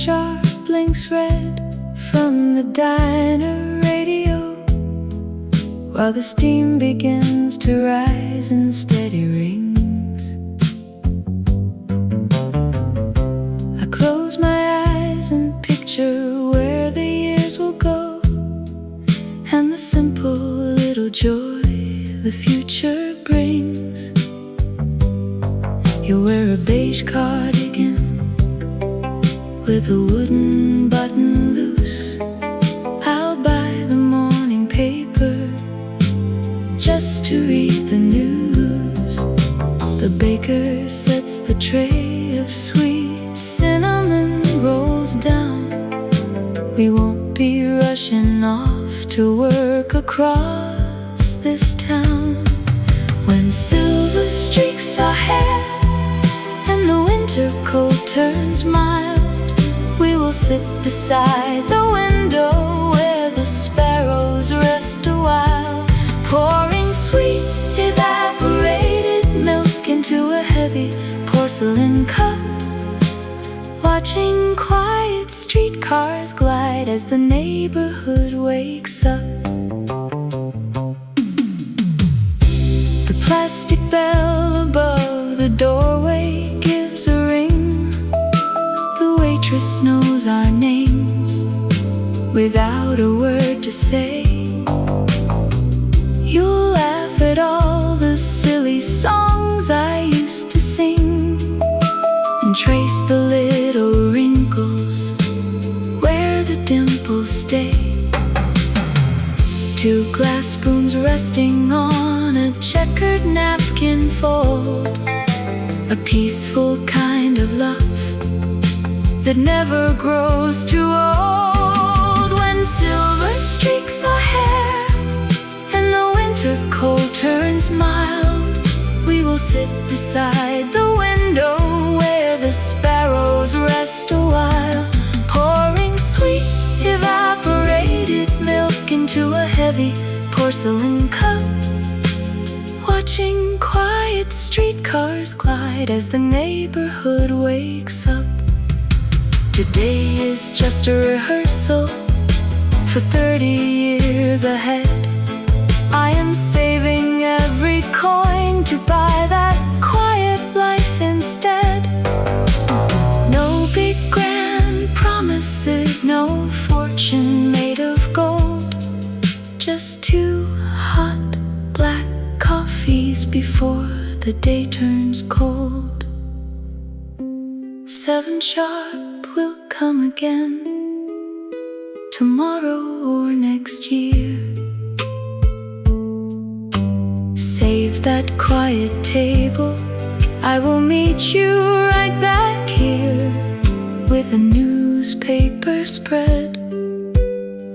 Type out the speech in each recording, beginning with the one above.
sharp blinks red from the diner radio, while the steam begins to rise in steady rings. I close my eyes and picture where the years will go, and the simple little joy the future brings. You wear a beige cardigan with a wooden button loose. I'll buy the morning paper just to read the news. The baker sets the tray of sweet cinnamon rolls down. We won't be rushing off to work across this town. When silver streaks our hair and the winter cold turns mild, we will sit beside the window where the sparrows rest a while, pouring sweet evaporated milk into a heavy porcelain cup, watching quiet streetcars glide as the neighborhood wakes up. The plastic bell above the doorway gives a ring. The waitress knows our names without a word to say. You'll laugh at all the silly songs I used to sing, and trace the little wrinkles where the dimples stay. Two glass spoons resting on a checkered napkin fold, a peaceful kind of love that never grows too old. When silver streaks our hair and the winter cold turns mild, we will sit beside the window where the sparrows rest a while, pouring sweet evaporated milk into a heavy porcelain cup, watching quiet streetcars glide as the neighborhood wakes up. Today is just a rehearsal for 30 years ahead. I am saving every coin to buy that quiet life instead. No big grand promises, no fortune made of gold, just two hot black coffees before the day turns cold. 7 sharp will come again, tomorrow or next year. Save that quiet table, I will meet you right back here, with a newspaper spread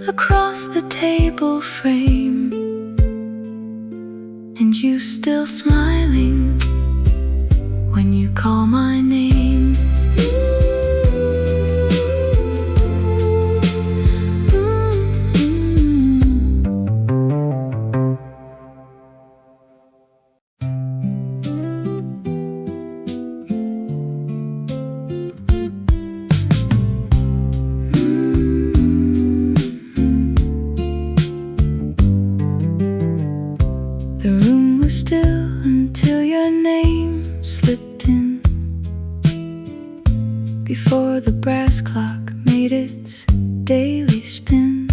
across the table frame, and you still smiling when you call my name. The room was still until your name slipped in, before the brass clock made its daily spin.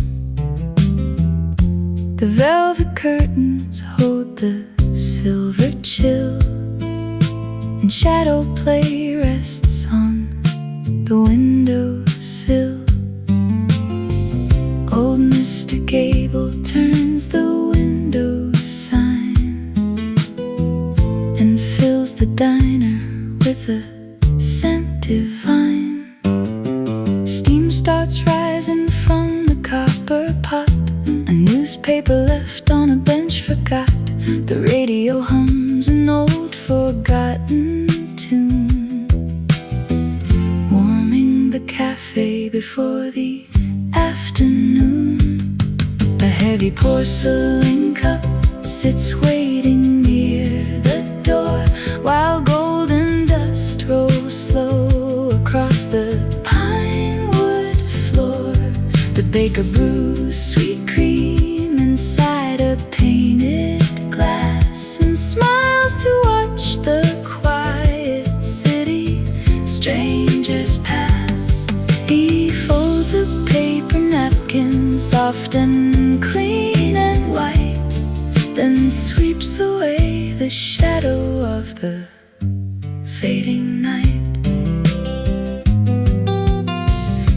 The velvet curtains hold the silver chill, and shadow play rests on the windowsill. Old Mr. Gable turns the window sign and fills the diner with a scent divine. Steam starts rising from the copper pot, a newspaper left on a bench forgot. The radio hums an old forgotten tune, warming the cafe before the afternoon. A heavy porcelain cup sits waiting near the door, while golden dust rolls slow across the pine wood Baker brews sweet cream inside a painted glass and smiles to watch the quiet city strangers pass. He folds a paper napkin, soft and clean and white, then sweeps away the shadow of the fading night.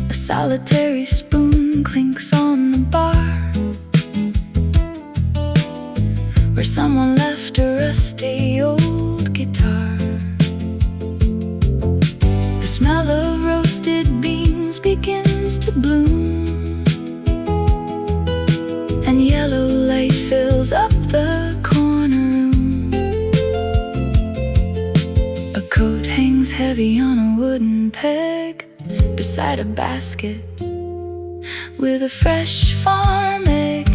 A solitary spoon clinks on the bar where someone left a rusty old guitar. The smell of roasted beans begins to bloom, and yellow light fills up the corner room. A coat hangs heavy on a wooden peg beside a basket with a fresh farm egg.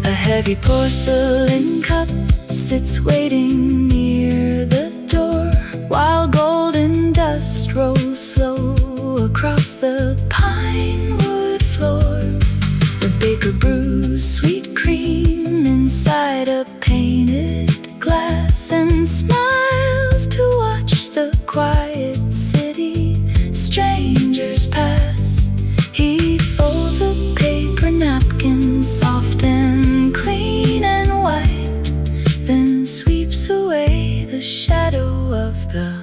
A heavy porcelain cup sits waiting near the door, while golden dust rolls slow across the pine wood floor. The baker brews sweet cream inside a painted glass and smiles to watch the quiet city strangers pass. He folds a paper napkin, soft and clean and white, then sweeps away the shadow of the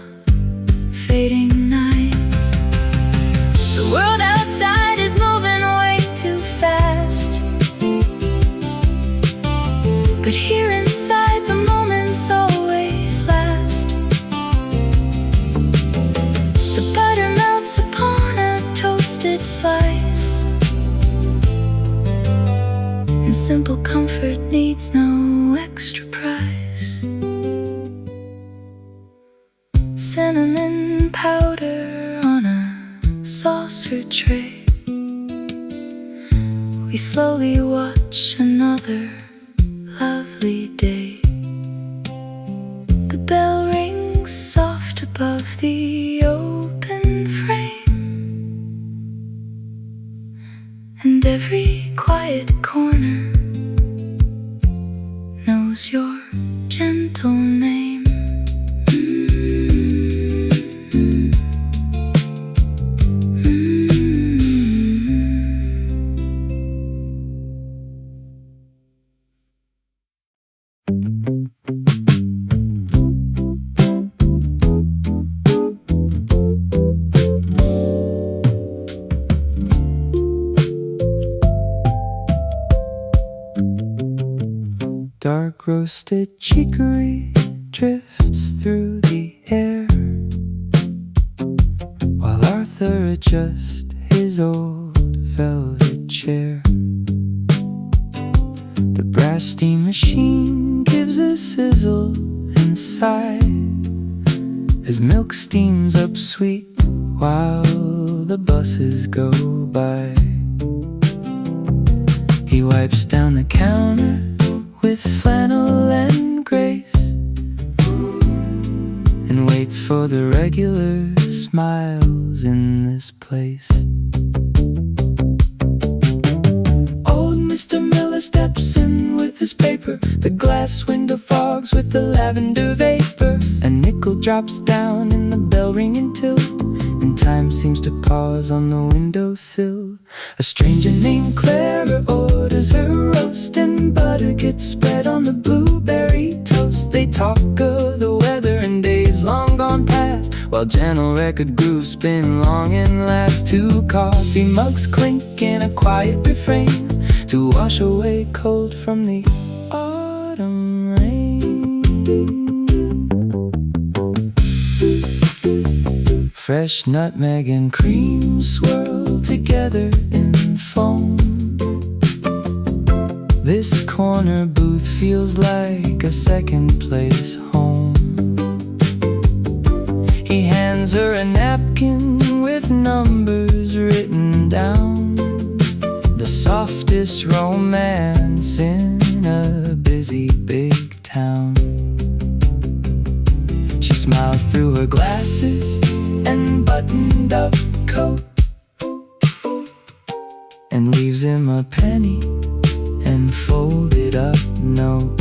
fading night. The world outside is moving way too fast, but here inside the moments always last. The butter melts upon a toasted slice, and simple comfort needs no extra price. Cinnamon powder on a saucer tray, we slowly watch another lovely day. The bell rings soft above the open frame, and every quiet corner knows your gentle name. Dark roasted chicory drifts through the air, while Arthur adjusts his old velvet chair. The brass steam machine gives a sizzle inside as milk steams up sweet while the buses go by. He wipes down the counter with flannel and grace, and waits for the regular smiles in this place. Old Mr. Miller steps in with his paper, the glass window fogs with the lavender vapor. A nickel drops down in the bell ringing till, and time seems to pause on the windowsill. A stranger named Clara orders her roast, and butter gets spread on the blueberry toast. They talk of the weather and days long gone past, while gentle record grooves spin long and last. Two coffee mugs clink in a quiet refrain to wash away cold from the autumn rain. Fresh nutmeg and cream swirl together in foam. This corner booth feels like a second place home. He hands her a napkin with numbers written down, the softest romance in a busy big town. She smiles through her glasses and buttoned up coat, and leaves him a penny and folded up note.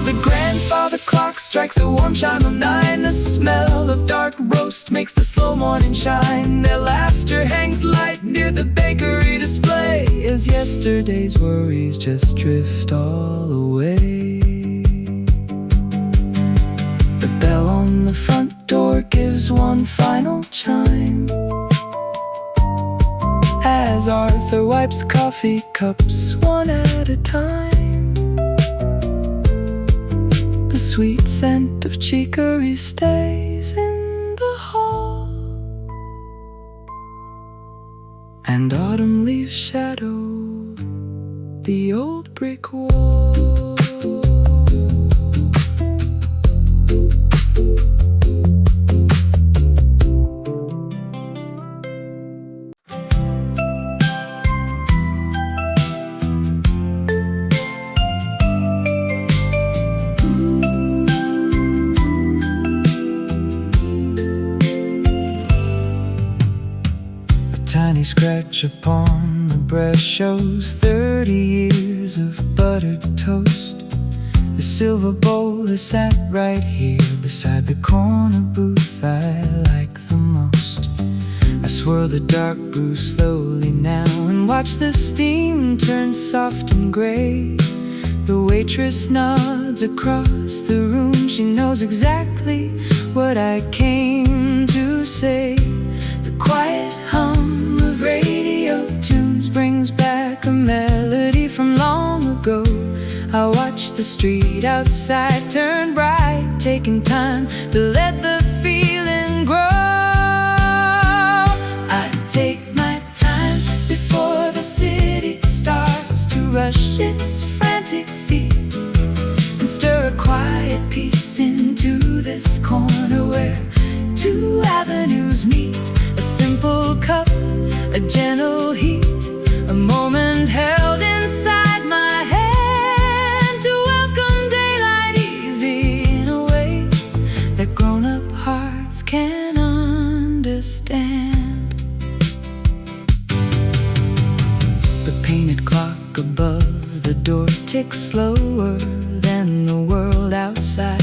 The grandfather clock strikes a warm chime of 9. The smell of dark roast makes the slow morning shine. Their laughter hangs light near the bakery display as yesterday's worries just drift all away. The bell on the front door gives one final chime as Arthur wipes coffee cups one at a time. The sweet scent of chicory stays in the hall, and autumn leaves shadow the old brick wall. Tiny scratch upon the breast shows 30 years of buttered toast. The silver bowl is sat right here beside the corner booth I like the most. I swirl the dark brew slowly now and watch the steam turn soft and gray. The waitress nods across the room. She knows exactly what I came to say. The quiet hum of radio tunes brings back a melody from long ago. I watch the street outside turn bright, taking time to let the feeling grow. I take my time before the city starts to rush its frantic feet, and stir a quiet peace into this corner where two avenues meet. A simple cup, a gentle heat, a moment held inside my hand to welcome daylight easy in a way that grown-up hearts can understand. The painted clock above the door ticks slower than the world outside.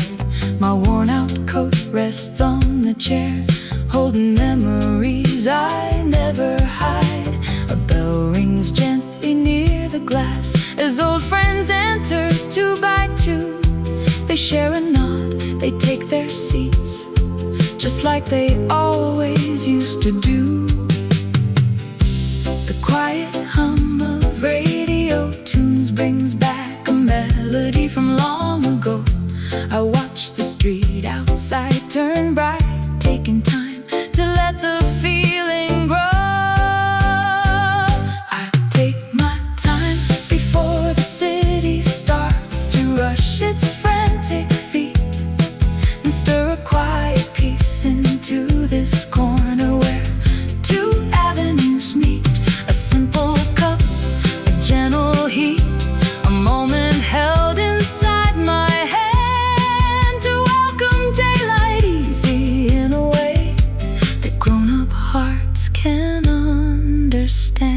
My worn-out coat rests on the chair, holding memories I never hide. A bell rings gently near the glass as old friends enter two by two. They share a nod, they take their seats, just like they always used to do. The quiet hum of radio tunes brings back a melody from long ago. I watch the street outside turn bright, taking time to let the feeling grow. I take my time before the city starts to rush its frantic feet, and stir a quiet peace into this corner where two avenues meet. A simple cup, a gentle heat, a moment held inside my hand to welcome daylight easy in a way that grown-up hearts can understand.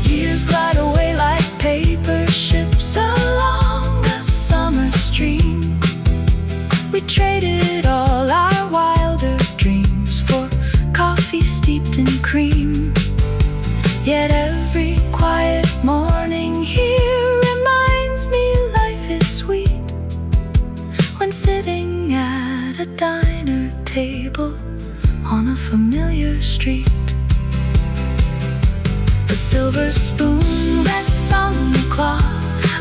Years glide away like paper ships along a summer stream. We traded all our wilder dreams for coffee steeped in cream. Yet every quiet morning here reminds me life is sweet when sitting at a diner table on a familiar street. The silver spoon rests on the cloth.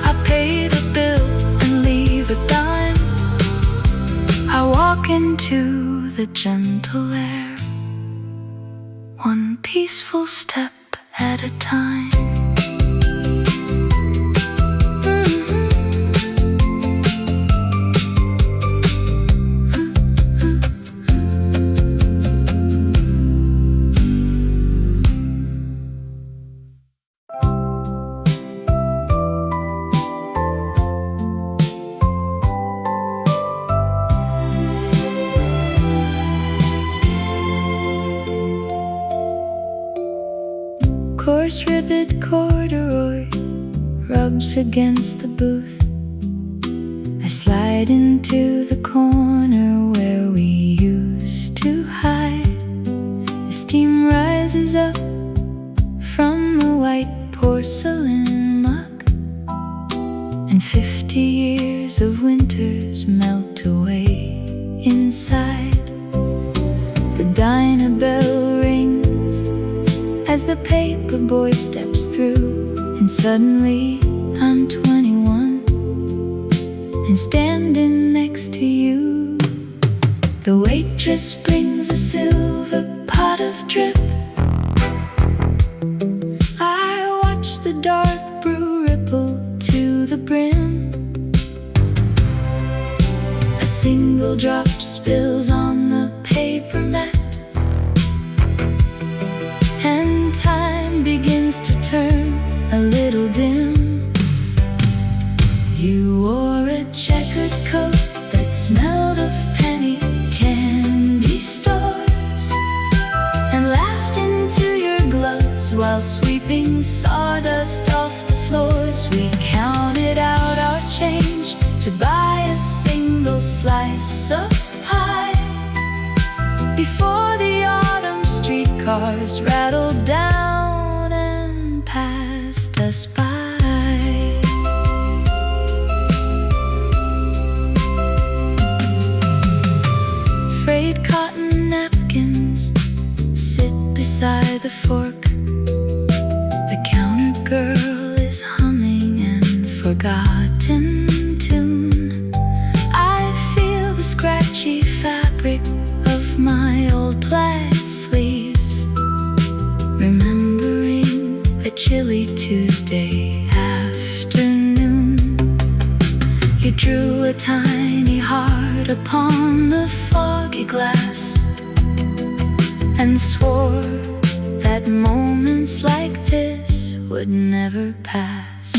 I pay the bill and leave a dime. I walk into the gentle air, one peaceful step at a time. Coarse ribbed corduroy rubs against the booth. I slide into the corner where we used to hide. The steam rises up from a white porcelain mug, and 50 years of winters melt away inside. The diner bell rings as the paper boy steps through, and suddenly I'm 21 and standing next to you. The waitress brings a silver pot of drip. I watch the dark brew ripple to the brim. A single drop spills on the paper mat, and time begins to turn a little dim. You wore a checkered coat that smelled of penny candy stores, and laughed into your gloves while sweeping sawdust off the floors. We counted out our change to buy a single slice of pie before the autumn streetcars rattled down and passed us by. Frayed cotton napkins sit beside the fork. The counter girl is humming an forgotten tune. I feel the scratchy fabric of my old plaid sleeves, remembering a chilly Tuesday afternoon. You drew a tiny heart upon the foggy glass and swore that moments like this would never pass.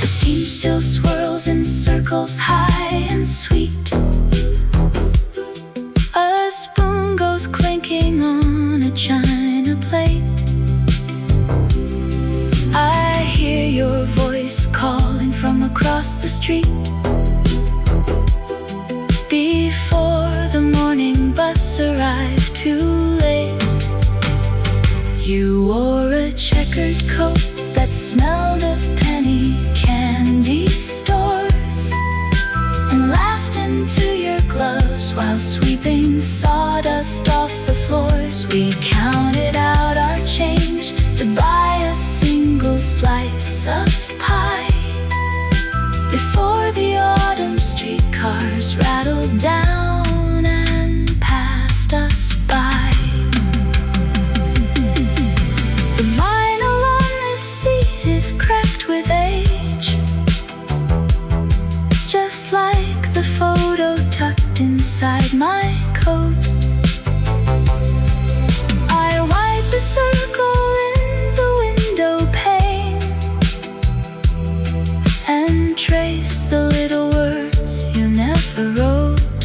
The steam still swirls in circles high and sweet. A spoon goes clinking on a china plate. I hear your voice calling from across the street. Before the morning bus arrived too late. You wore a checkered coat that smelled of penny candy stores, and laughed into your gloves while sweeping sawdust off the floors. We counted out our change to buy a single slice of pie before the autumn streetcars rattled down and passed us by. The vinyl on this seat is cracked with age, just like the photo tucked inside my coat. I wipe a circle in the window pane and trace the little words you never wrote.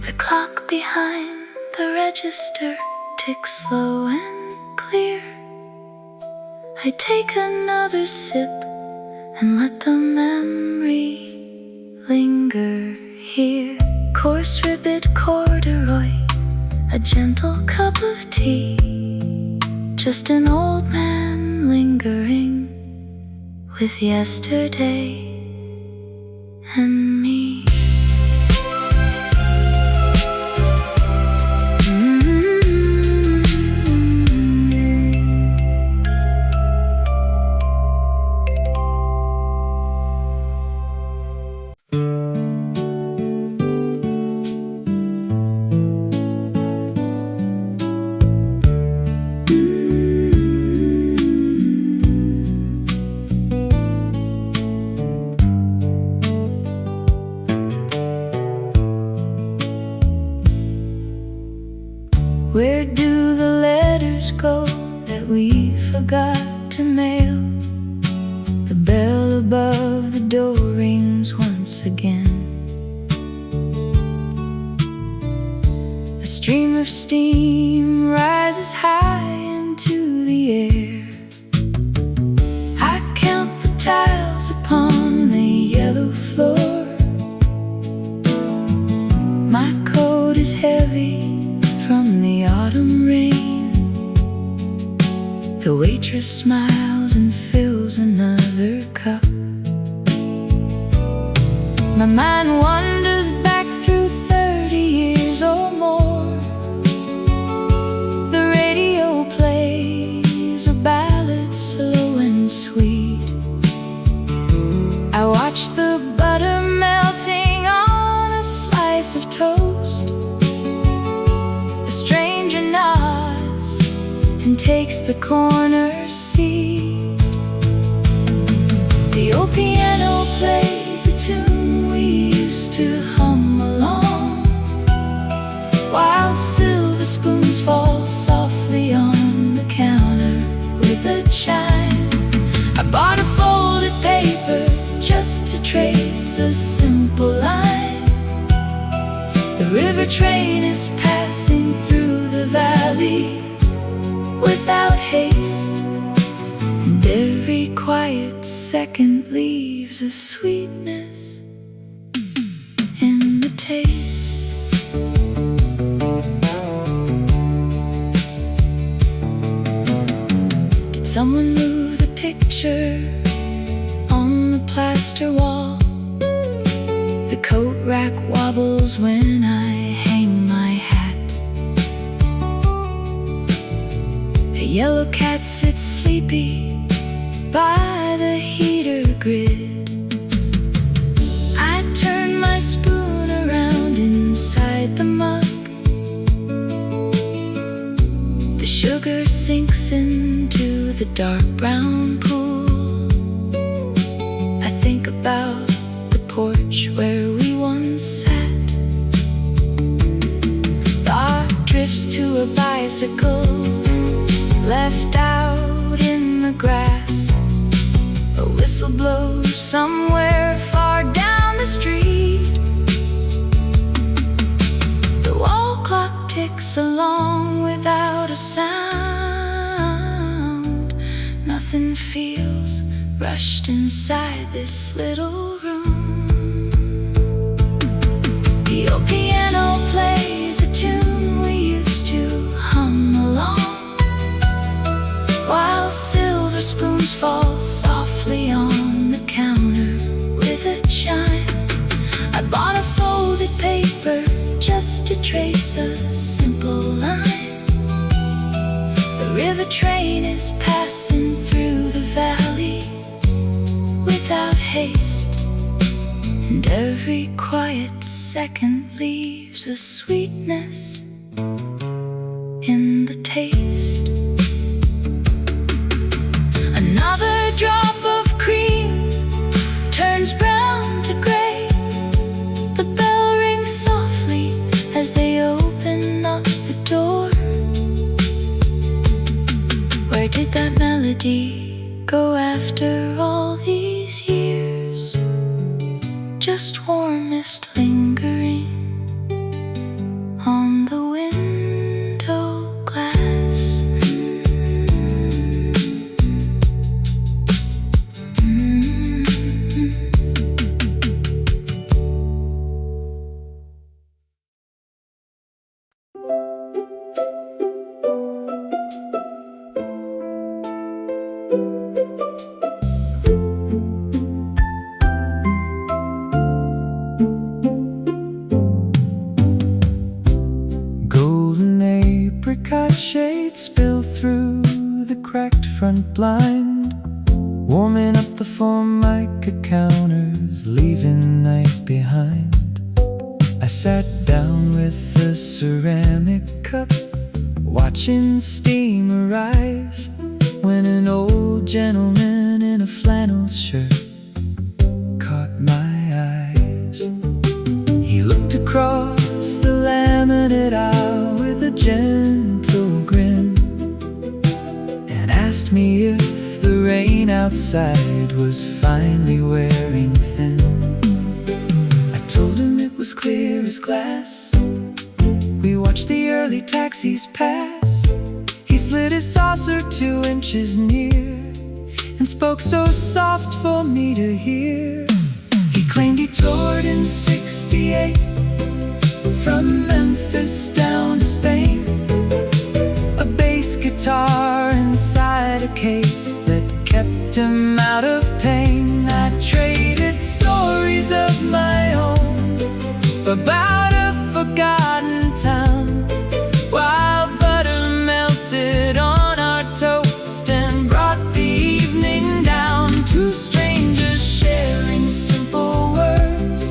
The clock behind the register ticks slow and clear. I take another sip and let the memory linger here. Coarse ribbed corduroy, a gentle cup of tea, just an old man lingering with yesterday and me. Where do the letters go that we forgot to mail? The bell above the door rings once again. stream of steam rises high into the air. I count the tiles upon the yellow floor. My coat is heavy from the autumn rain. The waitress smiles and fills another cup. My mind wanders back through 30 years or more. The radio plays a ballad slow and sweet. I watch the butter melting on a slice of toast. A stranger nods and takes the corner seat. The old piano plays a tune we used to hum along, while silver spoons fall softly on the counter with a chime. I bought a folded paper just to trace a simple line. The river train is passing through the valley without haste, and every quiet second leaves a sweetness in the taste. Did someone move the picture on the plaster wall? The coat rack wobbles when I hang my hat. A yellow cat sits sleepy by the heater grid. I turn my spoon around inside the mug. The sugar sinks into the dark brown pool. I think about the porch where we once sat. Thought drifts to a bicycle left out in the grass. A whistle blows somewhere far down the street. The wall clock ticks along without a sound. Nothing feels rushed inside this little room. The old piano plays a tune we used to hum along, while silver spoons fall softly on the counter with a chime. I bought a folded paper just to trace a simple line. The river train is passing through the valley without haste, and every quiet second leaves a sweetness in the taste. Another drop of cream turns brown to gray. The bell rings softly as they open up the door. Where did that melody go after all these years? Just warm mist lingering on the window glass. Golden apricot shade spill through the cracked front blind, warming up the Formica counters, leaving night behind. I sat down with a ceramic cup, watching steam rise, when an old gentleman in a flannel shirt caught my eyes. He looked across the laminate aisle with a gentle grin, and asked me if the rain outside was finally wearing thin. I told him it was clear as glass. We watched the earth early taxis pass. He slid his saucer 2 inches near and spoke so soft for me to hear. He claimed he toured in '68 from Memphis down to Spain. A bass guitar inside a case that kept him out of pain. I traded stories of my own about a forgotten town, while butter melted on our toast and brought the evening down. 2 strangers sharing simple words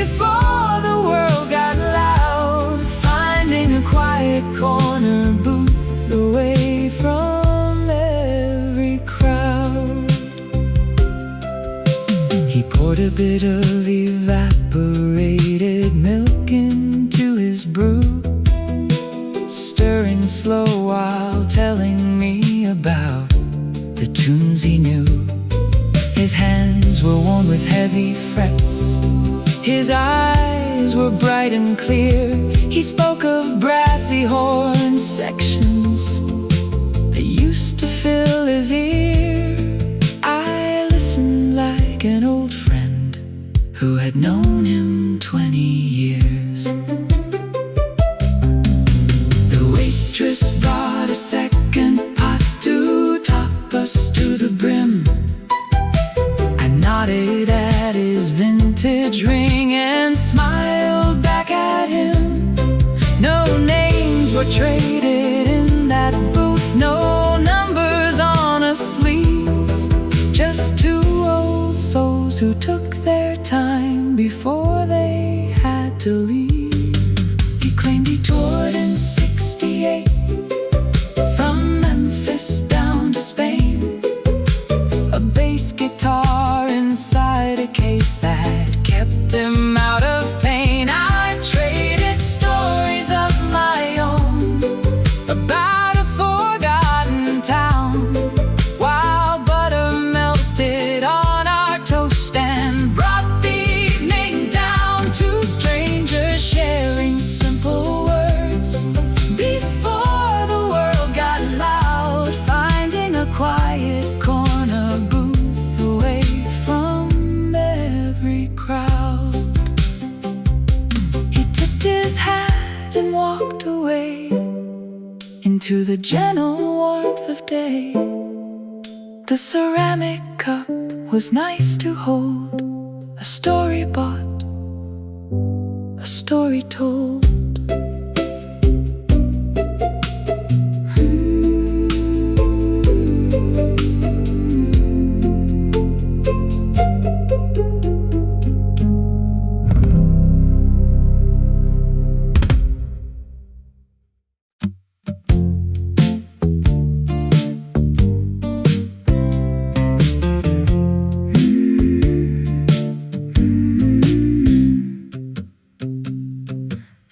before the world got loud, finding a quiet corner booth away from every crowd. He poured a bit of evaporated milk into his brew, stirring slow while telling me about the tunes he knew. His hands were worn with heavy frets, his eyes were bright and clear. He spoke of brassy horn sections that used to fill his ear. I listened like an old friend who had known him 20 years. The waitress brought a second pot to top us to the brim. I nodded at his vintage ring and smiled back at him. No names were traded in that booth, no numbers on a sleeve, just 2 old souls who took their time before they had to leave. He claimed he toured in '68 from Memphis down to Spain. A bass guitar inside a case that kept him out of pain. I traded stories of my own about a forgotten town, while butter melted on our toast and brought the evening down. 2 strangers sharing simple words before the world got loud, finding a quiet corner booth away from every crowd. He tipped his hat and walked away into the gentle warmth of day. The ceramic cup was nice to hold, a story bought, a story told.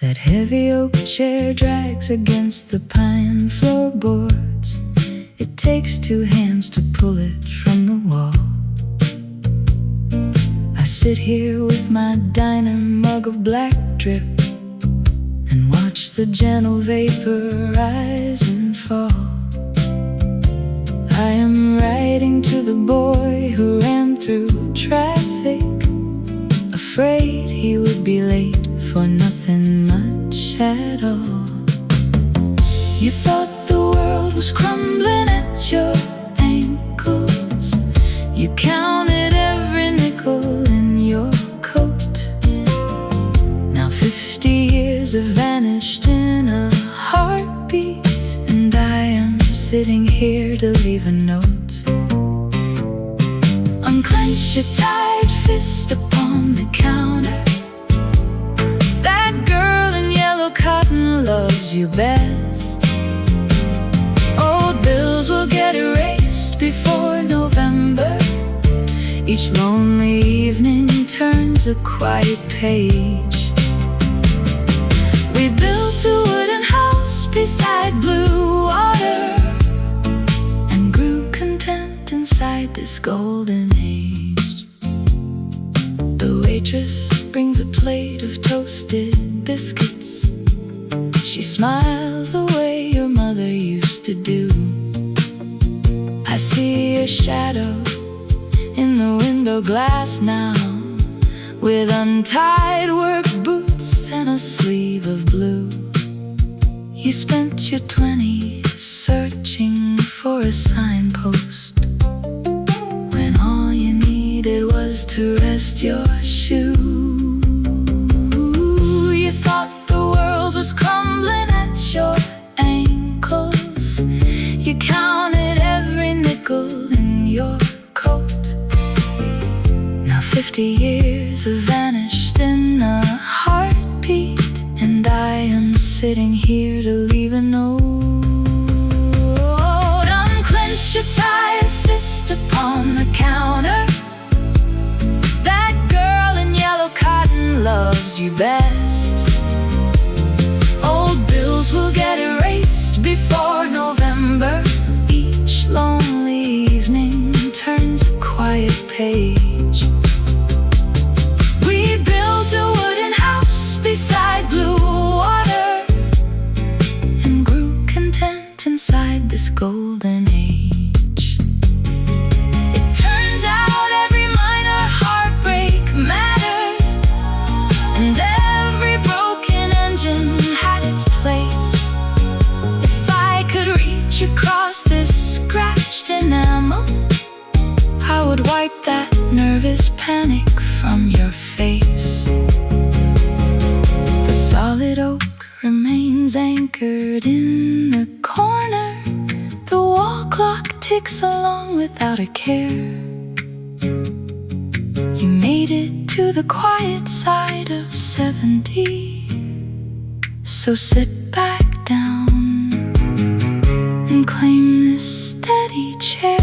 That heavy oak chair drags against the pine floorboards. It takes 2 hands to pull it from the wall. I sit here with my diner mug of black drip and watch the gentle vapor rise and fall. I am writing to the boy who ran through traffic, afraid he would be late for nothing much at all. You thought the world was crumbling at your ankles. You counted every nickel in your coat. Now 50 years have vanished in a heartbeat, and I am sitting here to leave a note. Unclench your tight fist upon the counter. That girl in yellow cotton loves you best. Old bills will get erased before November. Each lonely evening turns a quiet page. We built a wooden house beside blue water and grew content inside this golden age. The waitress brings a plate of toasted biscuits. She smiles the way your mother used to do. I see your shadow in the window glass now, with untied work boots and a sleeve of blue. You spent your 20s searching for a signpost, when all you needed was to rest your shoe. You thought the world was crumbling at your ankles. You counted every nickel in your coat. Now 50 years have vanished in a heartbeat, and I am sitting here to leave a note. Unclench your tired fist upon the counter. That girl in yellow cotton loves you best. Old bills will get erased before November. Each lonely evening turns a quiet page. We built a wooden house beside blue water, and grew content inside this golden age. It turns out every minor heartbreak mattered, and every broken engine had its place. If I could reach across this scratched enamel, I would wipe that nervous panic from your face. The solid oak remains anchored in the corner. The wall clock ticks along without a care. You made it to the quiet side of 70, so sit back down and claim this steady chair.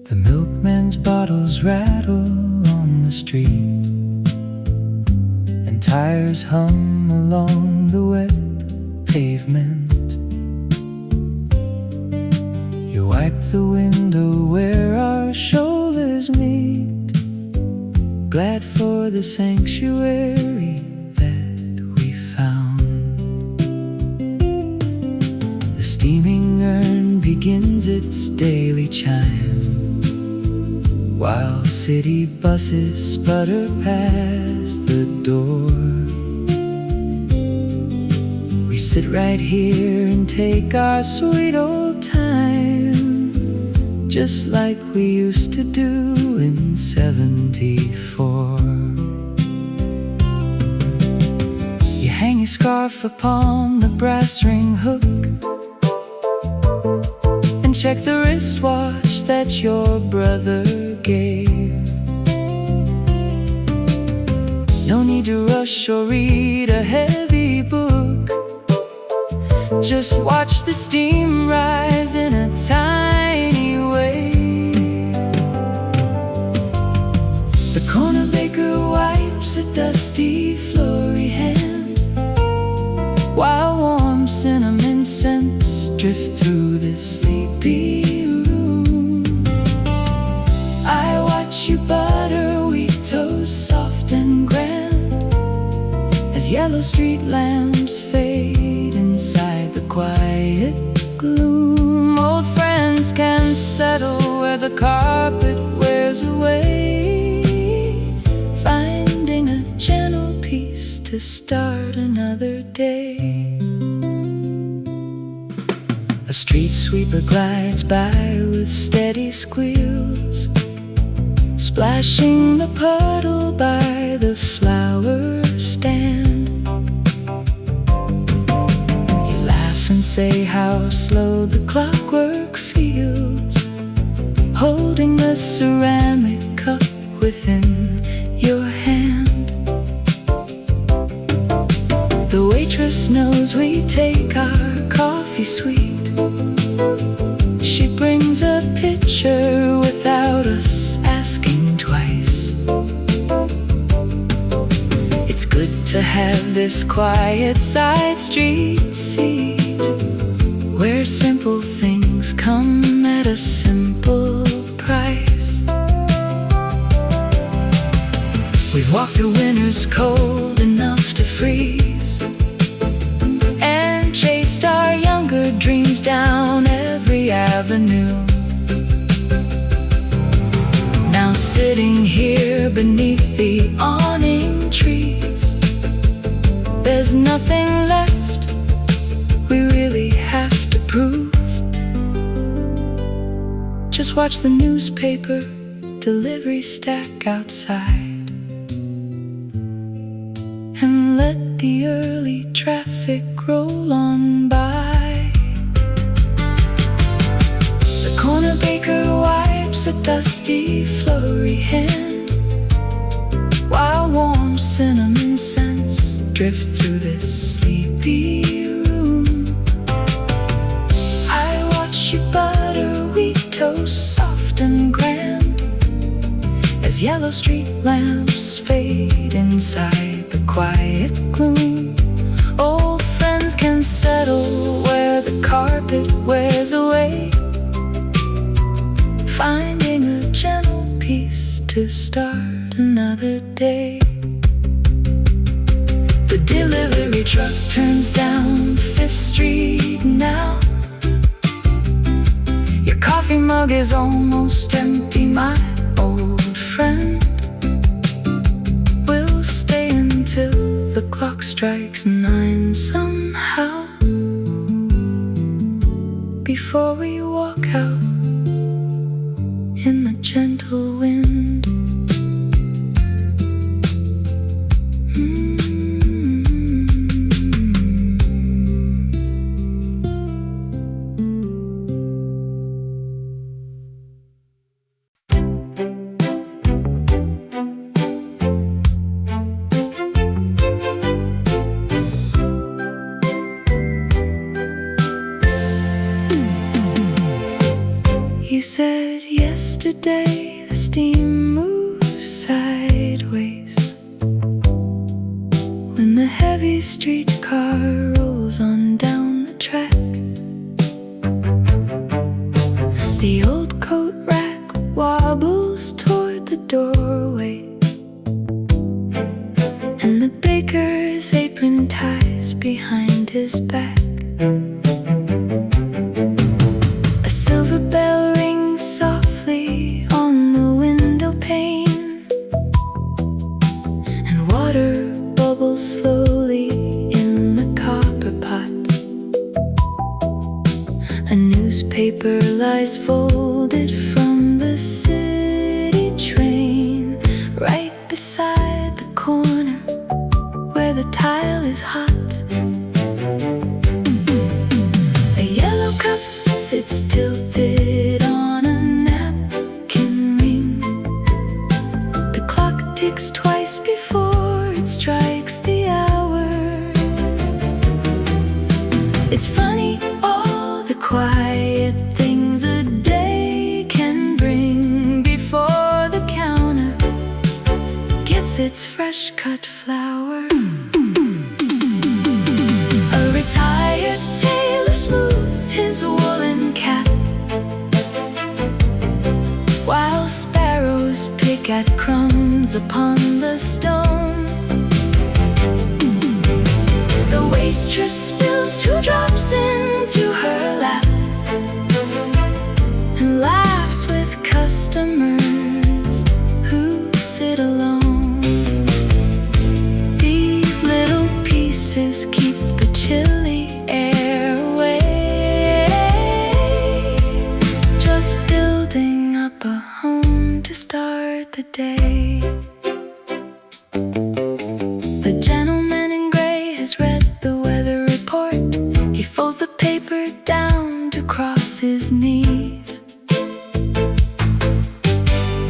The milkman's bottles rattle on the street, and tires hum along the wet pavement. You wipe the window where our shoulders meet, glad for the sanctuary that we found. The steaming urn begins its daily chime, while city buses sputter past the door. We sit right here and take our sweet old time, just like we used to do in 74. You hang your scarf upon the brass ring hook, and check the wristwatch that your brother gave. No need to rush or read a heavy book, just watch the steam rise in a tiny wave. The corner baker wipes a dusty flowery hand, while warm cinnamon scents drift through this sleepy room. I watch you butter wheat toast soft and grand, as yellow street lamps fade inside the quiet gloom. Old friends can settle where the carpet wears away, finding a gentle peace to start another day. A street sweeper glides by with steady squeals, splashing the puddle by the flower stand. You laugh and say how slow the clockwork feels, holding the ceramic cup within your hand. The waitress knows we take our coffee sweet. She brings a pitcher this quiet side street seat, where simple things come at a simple price. We've walked through winters cold enough to freeze, and chased our younger dreams down every avenue. Now sitting here beneath the awning trees, there's nothing left we really have to prove. Just watch the newspaper delivery stack outside, and let the early traffic roll on by. The corner baker wipes a dusty flurry hand, while warm cinnamon scents drift through this sleepy room. I watch you butter wheat toast soft and grand, as yellow street lamps fade inside the quiet gloom. Old friends can settle where the carpet wears away, finding a gentle peace to start another day. The delivery truck turns down 5th Street now. Your coffee mug is almost empty, my old friend. We'll stay until the clock strikes 9 somehow, before we walk out in the gentle wind. You said yesterday the steam moves sideways when the heavy streetcar rolls on down the track. The old coat rack wobbles toward the doorway, and the baker's apron ties behind his back. A silver bell rings softly on the window pane, and water bubbles slowly in the copper pot. A newspaper lies folded from the city train, right beside the corner where the tile is hot. A yellow cup sits tilted on a napkin ring. The clock ticks twice before it strikes the hour. It's funny, all the quiet things a day can bring before the counter gets its fresh cut flour. A retired tailor smooths his woolen cap, while sparrows pick at crumbs upon the stone. The waitress spills 2 drops into her lap and laughs with customers who sit alone. These little pieces keep the chilly air away, just building up a home to start the day. The gentleman in gray has read the weather report. He folds the paper down to cross his knees.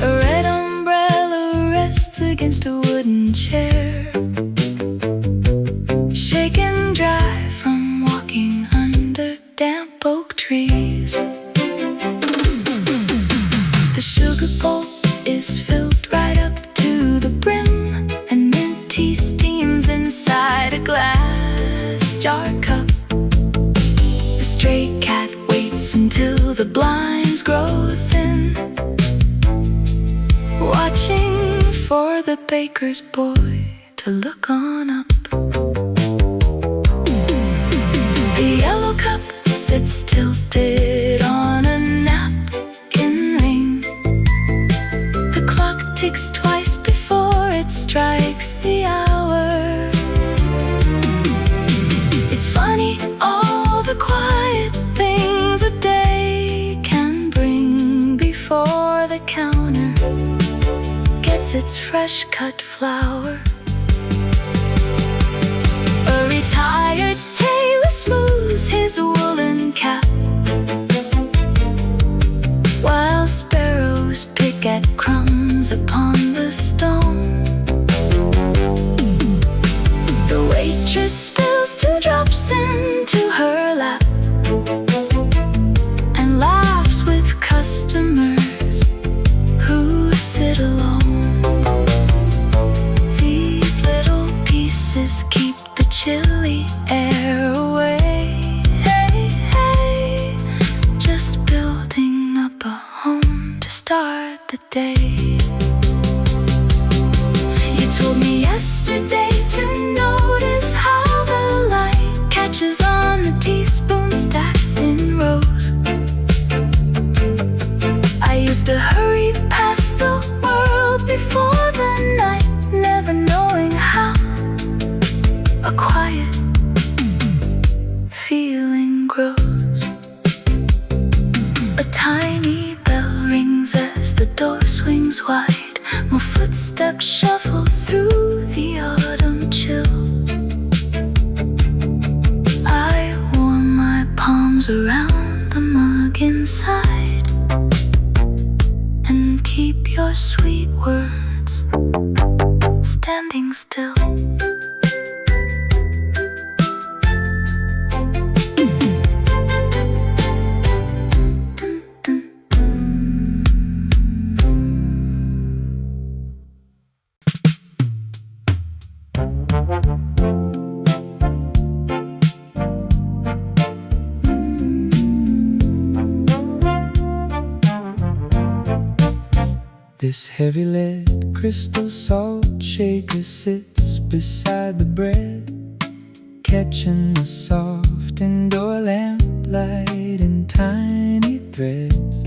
A red umbrella rests against a wooden chair, shaken dry from walking under damp oak trees. The sugar bowl is filled right up to the brim, and mint tea steams inside a baker's boy to look on up. A yellow cup sits tilted on a napkin ring. The clock ticks twice before it strikes the hour. It's funny, all the quiet things a day can bring before the counter gets its fresh cut flour. A retired tailor smooths his woolen cap, while sparrows pick at crumbs upon the stone. The waitress spills 2 drops into her lap and laughs with customers who sit alone. These little pieces keep the chilly air away. Hey, hey, just building up a home to start the day. You told me yesterday to notice how the light catches on the teaspoon stacked in rows. I used to hurry past the world before the night, never knowing how a quiet feeling grows. A tiny bell rings as the door swings wide. More footsteps shuffle through the autumn chill. I warm my palms around the mug inside and keep your sweet words standing still. This heavy lead crystal salt shaker sits beside the bread, catching the soft indoor lamplight in tiny threads.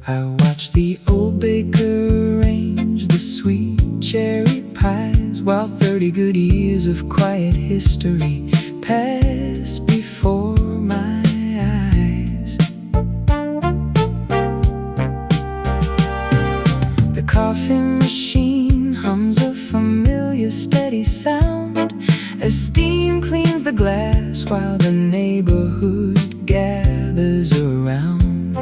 I watch the old baker arrange the sweet cherry pies, while 30 good years of quiet history pass before my eyes. The coffee machine hums a familiar steady sound as steam cleans the glass while the neighborhood gathers around.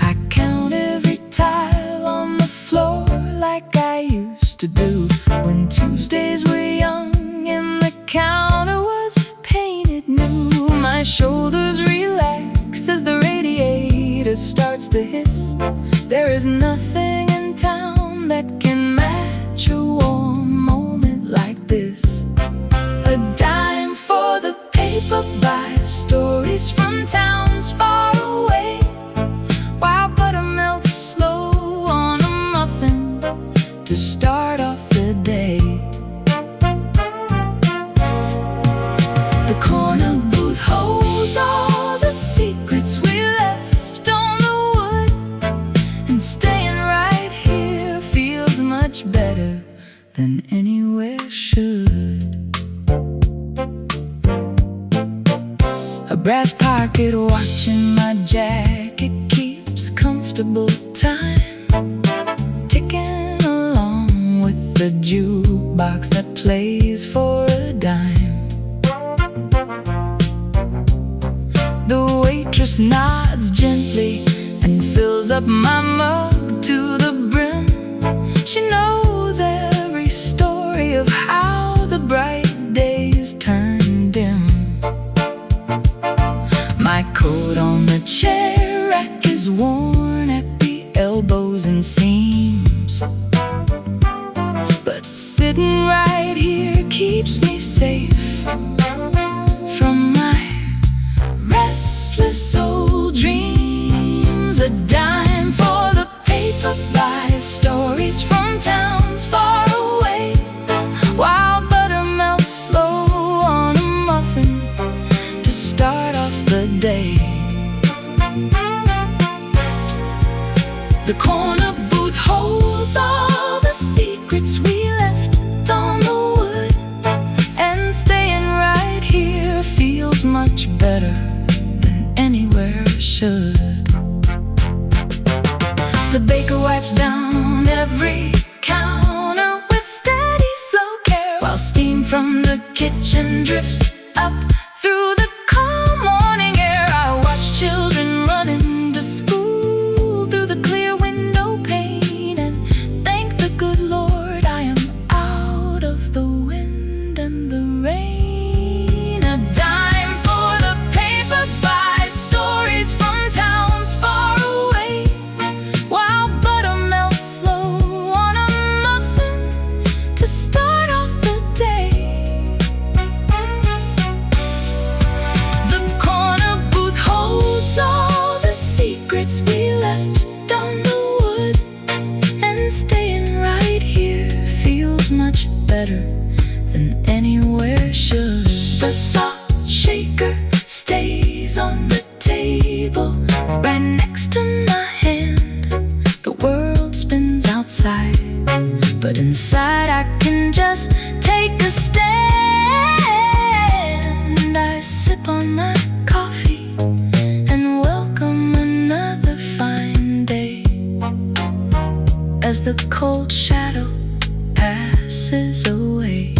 I count every tile on the floor like I used to do when Tuesdays were young and the counter was painted new. My shoulders relax as the radiator starts to hiss. There is nothing in town that can match a warm moment like this. A dime for the paper by stories from towns far away, while butter melts slow on a muffin to start off the day. The corner booth holds all the secrets we left on the wood, and staying right here feels much better than anywhere should. A brass pocket watch in my jacket keeps comfortable time, ticking along with the jukebox that plays for a dime. The waitress nods gently and fills up my mug to the brim. She knows every story of how the bright days turn dim. My coat on the chair rack is worn at the elbows and seams, but sitting right here keeps me safe from my restless old dreams. A dime for much better than anywhere should. The baker wipes down every counter with steady, slow care, while steam from the kitchen drifts up through the calm morning air. I watch children running to school through the clear window pane and thank the good Lord I am out of the wind and the rain. A dime for the paper buys stories from towns far away, while butter melts slow on a muffin to start off the day. The corner booth holds all the secrets we left down the wood, and staying right here feels much better than anywhere should. The salt shaker stays on the table right next to my hand. The world spins outside, but inside I can just take a stand. I sip on my coffee and welcome another fine day as the cold shadow passes away.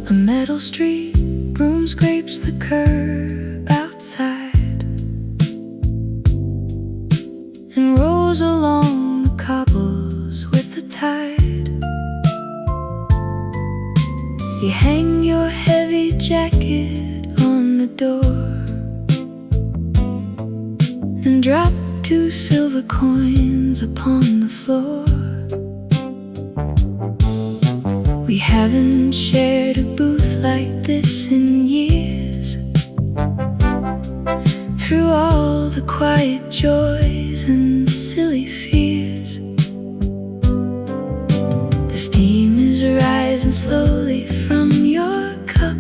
A metal street broom scrapes the curb outside and rolls along the cobbles with the tide. You hang your heavy jacket on the door and drop 2 silver coins upon the floor. We haven't shared a booth like this in years. Through all the quiet joys and silly fears, the steam is rising slowly from your cup.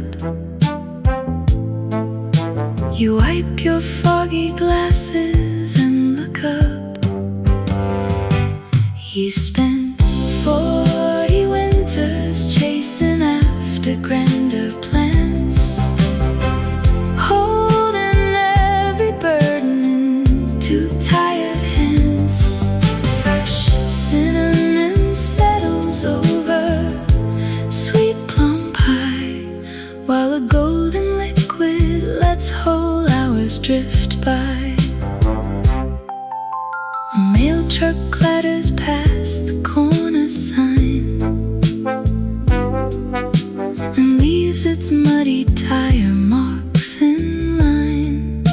You wipe your foggy glasses and look up. You spent 40 winters chasing after grander plans, holding every burden in 2 tired hands. Fresh cinnamon settles over sweet plum pie, while a golden liquid lets whole hours drift by. A mail truck clatters past the corner sign and leaves its muddy tire marks in line.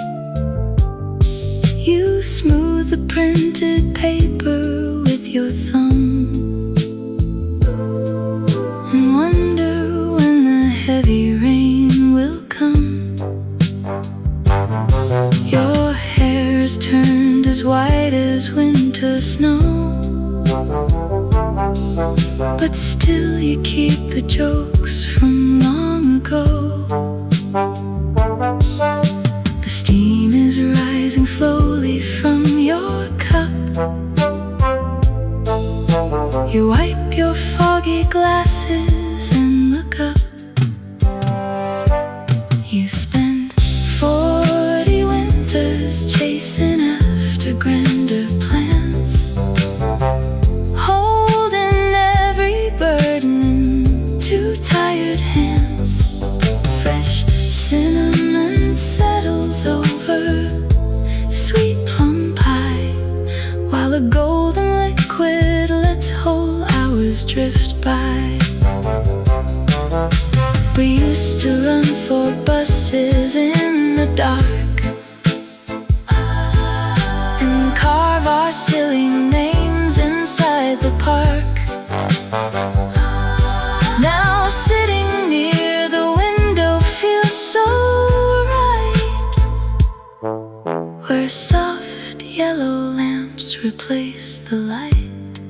You smooth the printed paper with your thumb and wonder when the heavy rain will come. Your hair is turned as white as winter snow, but still you keep the jokes from long ago. The steam is rising slowly from your cup. You wipe your foggy glasses and look up. You spent 40 winters chasing after grander plans, holding every burden in 2 tired hands. Fresh cinnamon settles over sweet plum pie, while a golden liquid lets whole hours drift by. We used to run for buses in the dark and carve our silly names inside the park. Now sitting near the window feels so right. where soft yellow lamps replace the light.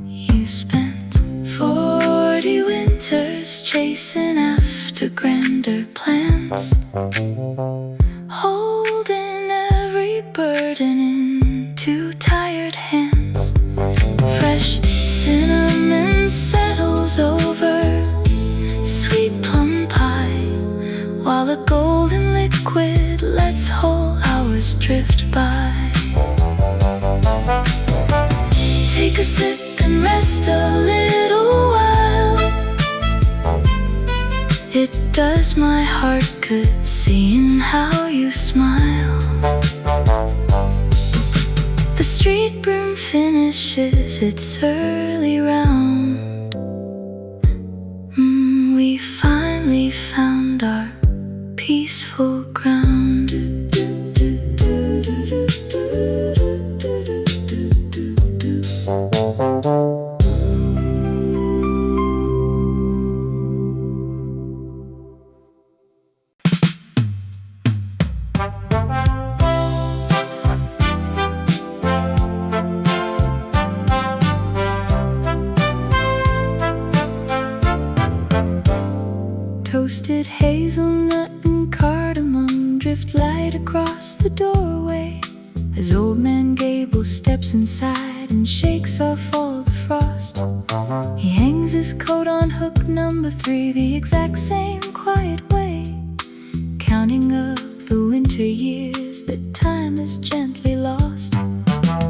You spent 40 winters chasing after grander plans, holding every burden in two tired hands. Fresh cinnamon settles over sweet plum pie, while a golden liquid lets whole hours drift by. Take a sip and rest a little while. It does my heart good seeing how you smile. The street broom finishes its early round. We finally found our peaceful ground. Toasted hazelnut and cardamom drift light across the doorway as Old Man Gable steps inside and shakes off all the frost. He hangs his coat on hook number 3 the exact same quiet way, counting up the winter years that time has gently lost.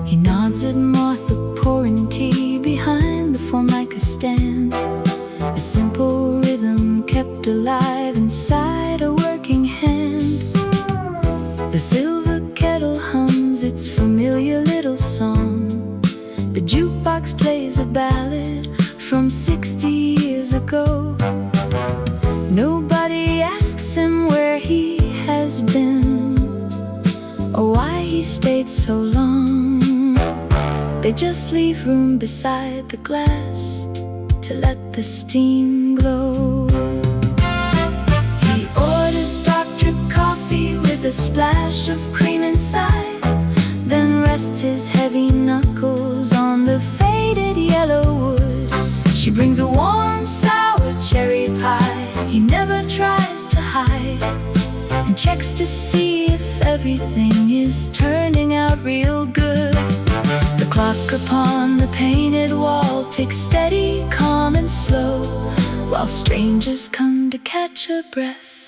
He nods at Martha pouring tea behind the formica stand, a simple rhythm kept alive inside a working hand. The silver kettle hums its familiar little song. The jukebox plays a ballad from 60 years ago. Nobody asks him where he has been or why he stayed so long. They just leave room beside the glass to let the steam glow. He orders dark drip coffee with a splash of cream inside, then rests his heavy knuckles on the faded yellow wood. She brings a warm sour cherry pie he never tries to hide, and checks to see if everything is turning out real good. The clock upon the painted wall ticks steady, calm and slow, while strangers come to catch a breath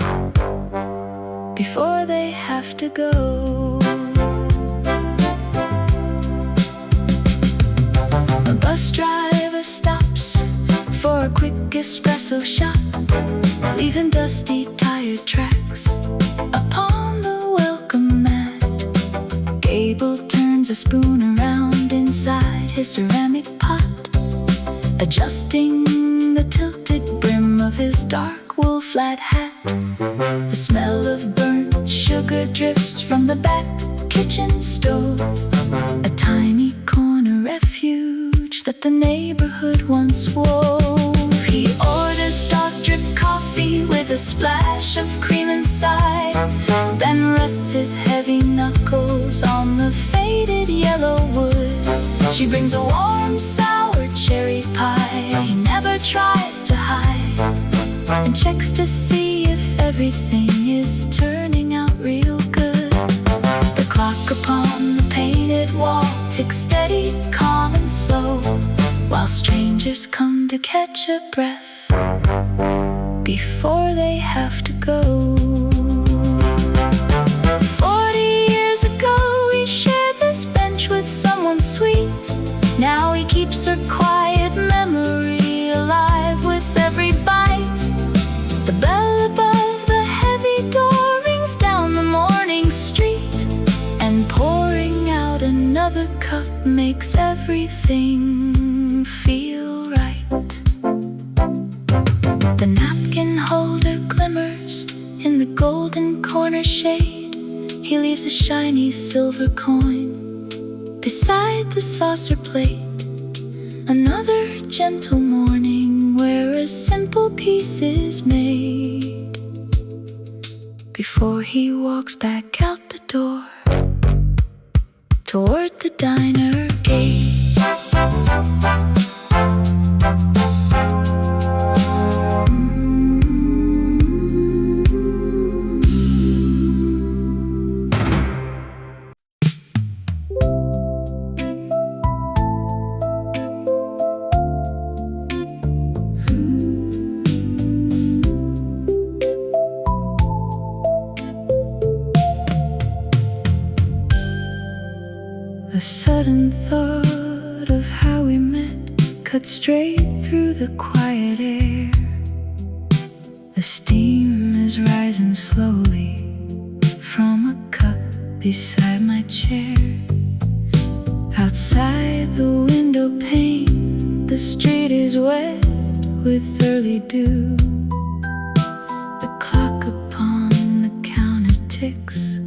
before they have to go. A bus driver stops for a quick espresso shot, leaving dusty tired tracks upon the welcome mat. Gable turns a spoon around inside his ceramic pot, adjusting the tilted brim of his dark wool flat hat. The smell of burnt sugar drifts from the back kitchen stove, a tiny corner refuge that the neighborhood once wove. He orders dark drip coffee with a splash of cream inside, then rests his heavy knuckles on the faded yellow wood. She brings a warm sour cherry pie he never tries to hide, and checks to see if everything is turning out real good. The clock upon the painted wall ticks steady, calm and slow, while strangers come to catch a breath before they have to go. 40 years ago we shared this bench with someone sweet. Now he keeps her quiet memory alive with every bite. The bell above the heavy door rings down the morning street, and pouring out another cup makes everything feel right. The napkin holder glimmers in the golden corner shade. He leaves a shiny silver coin beside the saucer plate. Another gentle morning where a simple peace is made before he walks back out the door toward the diner gate. A sudden thought of how we met cut straight through the quiet air. The steam is rising slowly from a cup beside my chair. Outside the window pane, the street is wet with early dew. The clock upon the counter ticks,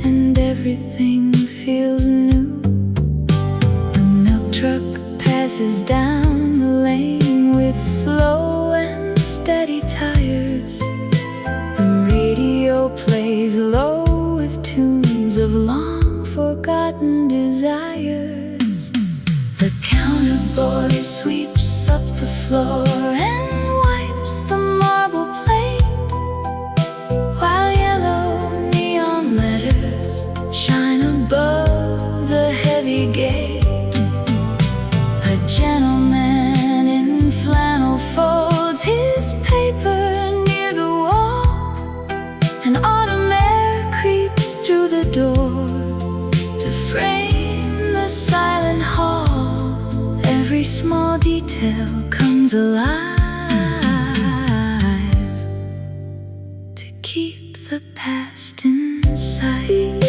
and everything feels new. Truck passes down the lane with slow and steady tires. The radio plays low with tunes of long forgotten desires. The counter boy sweeps up the floor and wipes the marble plate, while yellow neon letters shine above the heavy gate. A gentleman in flannel folds his paper near the wall. An autumn air creeps through the door to frame the silent hall. Every small detail comes alive to keep the past inside.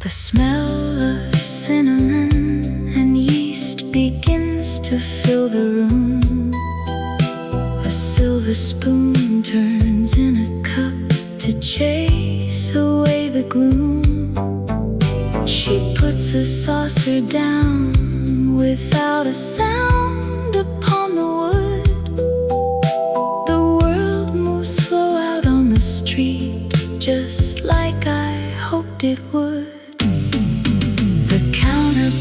The smell of cinnamon and yeast begins to fill the room. A silver spoon turns in a cup to chase away the gloom. She puts a saucer down without a sound upon the wood. The world moves slow out on the street, just like I hoped it would.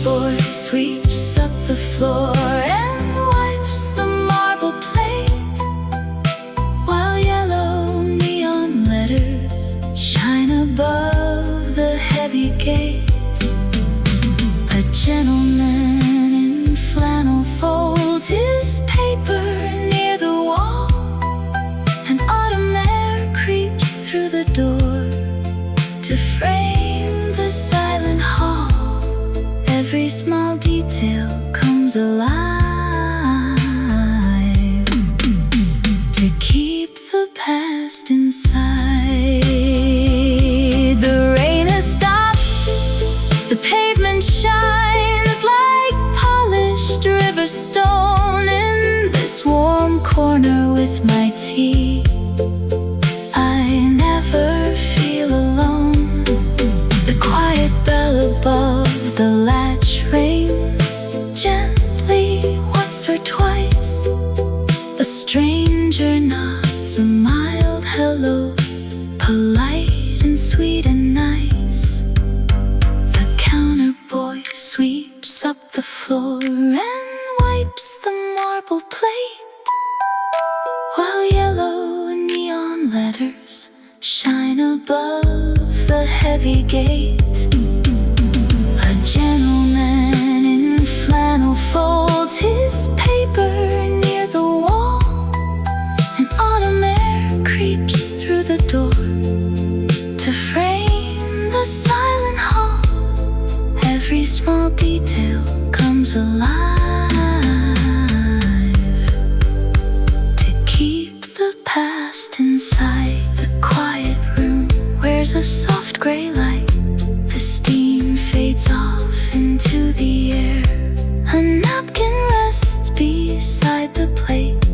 Boy sweeps up the floor and wipes the marble plate, while yellow neon letters shine above the heavy gate. A gentleman in flannel folds his paper near the wall. An autumn air creeps through the door to frame the silent hall. Every small detail comes alive to keep the past inside. The rain has stopped, the pavement shines like polished river stone. In this warm corner with my tea, I never feel alone. The quiet bell above the latch rings gently once or twice. A stranger nods a mild hello, polite and sweet and nice. The counter boy sweeps up the floor and wipes the marble plate, while yellow neon letters shine above the heavy gate. A gentleman in flannel folds his paper near the wall. An autumn air creeps through the door to frame the silent hall. Every small detail comes alive to keep the past inside. The quiet room wears a soft gray light. The steam fades off into the air. A napkin rests beside the plate,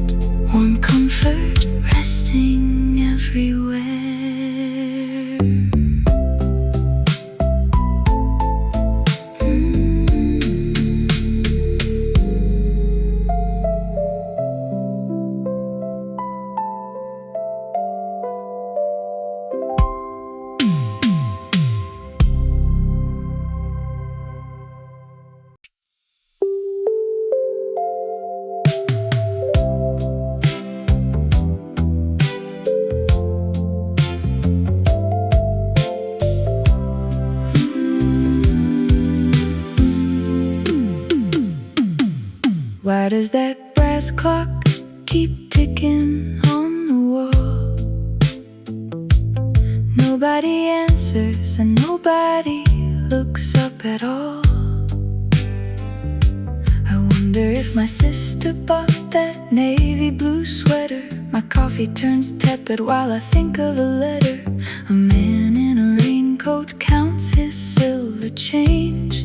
warm comfort resting everywhere. does that brass clock keep ticking on the wall? Nobody answers and nobody looks up at all. I wonder if my sister bought that navy blue sweater. My coffee turns tepid while I think of a letter. A man in a raincoat counts his silver change.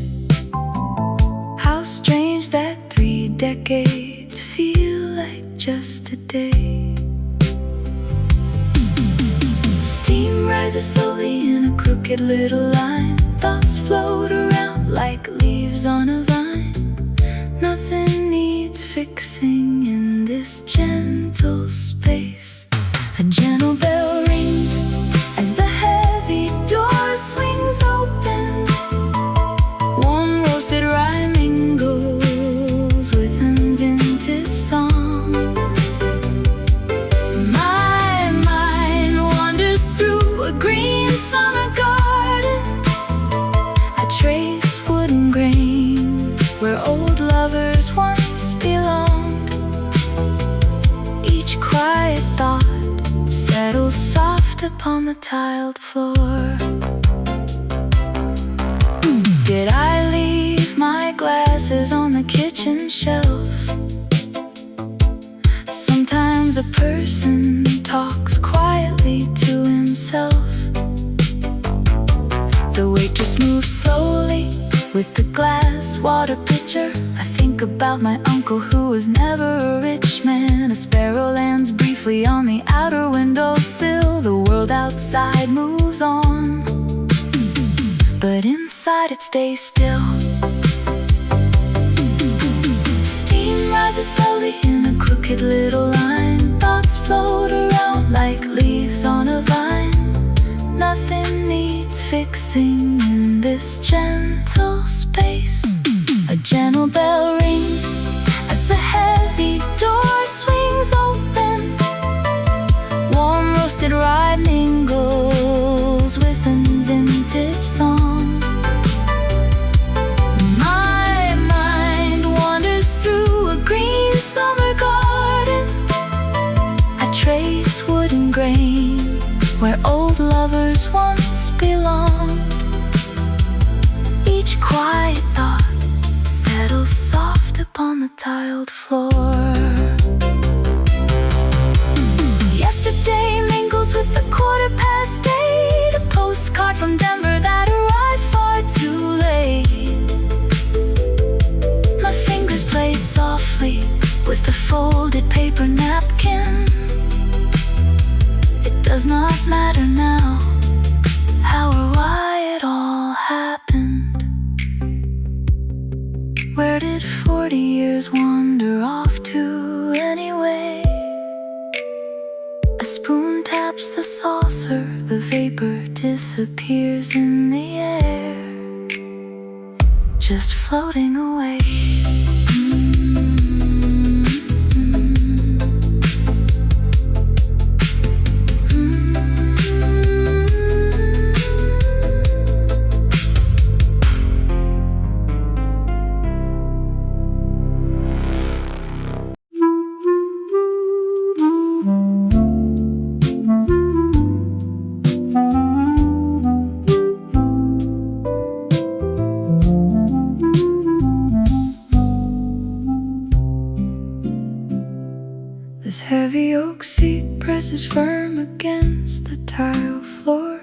How strange that 3 decades feel like just a day. Steam rises slowly in a crooked little line. Thoughts float around like leaves on a vine. Nothing needs fixing in this gentle space. A gentle bell rings as the heavy door swings open. Warm roasted rye mingles with an vintage song. My mind wanders through a green summer garden. I trace wooden grain where old lovers once belonged. Each quiet thought settles soft upon the tiled floor. Did I leave my glasses on the kitchen shelf? Sometimes a person talks quietly to himself. The waitress moves slowly with the glass water pitcher. I think about my uncle who was never a rich man. A sparrow lands briefly on the outer windowsill. The world outside moves on, but inside it stays still. Steam rises slowly in a crooked little line. Thoughts float around like leaves on a vine. Nothing needs fixing in this gentle space. A gentle bell rings as the heavy door swings open. Warm roasted rye mingles with an vintage song. My mind wanders through a green summer garden. I trace wooden grain where old lovers once belonged. Each quiet thought settles soft upon the tiled floor. Yesterday mingles with the 8:15. A postcard from Denver that arrived far too late. My fingers play softly with the folded paper napkin. It does not matter now how or why it all happened. Where did 40 years wander off to anyway? A spoon taps the saucer, the vapor disappears in the air, just floating away. This heavy oak seat presses firm against the tile floor,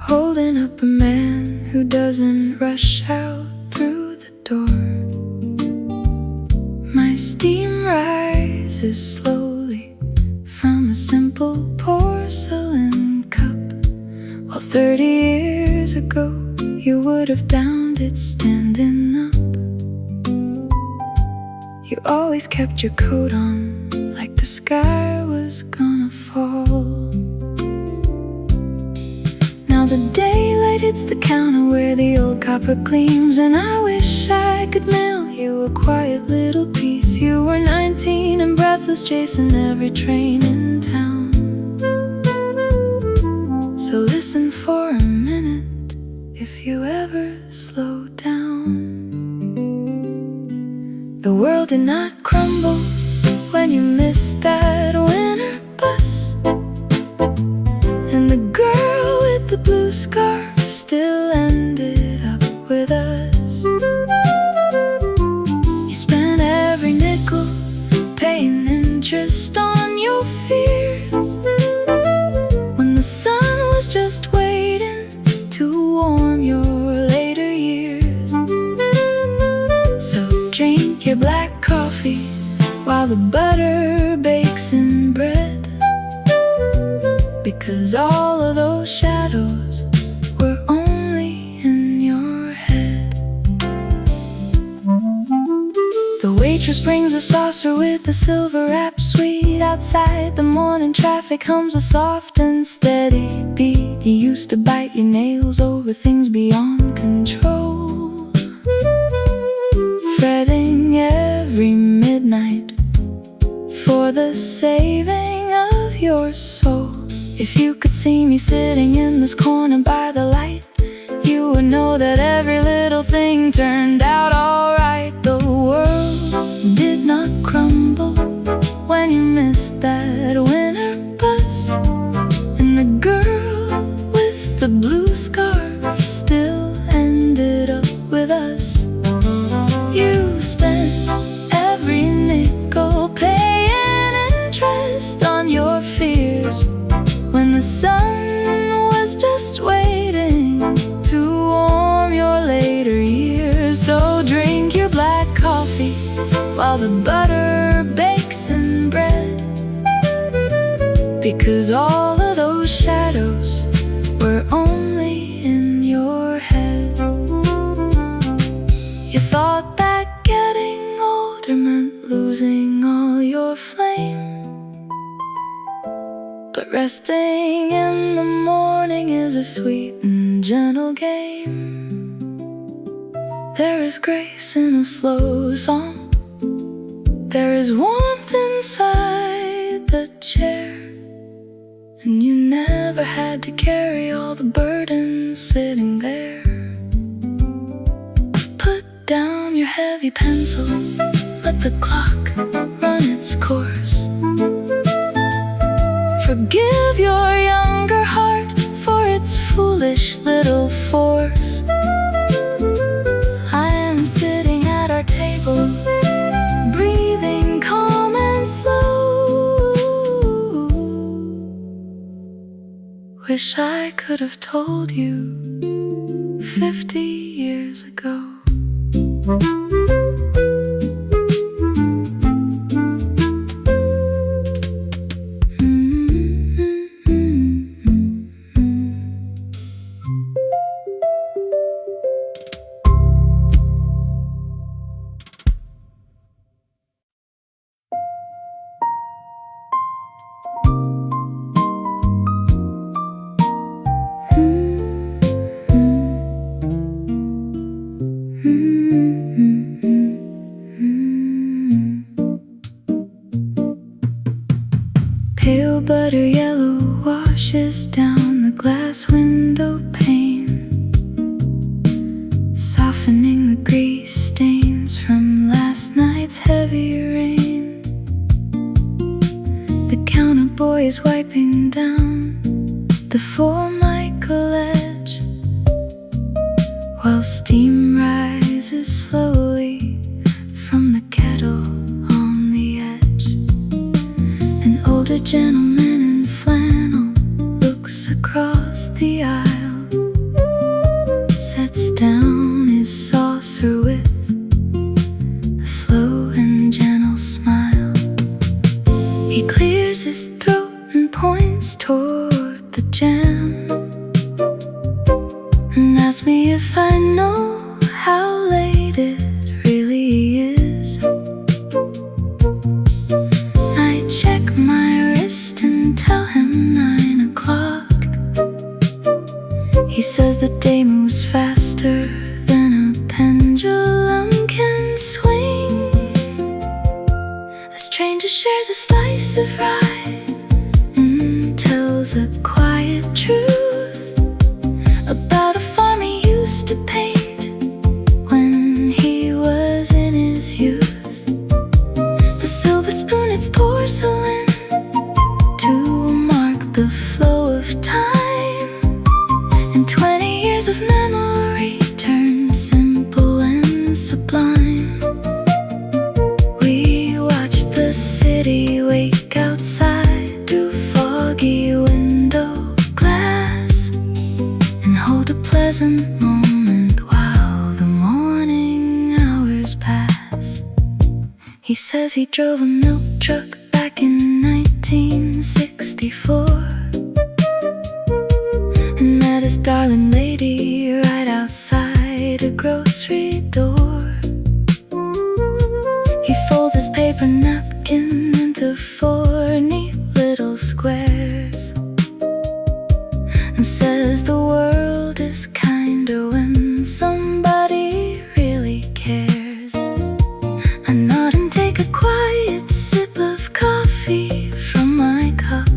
holding up a man who doesn't rush out through the door. My steam rises slowly from a simple porcelain cup, while 30 years ago you would have downed it standing up. You always kept your coat on like the sky was gonna fall. Now the daylight hits the counter where the old copper gleams, and I wish I could mail you a quiet little piece. You were 19 and breathless, chasing every train in town. So listen for a minute if you ever slow down. The world did not crumble when you missed that winter bus, and the girl with the blue scarf still ended up with us. You spent every nickel paying interest on your fears, when the sun was just waiting to warm your later years. So drink your black coffee while the butter bakes in bread, because all of those shadows were only in your head. The waitress brings a saucer with a silver wrap sweet. Outside the morning traffic hums a soft and steady beat. You used to bite your nails over things beyond control, fretting every midnight for the saving of your soul. If you could see me sitting in this corner by the light, you would know that every little thing turned out alright. The world did not crumble when you missed that winter bus, and the girl with the blue scarf still ended up with us. You spent every nickel paying interest on your fears, when the sun was just waiting to warm your later years. So drink your black coffee while the butter bakes in bread, because all of those shadows were only in your head. You thought that getting older meant losing all your flame, but resting in the morning is a sweet and gentle game. There is grace in a slow song, there is warmth inside the chair, and you never had to carry all the burdens sitting there. Put down your heavy pencil, let the clock run its course. Forgive your younger heart for its foolish little force. I am sitting at our table, breathing calm and slow. Wish I could have told you 50 years ago. Pale butter yellow washes down the glass window pane, softening the grease stains from last night's heavy rain. The counter boy is wiping down the Formica ledge, while steam rises slowly from the kettle on the edge. An older gentleman in flannel looks across the aisle, sets down his saucer with a slow and gentle smile. He clears his throat and points toward the jam, and asks me if I know how late it really is. I check my wrist and tell him 9 o'clock. He says the day moves faster than a pendulum can swing. A stranger shares a slice of rye and tells a quiet truth about a farm he used to paint when he was in his youth. porcelain to mark the flow of time, and 20 years of memory turned simple and sublime. We watched the city wake outside through foggy window glass and hold a pleasant moment while the morning hours pass. He says he drove a milk truck back in 1964 and met his darling lady right outside a grocery door. He folds his paper napkin into 4 neat little squares and says the world is kinder when somebody really cares. I nod and take a quiet sip of coffee from my cup,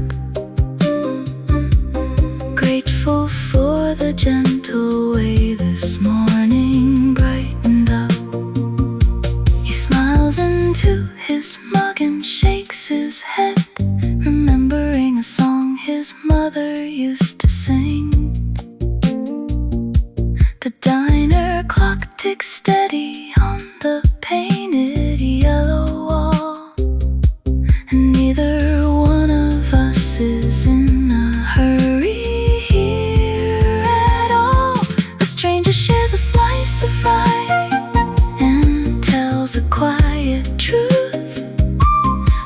grateful for the gentle way this morning brightened up. He smiles into his mug and shakes his head, remembering a song his mother used to sing. The diner clock ticks steady on the painted yellow wall, and neither one of us is in a hurry here at all. A stranger shares a slice of rye and tells a quiet truth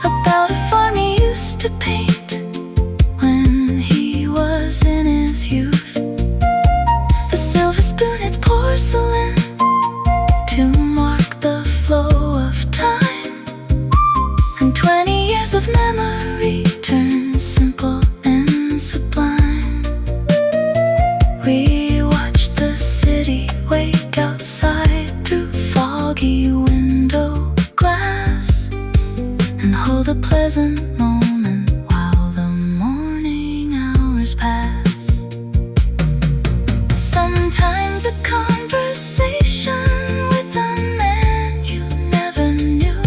about a farm he used to paint when he was in his youth. The silver spoon, it's porcelain to mark the flow of time, and 20 years of memory turn simple and sublime. We watch the city wake outside through foggy window glass and hold a pleasant moment while the morning hours pass. Sometimes a conversation with a man you never knew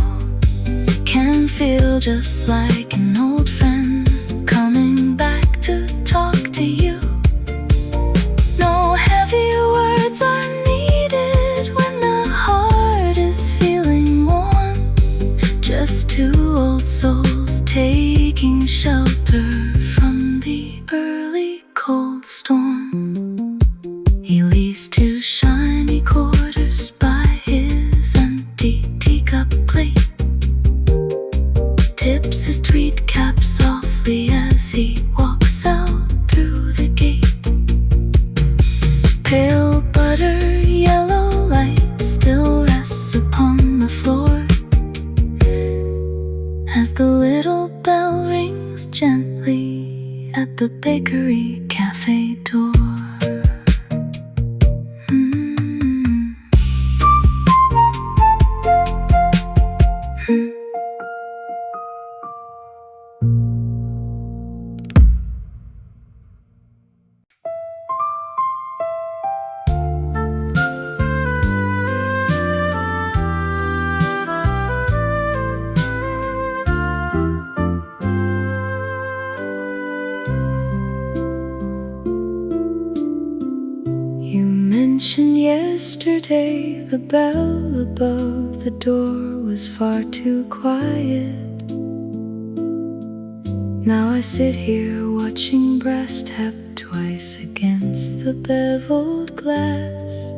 can feel just like an old friend coming back to talk to you. No heavy words are needed when the heart is feeling warm, just 2 old souls taking shelter from the early cold storm. He leaves 2 shiny quarters by his empty teacup plate, tips his tweed cap softly as he walks out through the gate. Pale butter yellow light still rests upon the floor as the little bell rings gently at the bakery cafe door. You mentioned yesterday the bell above the door was far too quiet. Now I sit here watching brass tap twice against the beveled glass.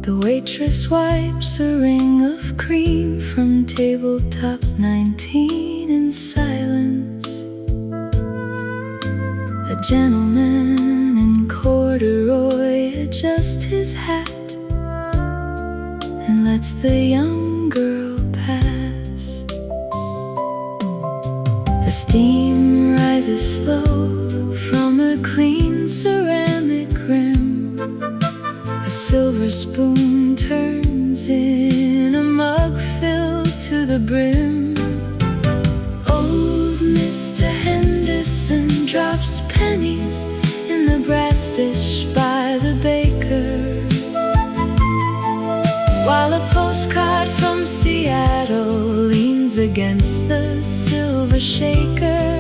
The waitress wipes a ring of cream from tabletop 19 in silence. A gentleman in corduroy adjusts his hat and lets the young girl pass. The steam rises slow from a clean ceramic rim. A silver spoon turns in a mug filled to the brim. Old Mr. Henderson drops pennies in the brass dish by the baker, while a postcard from Seattle leans against the shaker.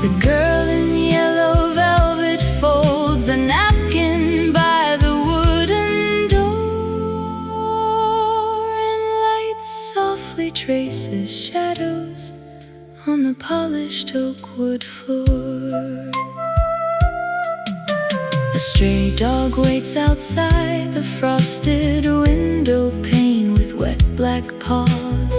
The girl in yellow velvet folds a napkin by the wooden door, and light softly traces shadows on the polished oak wood floor. A stray dog waits outside the frosted window pane with wet black paws.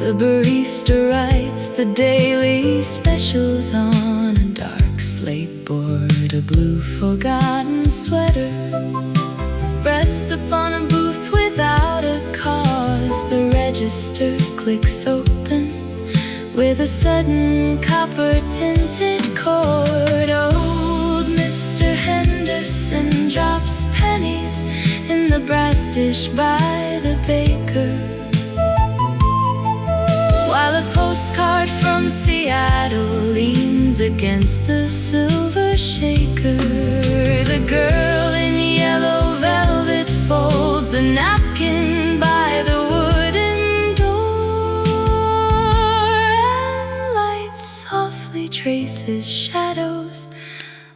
The barista writes the daily specials on a dark slate board. A blue forgotten sweater rests upon a booth without a cause. The register clicks open with a sudden copper-tinted chord. Old Mr. Henderson drops pennies in the brass dish by the baker, while a postcard from Seattle leans against the silver shaker. The girl in yellow velvet folds a napkin by the wooden door, and light softly traces shadows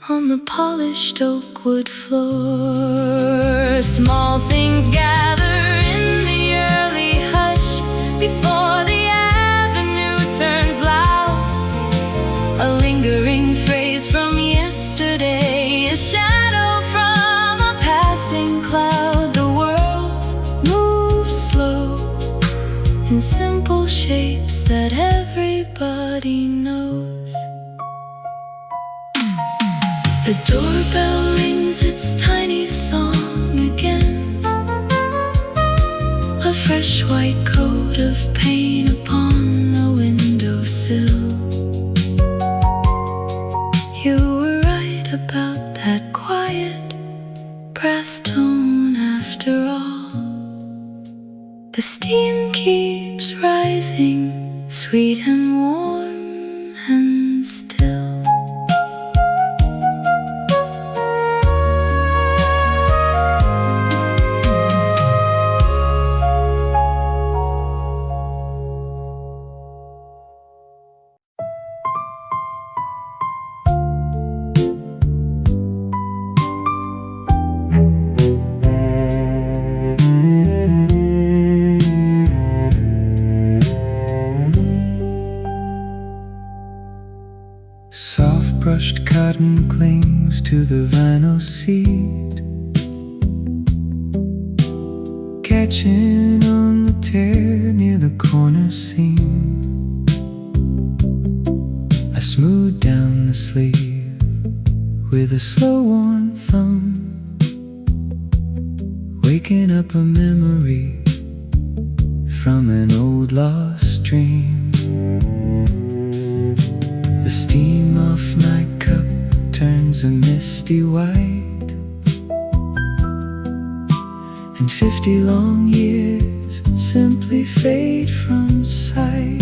on the polished oak wood floor. Small things gather in the early hush before the avenue turns loud. A lingering phrase from yesterday, a shadow from a passing cloud. The world moves slow in simple shapes that everybody knows. The doorbell rings its tiny song again, a fresh white coat of paint upon the windowsill. You were right about that quiet brass tone after all. The steam keeps rising, sweet and warm and still. Soft-brushed cotton clings to the vinyl seat, catching on the tear near the corner seam. I smooth down the sleeve with a slow worn thumb, waking up a memory from an old lost dream. The steam off my cup turns a misty white, and 50 long years simply fade from sight.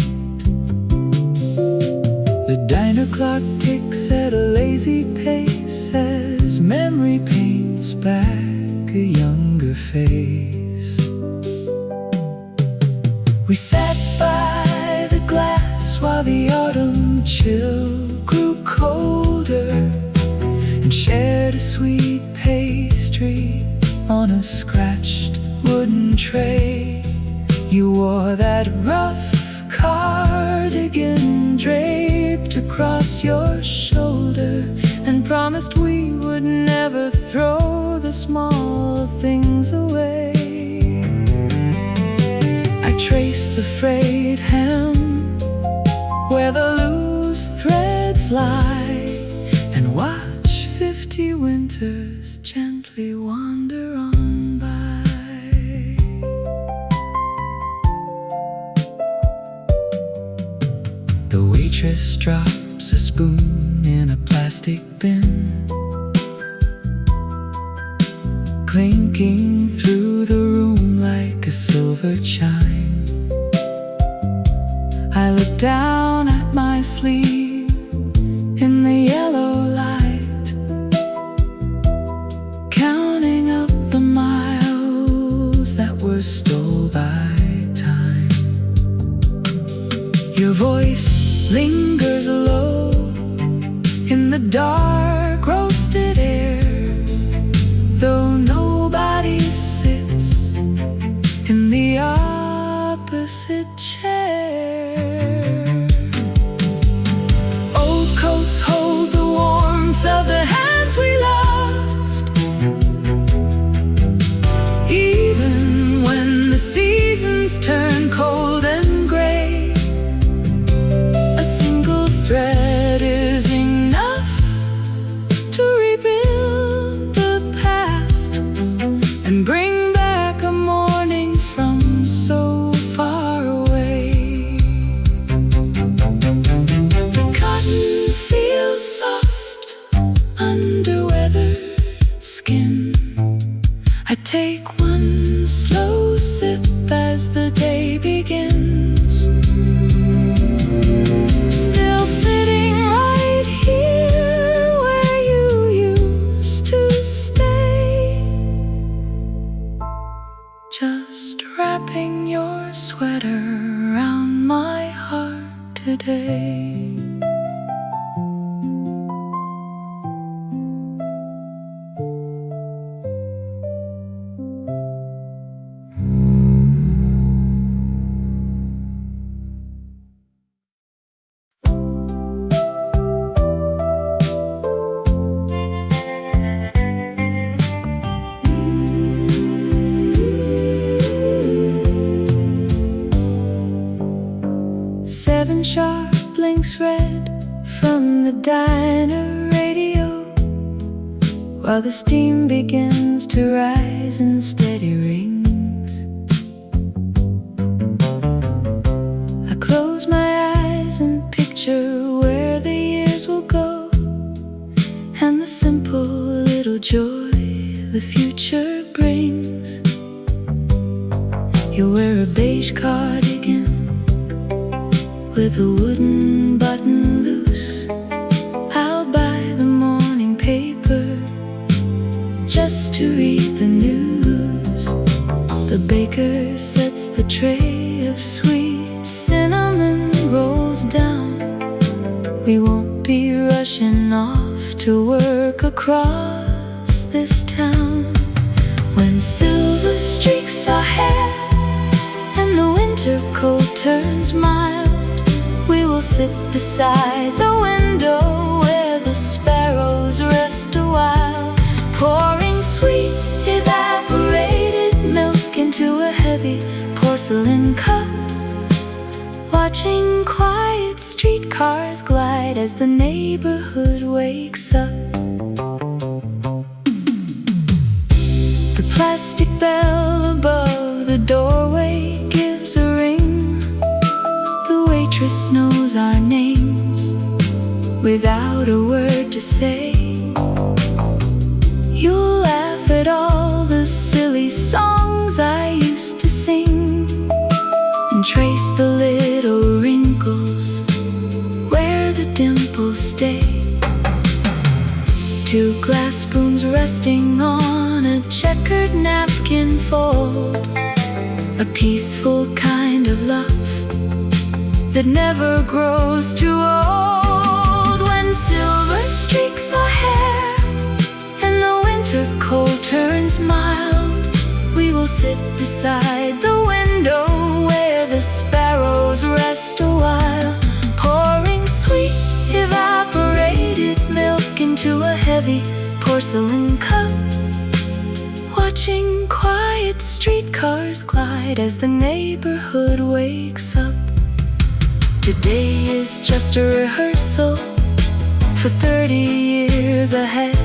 The diner clock ticks at a lazy pace as memory paints back a younger face. We sat by the glass while the autumn chill grew colder, and shared a sweet pastry on a scratched wooden tray. You wore that rough cardigan draped across your shoulder, and promised we would never throw the small things away. I traced the frayed hem where the loose threads lie, and watch 50 winters gently wander on by. The waitress drops a spoon in a plastic bin, clinking through the room like a silver chime. I look down at my sleeve in the yellow light, counting up the miles that were stole by time. Your voice lingers low in the dark roasted air, though nobody sits in the opposite chair. Old coats hold the warmth of the hands we loved, even when the seasons turn cold and gray. A single thread is enough to rebuild the past and bring back a morning from so far away. The cotton feels soft under weathered skin. I take one slow sip as the day begins, still sitting right here where you used to stay, just wrapping your sweater around my heart today. Seven sharp blinks red from the diner radio, while the steam begins to rise in steady rings. I close my eyes and picture where the years will go, and the simple little joy the future brings. You wear a beige cardigan with a wooden button loose. I'll buy the morning paper just to read the news. The baker sets the tray of sweet cinnamon rolls down. We won't be rushing off to work across this town. When silver streaks our hair and the winter cold turns mild, we will sit beside the window where the sparrows rest a while, pouring sweet evaporated milk into a heavy porcelain cup, watching quiet streetcars glide as the neighborhood wakes up. The plastic bell above the doorway gives a ring. The waitress knows our names without a word to say. You'll laugh at all the silly songs I used to sing, and trace the little wrinkles where the dimples stay. Two glass spoons resting on a checkered napkin fold, a peaceful kind of love that never grows too old. When silver streaks our hair and the winter cold turns mild, we will sit beside the window where the sparrows rest a while, pouring sweet evaporated milk into a heavy porcelain cup, watching quiet streetcars glide as the neighborhood wakes up. Today is just a rehearsal for 30 years ahead.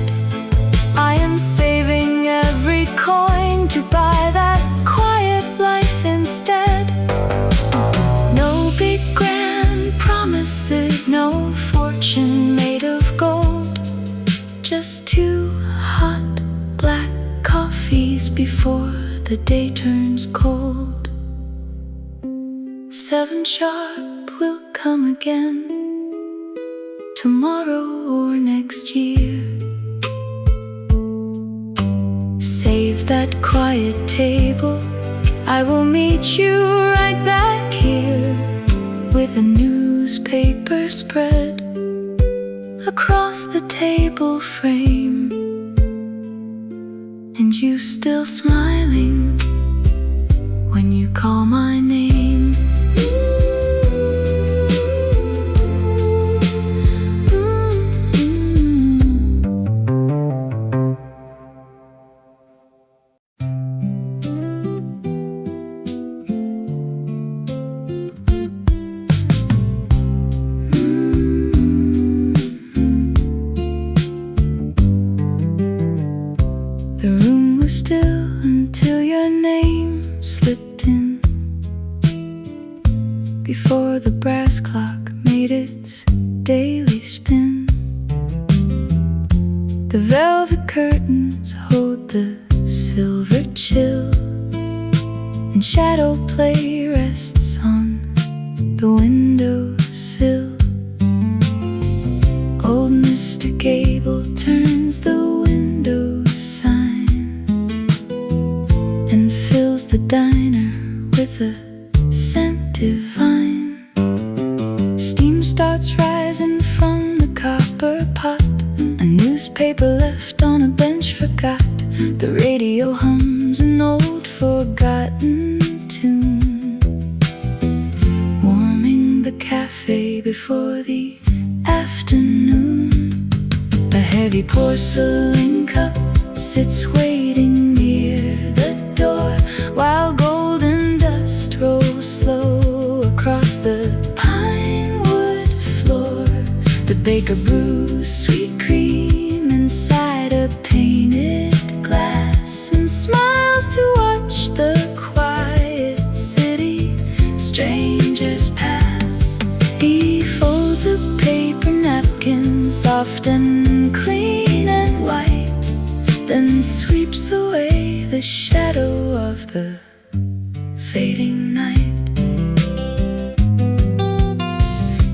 I am saving every coin to buy that quiet life instead. No big grand promises, no fortune made of gold, just two hot black coffees before the day turns cold. 7 sharp will come again, tomorrow or next year. Save that quiet table, I will meet you right back here with a newspaper spread across the table frame, and you still smiling when you call my name. The room was still until your name slipped in, before the brass clock made its daily spin. The velvet curtains hold the silver chill, and shadow play rests on the windowsill. Old Mr. Gable turns the window sign and fills the diner with a scent divine. Steam starts rising from the copper pot, a newspaper left on a bench forgot. The radio hums an old forgotten tune, warming the cafe before the afternoon. A heavy porcelain cup sits waiting near the door, while golden dust rolls slow across the pine wood floor. The baker brews sweet cream inside a painted glass, and smiles to watch the quiet city strangers pass. He folds a paper napkin, soft and clean and white, then sweeps away the shadow of the fading night.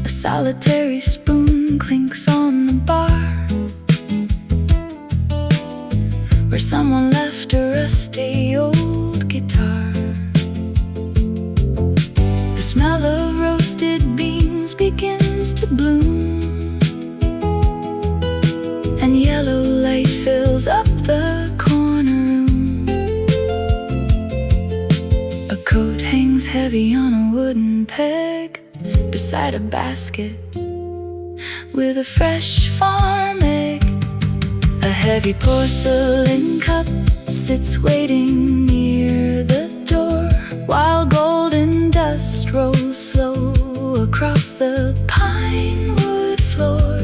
A solitary spoon clinks on the bar, where someone left a rusty old guitar. The smell of roasted beans begins to bloom, and yellow light fills up the corner room. A coat hangs heavy on a wooden peg beside a basket with a fresh farm egg. A heavy porcelain cup sits waiting near the door, while golden dust rolls slow across the pine wood floor.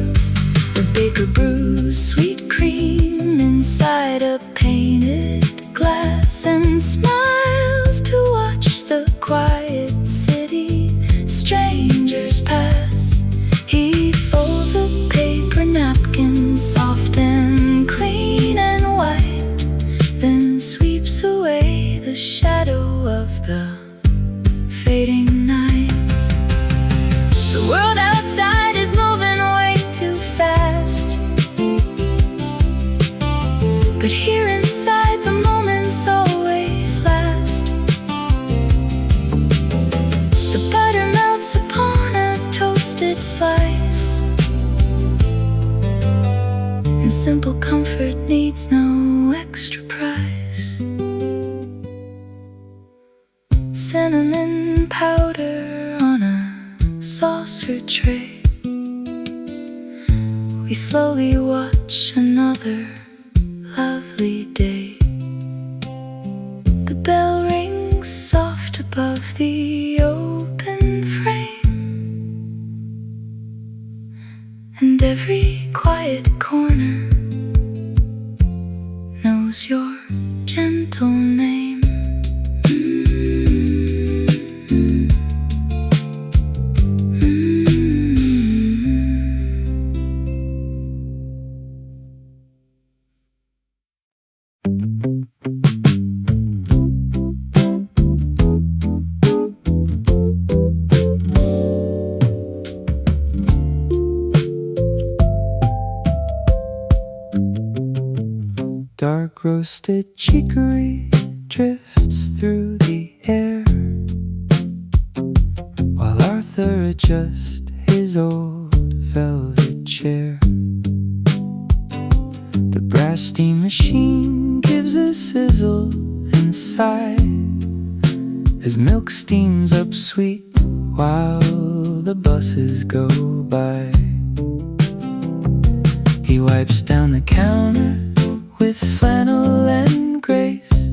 The baker brews sweet cream inside a painted glass, and smiles to watch the quiet city strangers pass. He folds a paper napkin, soft and clean and white, then sweeps away the shadow of the fading night. The world outside is moving way too fast, but here inside the moments always last. The butter melts upon a toasted slice, and simple comfort needs no extra price. Cinnamon powder on a saucer tray, we slowly watch another lovely day. The bell rings soft above the open frame, and every quiet corner knows your gentle name. Dark roasted chicory drifts through the air, while Arthur adjusts his old velvet chair. The brass steam machine gives a sizzle inside as milk steams up sweet while the buses go by. He wipes down the counter with flannel and grace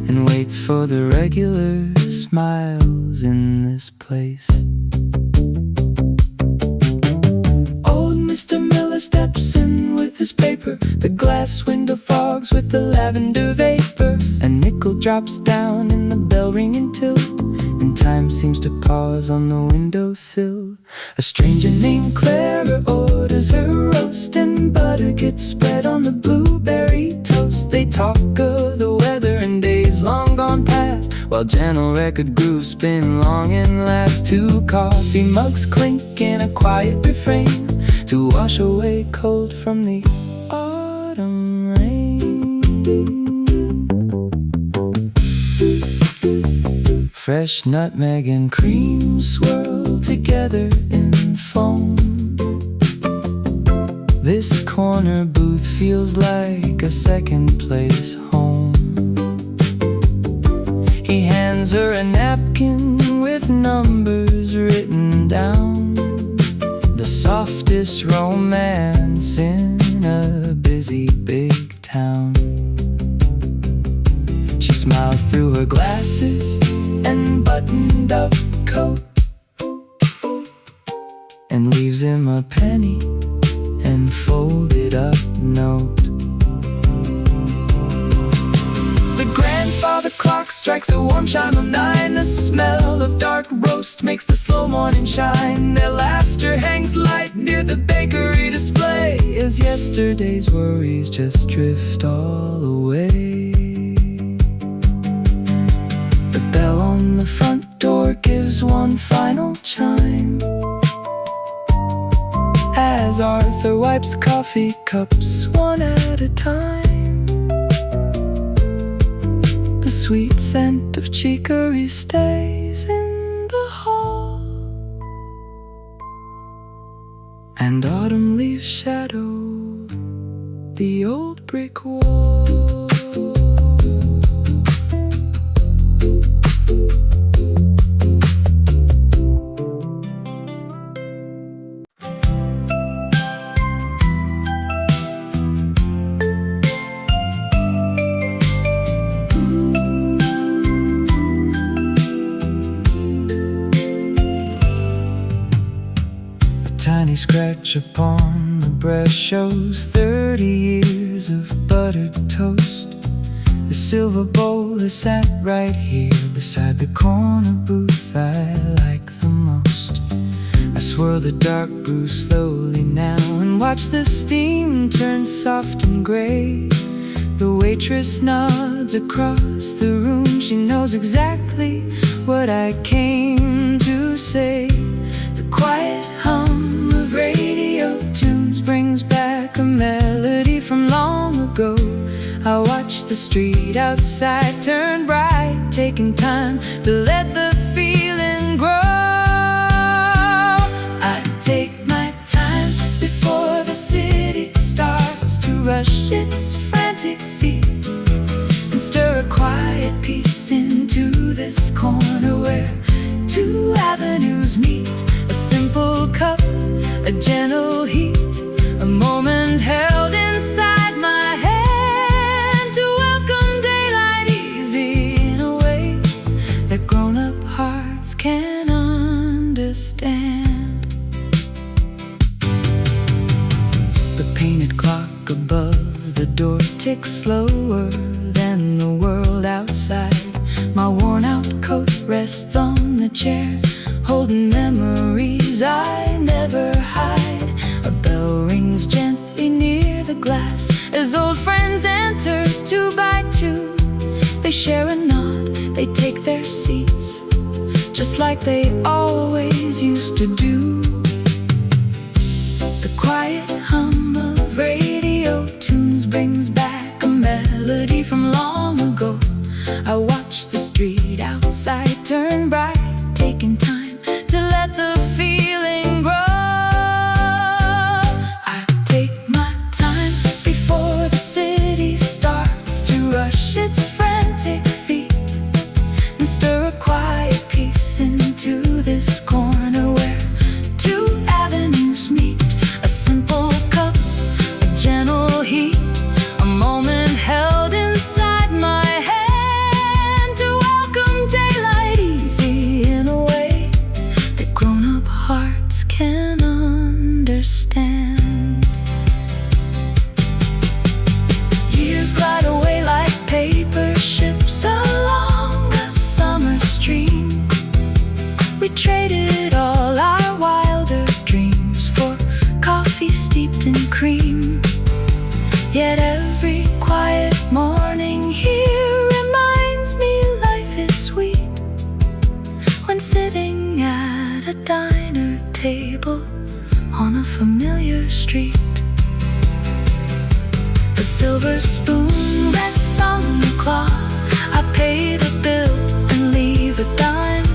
and waits for the regular smiles in this place. Old Mr. Miller steps in with his paper. The glass window fogs with the lavender vapor. A nickel drops down and the bell ringing till, and time seems to pause on the windowsill. A stranger named Clara orders her roast, and butter gets spread on the blueberry toast. They talk of the weather and days long gone past, while gentle record grooves spin long and last. Two coffee mugs clink in a quiet refrain to wash away cold from the autumn rain. Fresh nutmeg and cream swirl together in foam. This corner booth feels like a second place home. He hands her a napkin with numbers written down. The softest romance in a busy big town. She smiles through her glasses and buttoned up coat, and leaves him a penny and folded up note. The grandfather clock strikes a warm chime of 9. The smell of dark roast makes the slow morning shine. Their laughter hangs light near the bakery display as yesterday's worries just drift all away. The bell on the front door gives one final chime as Arthur wipes coffee cups one at a time. The sweet scent of chicory stays in the hall, and autumn leaves shadow the old brick wall. Tiny scratch upon the breast shows 30 years of buttered toast. The silver bowl is sat right here beside the corner booth I like the most. I swirl the dark brew slowly now and watch the steam turn soft and gray. The waitress nods across the room. She knows exactly what I came to say. The quiet hum of radio tunes brings back a melody from long ago. I watch the street outside turn bright, taking time to let the feeling grow. I take my time before the city starts to rush its frantic feet, and stir a quiet piece into this corner where two avenues meet. A simple cup, a gentle heat, a moment held inside my hand to welcome daylight easy in a way that grown-up hearts can understand. The painted clock above the door ticks slower than the world outside. My worn-out coat rests on the chair, holding memories I never hide. A bell rings gently near the glass as old friends enter two by two. They share a nod, they take their seats, just like they always used to do. The quiet hum of radio tunes brings back a melody from long ago. I watch the street outside turn bright, taking time to let the feeling grow. dream. We traded all our wilder dreams for coffee steeped in cream. Yet every quiet morning here reminds me life is sweet when sitting at a diner table on a familiar street. The silver spoon rests on the cloth. I pay the bill and leave a dime.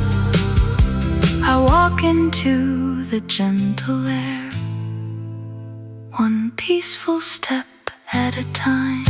I walk into the gentle air, one peaceful step at a time.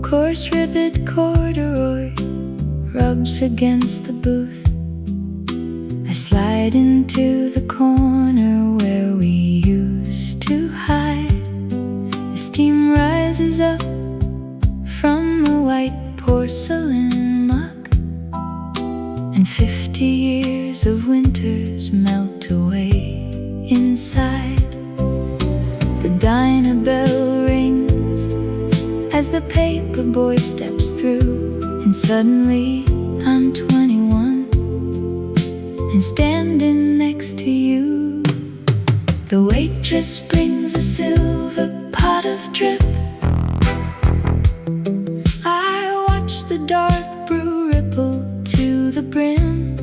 Coarse ribbed corduroy rubs against the booth. I slide into the corner where we used to hide. The steam rises up from a white porcelain mug, and 50 years of winters melt away inside. The diner bell rings as the paper boy steps through, and suddenly I'm 21 and standing next to you. The waitress brings a silver pot of drip. I watch the dark brew ripple to the brim.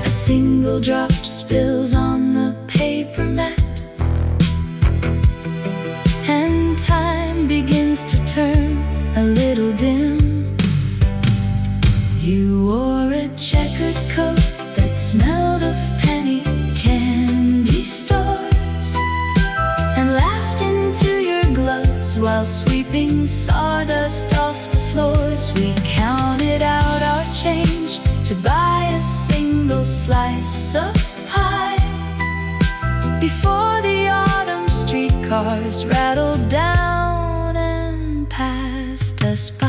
A single drop spills on the paper mat, and time begins to turn a little dim. You wore a checkered coat that smelled of penny candy stores, and laughed into your gloves while sweeping sawdust off the floors. We counted out our change to buy a single slice of pie before the autumn streetcars rattled down and passed us by.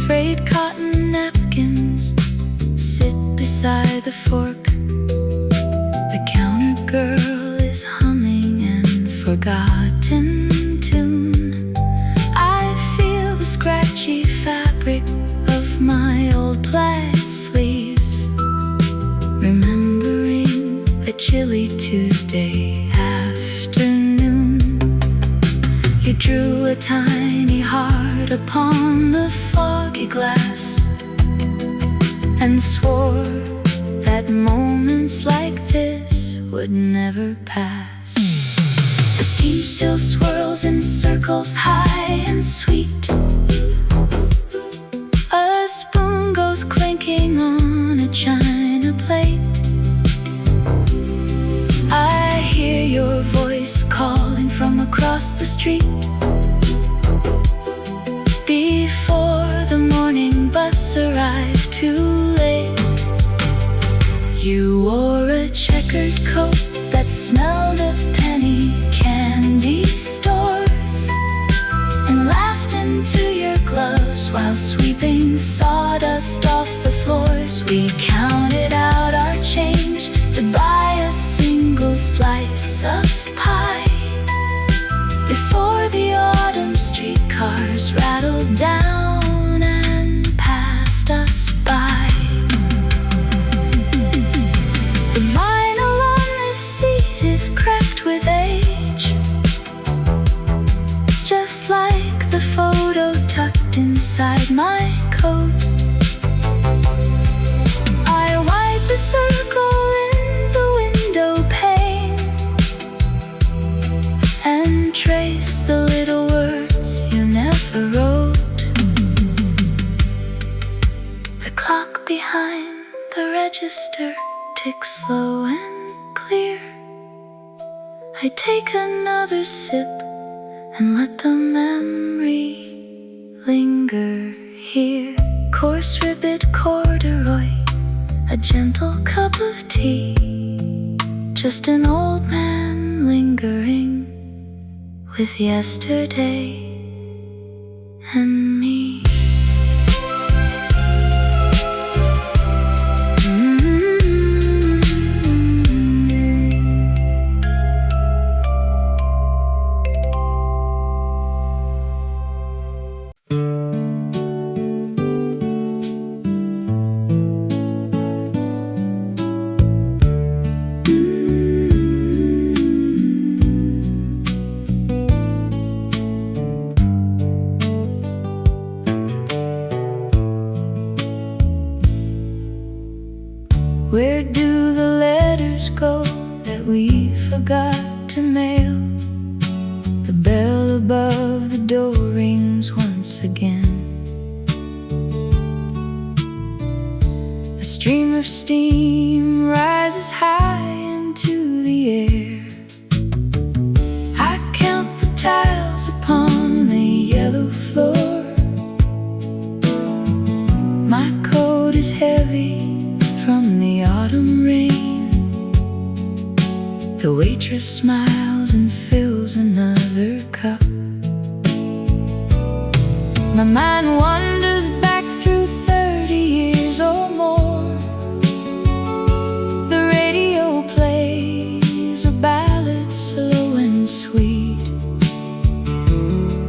Frayed cotton napkins sit beside the fork. The counter girl is humming an forgotten tune. I feel the scratchy fabric of my old plaid sleeves, remembering a chilly Tuesday afternoon. You drew a tiny heart upon the foggy glass and swore that moments like this would never pass. The steam still swirls in circles high and sweet. A spoon goes clinking on a china plate. I hear your voice calling from across the street. Before the morning bus arrived too late. You wore a checkered coat that smelled of penny candy stores, and laughed into your gloves while sweeping sawdust off the floors. We counted out our change to buy a single slice of pie before the autumn streetcars rattled down and passed us by. The vinyl on this seat is cracked with age, just like the photo tucked inside my coat. I wipe the circle in the window pane and trace the little words you never wrote. The clock behind the register ticks slow and clear. I take another sip and let the memory linger here. Coarse ribbed corduroy, a gentle cup of tea, just an old man lingering with yesterday and me. Where do the letters go that we forgot to mail? The bell above the door rings once again. A stream of steam rises high into the air. I count the tiles upon the yellow floor. My coat is heavy from the autumn rain. The waitress smiles and fills another cup. My mind wanders back through 30 years or more. The radio plays a ballad slow and sweet.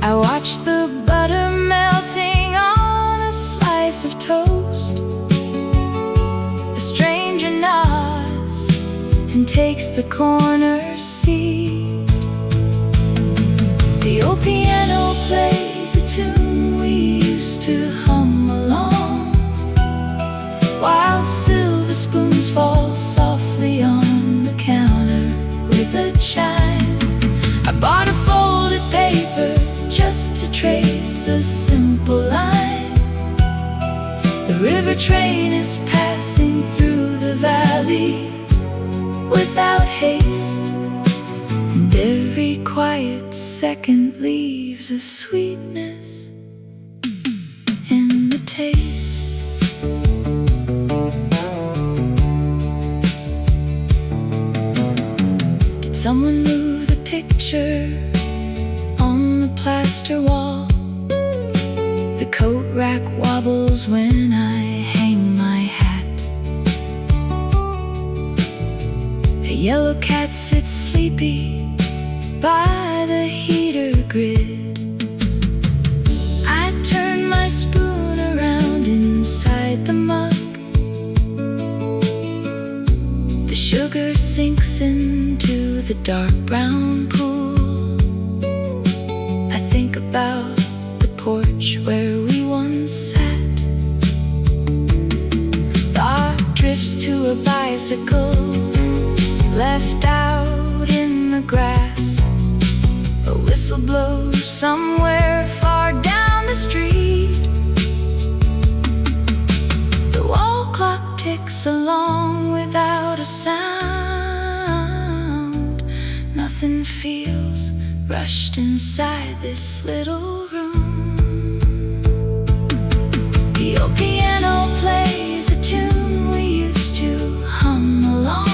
I watch the butter melting on a slice of toast. A stranger nods and takes the corner seat. The old piano plays a tune we used to hum along, while silver spoons fall softly on the counter with a chime. I bought a folded paper just to trace a simple line. The river train is passing through the valley without haste, and every quiet second leaves a sweetness in the taste. Did someone move the picture on the plaster wall? The coat rack wobbles when I hang my hat. A yellow cat sits sleepy by the heater grid. I turn my spoon around inside the mug. The sugar sinks into the dark brown pool. I think about the porch where we once sat. Thought drifts to a bicycle left out in the grass. A whistle blows somewhere far down the street. The wall clock ticks along without a sound. Nothing feels rushed inside this little room. The old piano plays a tune we used to hum along,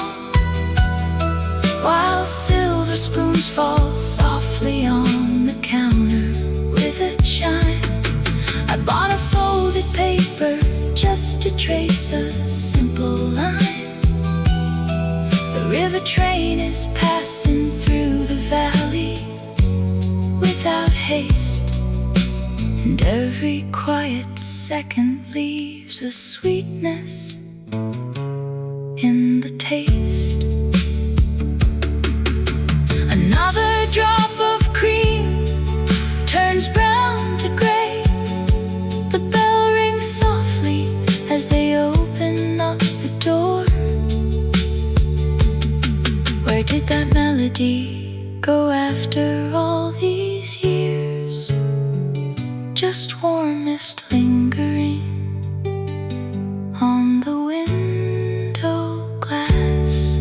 while silver spoons fall softly on the counter with a chime. I bought a folded paper just to trace a simple line. The river train is passing through the valley without haste, and every quiet second leaves a sweetness in the taste. Another drop of cream turns brown to gray. The bell rings softly as they open up the door. Where did that melody go after all these years? Just warm mist lingering on the window glass.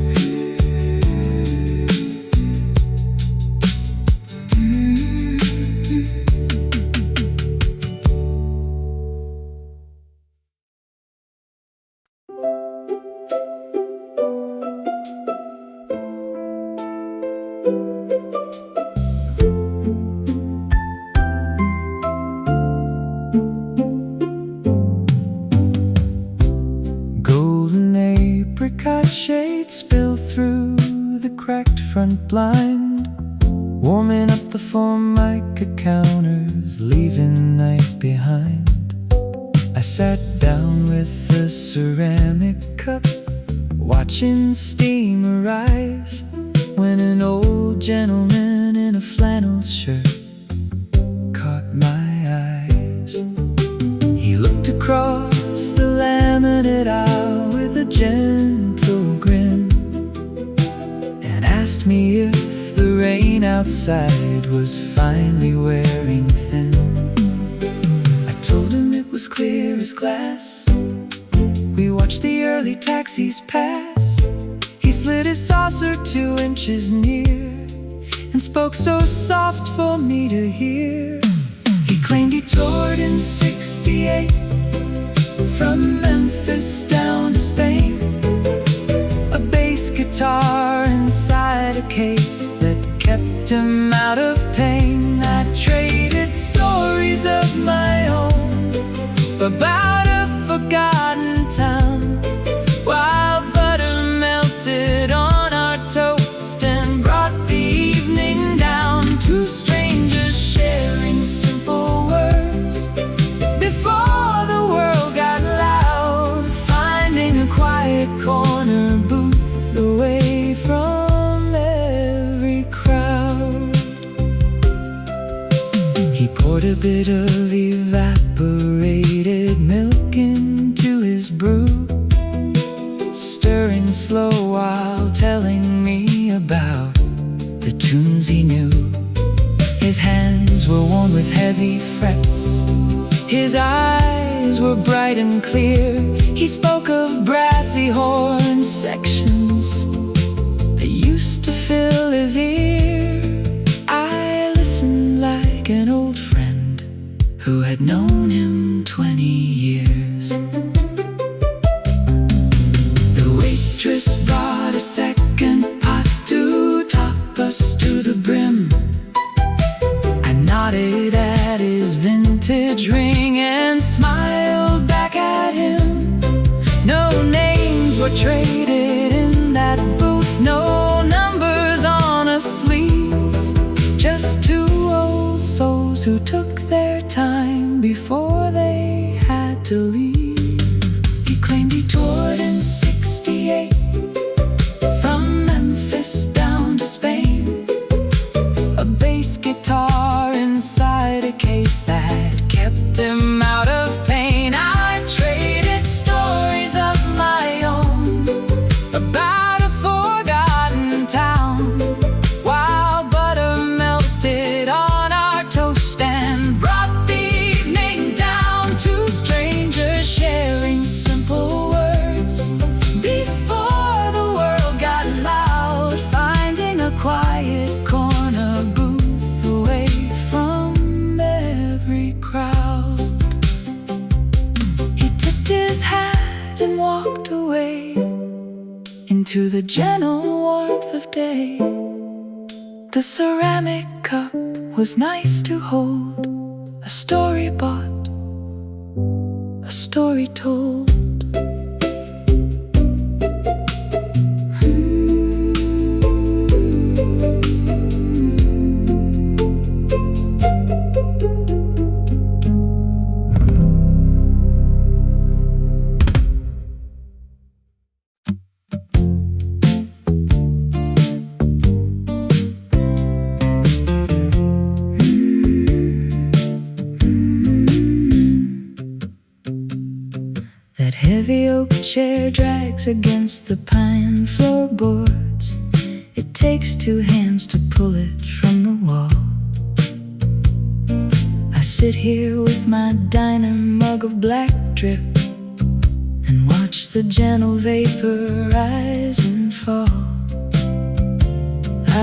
front blind, warming up the Formica counters, leaving night behind. I sat down with a ceramic cup, watching steam rise, when an old gentleman in a flannel shirt caught my eyes. He looked across the laminate aisle with a gentle grin and asked me if the rain outside was finally wearing thin. I told him it was clear as glass. We watched the early taxis pass. He slid his saucer 2 inches near and spoke so soft for me to hear. He claimed he toured in '68 from Memphis down to Spain, a bass guitar inside a case that kept him out of pain. I traded stories of my own about a forgotten town, while butter melted on our toast and brought the evening down. 2 strangers sharing simple words before the world got loud, finding a quiet corner booth away from every crowd. He poured a bit of evaporated milk into his brew, stirring slow while telling me about the tunes he knew. His hands were worn with heavy frets, his eyes were bright and clear. He spoke of brassy horn sections that used to fill his ear. I listened like an old friend who had known him 20 years. The waitress brought a second pot to top us to the brim. I nodded at his vintage ring and smiled back at him. No names were traded in that booth, no numbers on a sleeve, just 2 old souls who took their time before they had to leave. He claimed he toured in '68 from Memphis down to Spain, a bass guitar inside a case that kept him out of pain. I traded stories of my own about a forgotten town, while butter melted on our toast and brought the evening down. 2 strangers sharing simple words before the world got loud, finding a quiet corner booth away from every crowd. He tipped his hat and walked away into the gentle warmth of day. The ceramic cup was nice to hold, a story bought, a story told. That heavy oak chair drags against the pine floorboards. It takes 2 hands to pull it from the wall. I sit here with my diner mug of black drip and watch the gentle vapor rise and fall.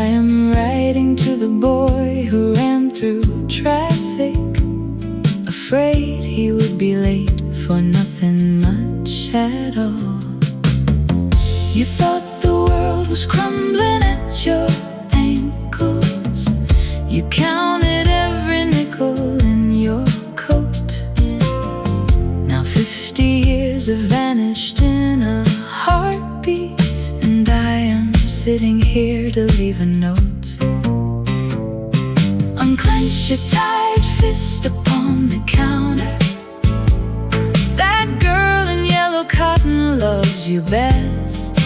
I am writing to the boy who ran through traffic, afraid he would be late for nothing much at all. You thought the world was crumbling at your ankles. You counted every nickel in your coat. Now 50 years have vanished in a heartbeat, and I am sitting here to leave a note. Unclench your tight fist upon the counter. That girl in yellow cotton loves you best.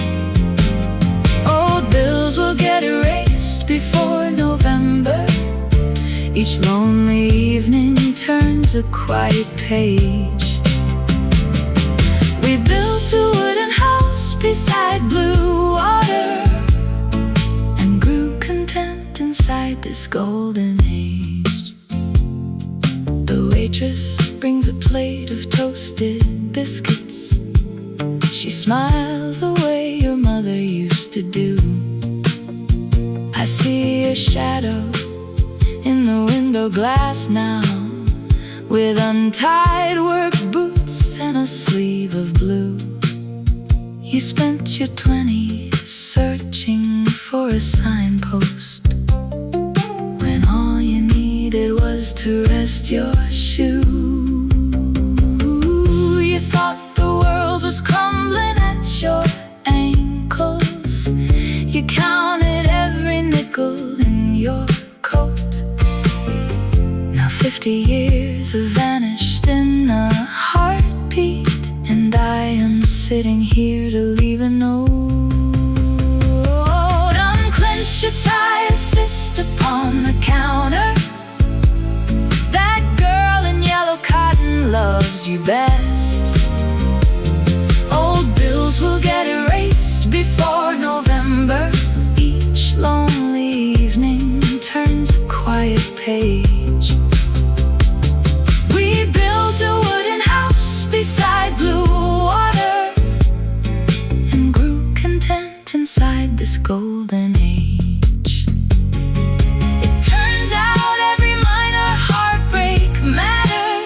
Old bills will get erased before November. Each lonely evening turns a quiet page. We built a wooden house beside blue water and grew content inside this golden age. The waitress brings a plate of toasted biscuits. She smiles the way your mother used to do. I see your shadow in the window glass now, with untied work boots and a sleeve of blue. You spent your 20s searching for a signpost, when all you needed was to rest your shoe. You thought the world was crumbling at your ankles. You counted every nickel in your coat. 50 years have vanished in a heartbeat, and I am sitting here to leave a note. Unclench your tired fist upon the counter. That girl in yellow cotton loves you best. Old bills will get erased before November. Each lonely evening turns a quiet page. Beside blue water and grew content inside this golden age. It turns out every minor heartbreak mattered,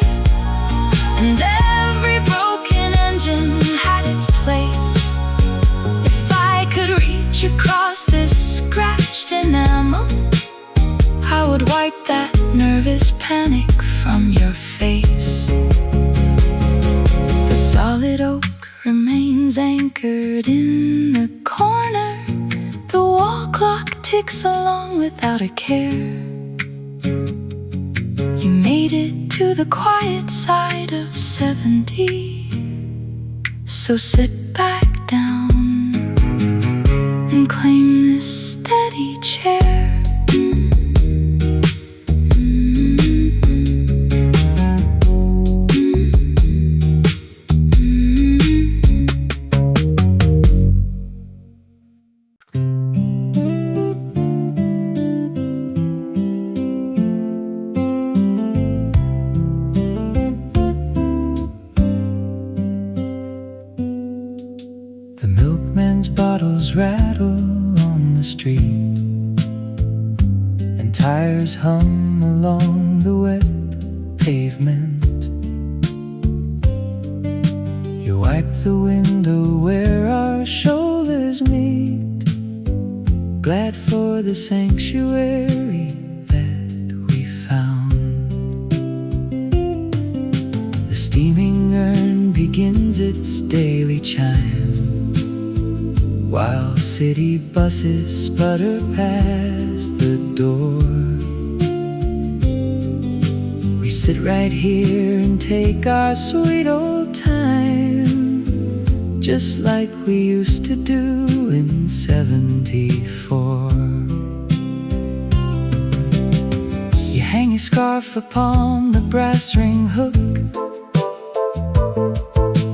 and every broken engine had its place. If I could reach across this scratched enamel, I would wipe that nervous panic from your face. Solid oak remains anchored in the corner. The wall clock ticks along without a care. You made it to the quiet side of 70, so sit back down and claim this steady chair. Rattle on the street, and tires hum along the wet pavement. You wipe the window where our shoulders meet, glad for the sanctuary that we found. The steaming urn begins its daily chime, while city buses sputter past the door. We sit right here and take our sweet old time, just like we used to do in 74. You hang your scarf upon the brass ring hook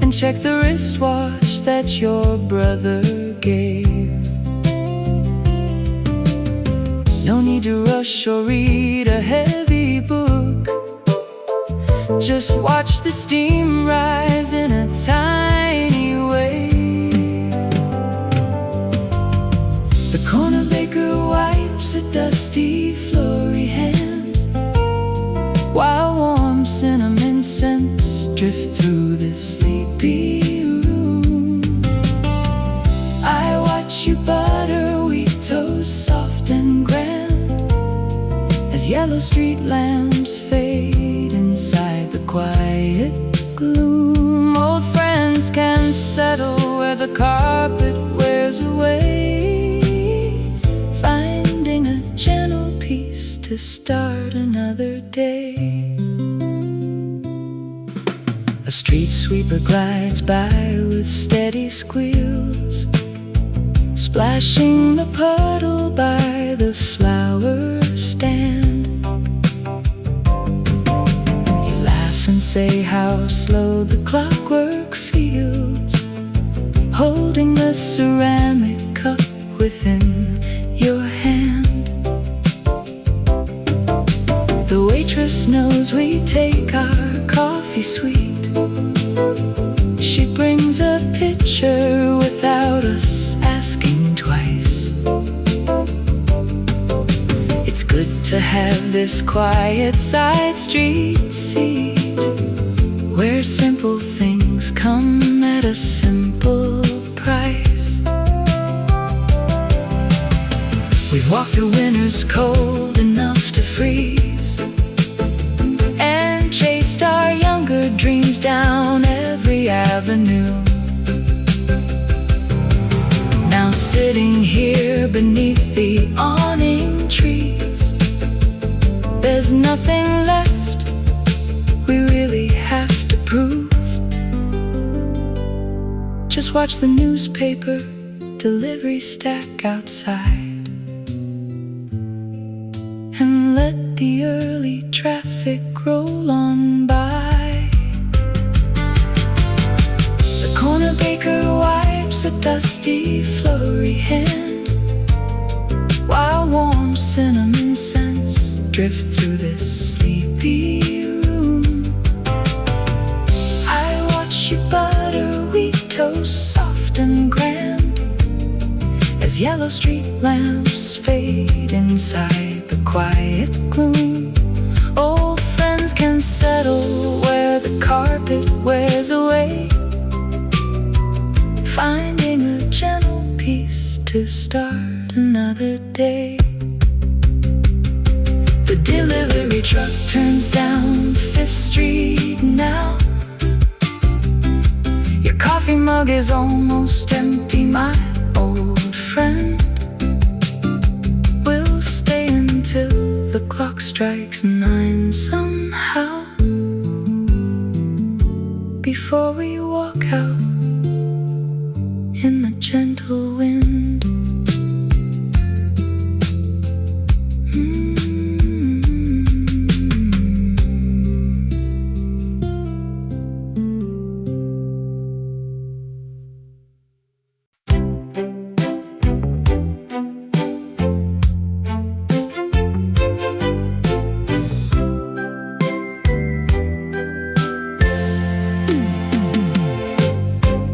and check the wristwatch that your brother gave. No need to rush or read a heavy book, just watch the steam rise in a tiny wave. The corner baker wipes a dusty flurry hand, while warm cinnamon scents drift through the sleepy room. I watch you butter wheat toast soft and grand, as yellow street lamps fade inside the quiet gloom. Old friends can settle where the carpet wears away. to start another day. A street sweeper glides by with steady squeals, splashing the puddle by the flower stand. You laugh and say how slow the clockwork feels, holding the ceramic cup within your hand. The waitress knows we take our coffee sweet. She brings a pitcher without us asking twice. It's good to have this quiet side street seat, where simple things come at a simple price. We've walked through winters cold enough to freeze, and chased our younger dreams down every avenue. Now sitting here beneath the awning trees, there's nothing left we really have to prove. Just watch the newspaper delivery stack outside, and let the early traffic roll on by. The corner baker wipes a dusty flurry hand, while warm cinnamon scents drift through this sleepy room. I watch you butter wheat toast soft and grand, as yellow street lamps fade inside the quiet gloom. Old friends can settle where the carpet wears away, finding a gentle peace to start another day. The delivery truck turns down 5th Street now. Your coffee mug is almost empty, my old friend. We'll stay until the clock strikes 9 somehow, before we walk out in the gentle wind.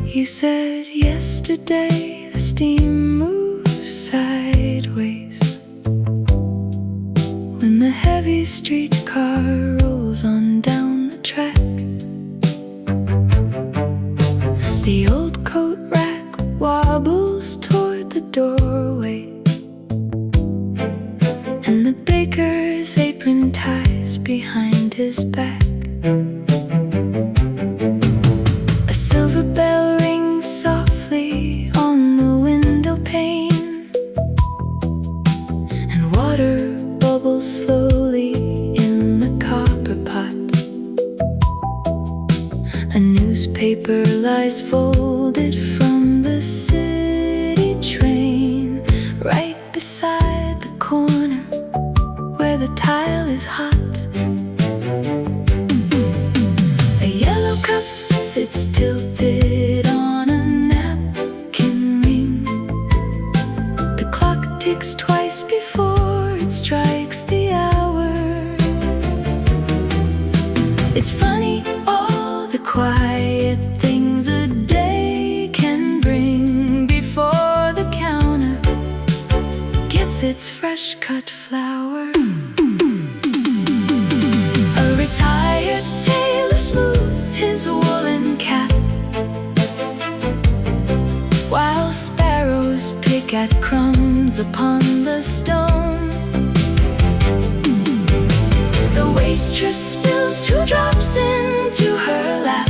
You said yesterday the steam moves sideways when the heavy streetcar rolls on down the track. The old coat rack wobbles toward the doorway, and the baker's apron ties behind his back. A silver bell rings softly on the window pane, and water bubbles slowly in the copper pot. A newspaper lies folded from the city train, right beside the corner where the tile is hot. A yellow cup sits tilted on a napkin ring. The clock ticks twice before it strikes the hour. It's funny, all the quiet things a day can bring before the counter gets its fresh cut flour. A retired tailor smooths his woolen cap, while sparrows pick at crumbs upon the stone. The waitress spills 2 drops into her lap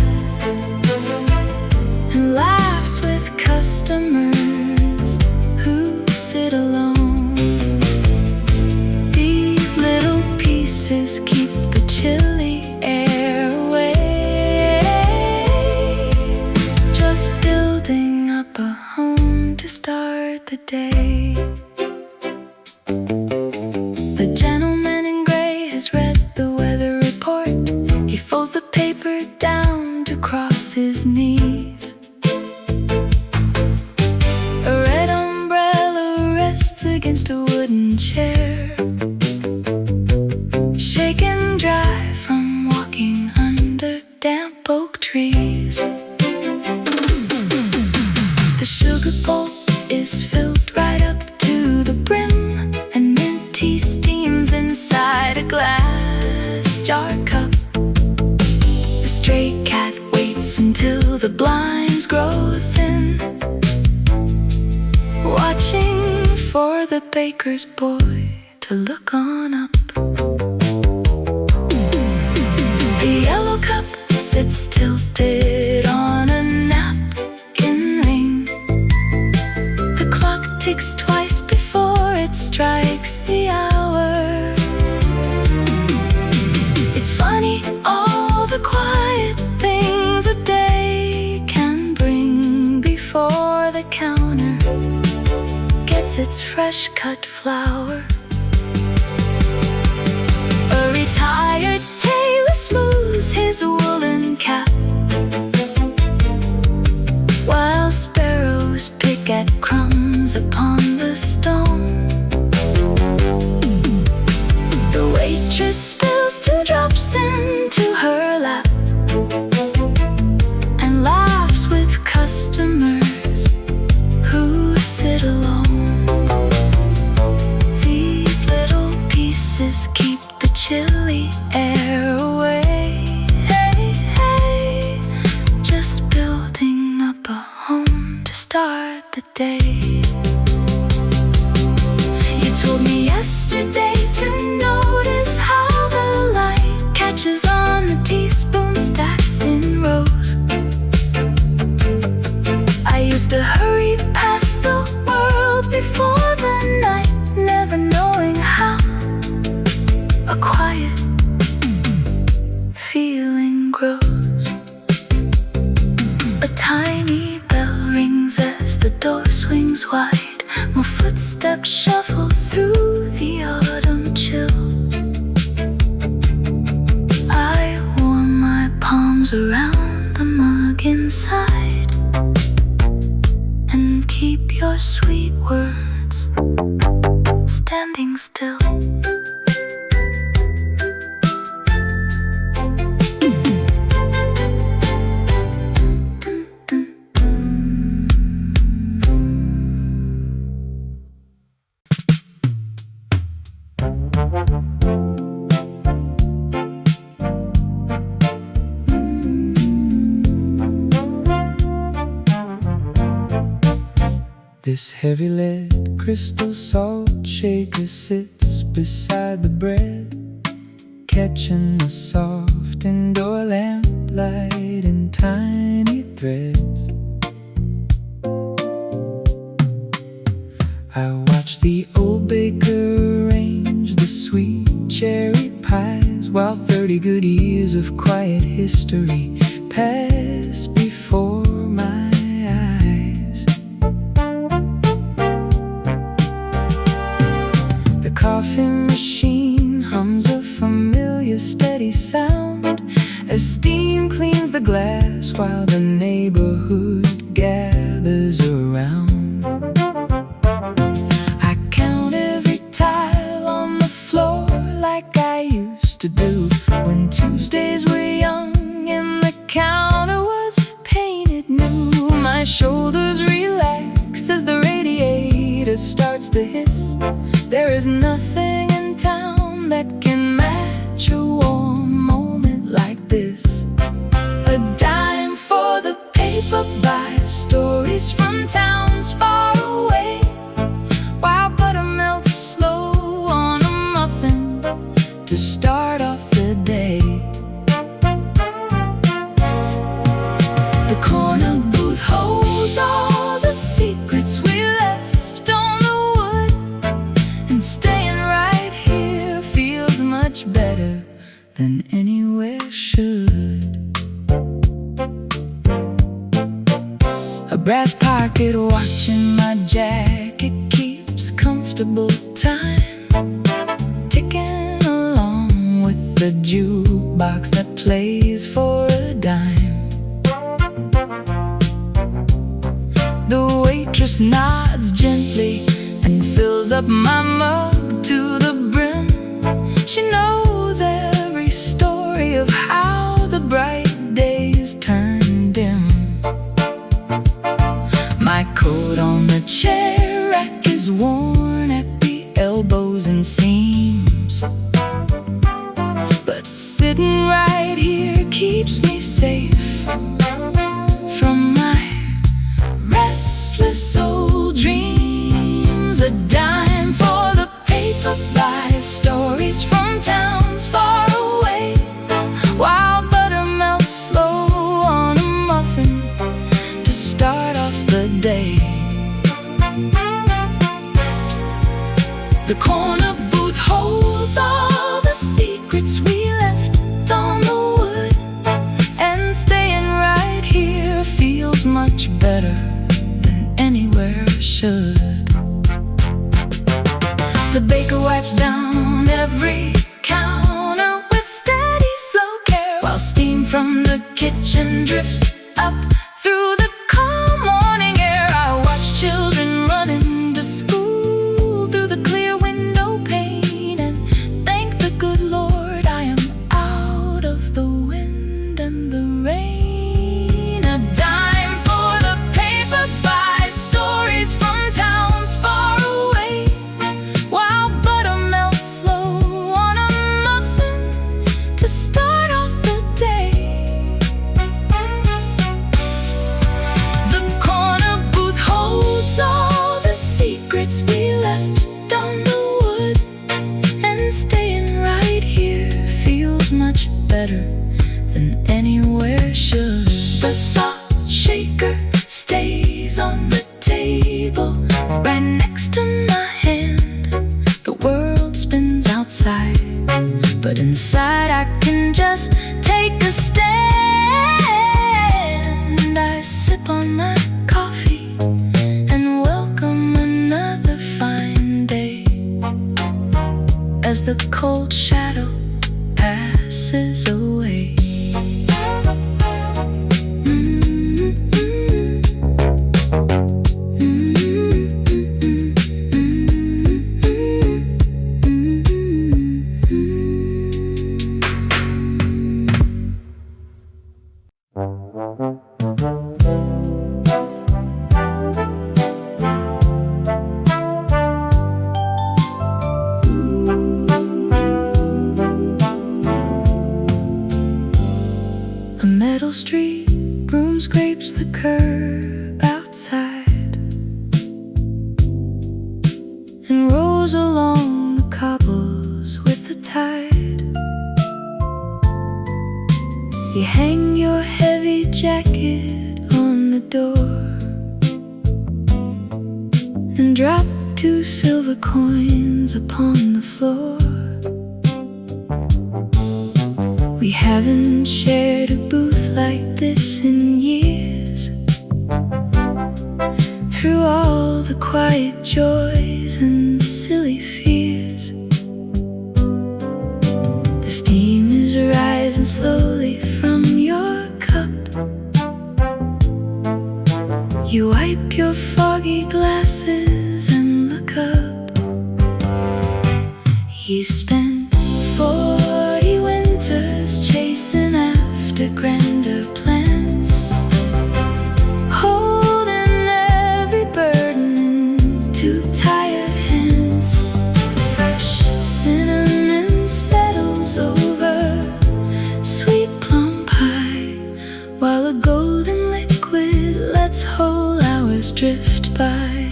and laughs with customers who sit alone. These little across his knees. A red umbrella rests against a wooden chair, shaken dry from walking under damp oak trees. The sugar bowl is filled right up to the brim, and mint tea steams inside a glass jar cup. The stray cat waits until the blinds grow thin, watching for the baker's boy to look on up. The yellow cup sits tilted on a napkin ring. The clock ticks twice before it strikes the hour. It's funny, all the quiet things a day can bring before the counter gets its fresh cut flour. A retired tailor smooths his woolen cap, while sparrows pick at crumbs upon the stone. The waitress spills 2 drops into her lap and laughs with customers who sit alone. These little pieces keep the chilly air away. Hey, hey, just building up a home to start the day. You told me yesterday to notice how the light catches on the teaspoon stacked in rows. I used to hurry past the world before the night, never knowing how a quiet feeling grows. A tiny bell rings as the door swings wide. More footsteps shuffle through the autumn chill. I warm my palms around the mug inside and keep your sweet words standing still. This heavy lead crystal salt shaker sits beside the bread, catching the soft indoor lamplight in tiny threads. I watch the old baker arrange the sweet cherry pies, while 30 good years of quiet history pass before my eyes. The coffee machine hums a familiar steady sound as steam cleans the glass while the neighborhood gathers around. I count every tile on the floor like I used to do when Tuesdays were young and the counter was painted new. My shoulders relax as the radiator starts to hiss. There is nothing in town that can match a warm moment like this. A dime for the paper by stories from towns far away, while butter melts slow on a muffin to start off the day. The corner booth holds all the secrets we left on the wood, and staying right here feels much better than anywhere should. A brass pocket watch in my jacket keeps comfortable time, ticking along with the jukebox that plays for a dime. waitress nods gently and fills up my mug to the brim. She knows every story of how the bright days turn dim. My coat on the chair rack is worn at the elbows and seams, but sitting right here keeps me safe from my restless old dreams. A dime for the paper buys stories from towns far away, while butter melts slow on a muffin to start off the day. The corner booth holds all the secrets we left on the wood, and staying right here feels much better than anywhere should. The baker wipes down every counter with steady, slow care, while steam from the kitchen drifts up through the calm morning air. I watch children running to school through the clear window pane and thank the good Lord I am out of the wind and the rain. A dime for the paper buys stories from towns far away, while butter melts slow on a muffin to start off the day. The corner booth holds all the secrets we left on the wood, and staying right here feels much better than anywhere should. The salt shaker stays on the table right next to my hand. The world spins outside, but inside I can just take a stand. I sip on my coffee and welcome another fine day as the cold shadow passes away. A metal street broom scrapes the curb outside and rolls along the cobbles with the tide. You hang your heavy jacket on the door and drop 2 silver coins upon the floor. We haven't shared a booth like this in years. Through all the quiet joys and silly fears, the steam is rising slowly from your cup. You wipe your foggy glasses and look up. You spent 40 winters chasing after grander plans, holding every burden in 2 tired hands. Fresh cinnamon settles over sweet plum pie, while a golden liquid lets whole hours drift by.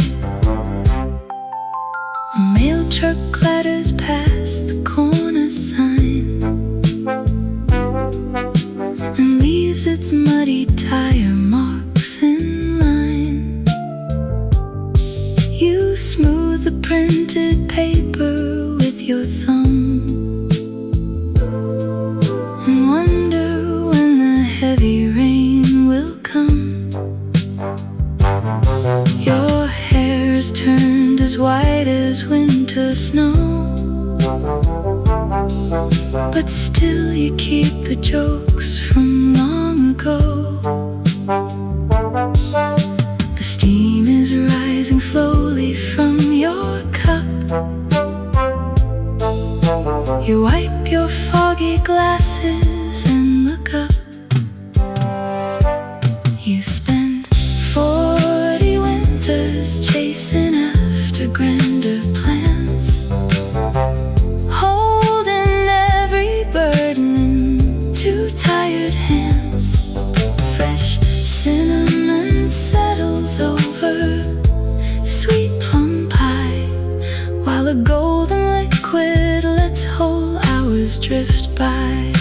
A mail truck clatters past the corner sign and leaves its muddy tire marks in line. You smooth the printed paper with your thumb and wonder when the heavy rain will come. Your hair's turned as white as winter snow, but still you keep the jokes from long ago. tired hands. Fresh cinnamon settles over sweet plum pie, while a golden liquid lets whole hours drift by.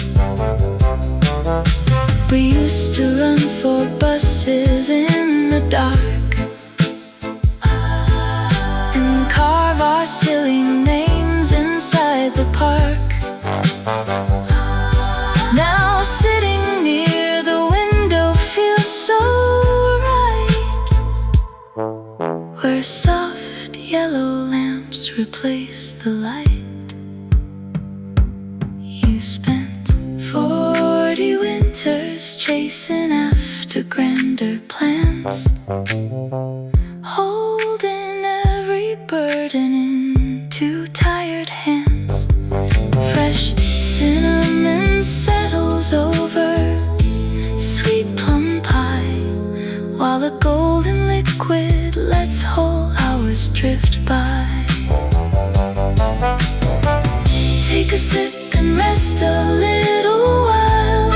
We used to run for buses in the dark and carve our silly names inside the park. Now sitting near the window feels so right, where soft yellow lamps replace the light. You spent 40 winters chasing after grander plans, holding every burden in two tired hands. Fresh cinnamon settles over sweet plum pie, while the golden liquid lets whole hours drift by. Take a sip and rest a little while.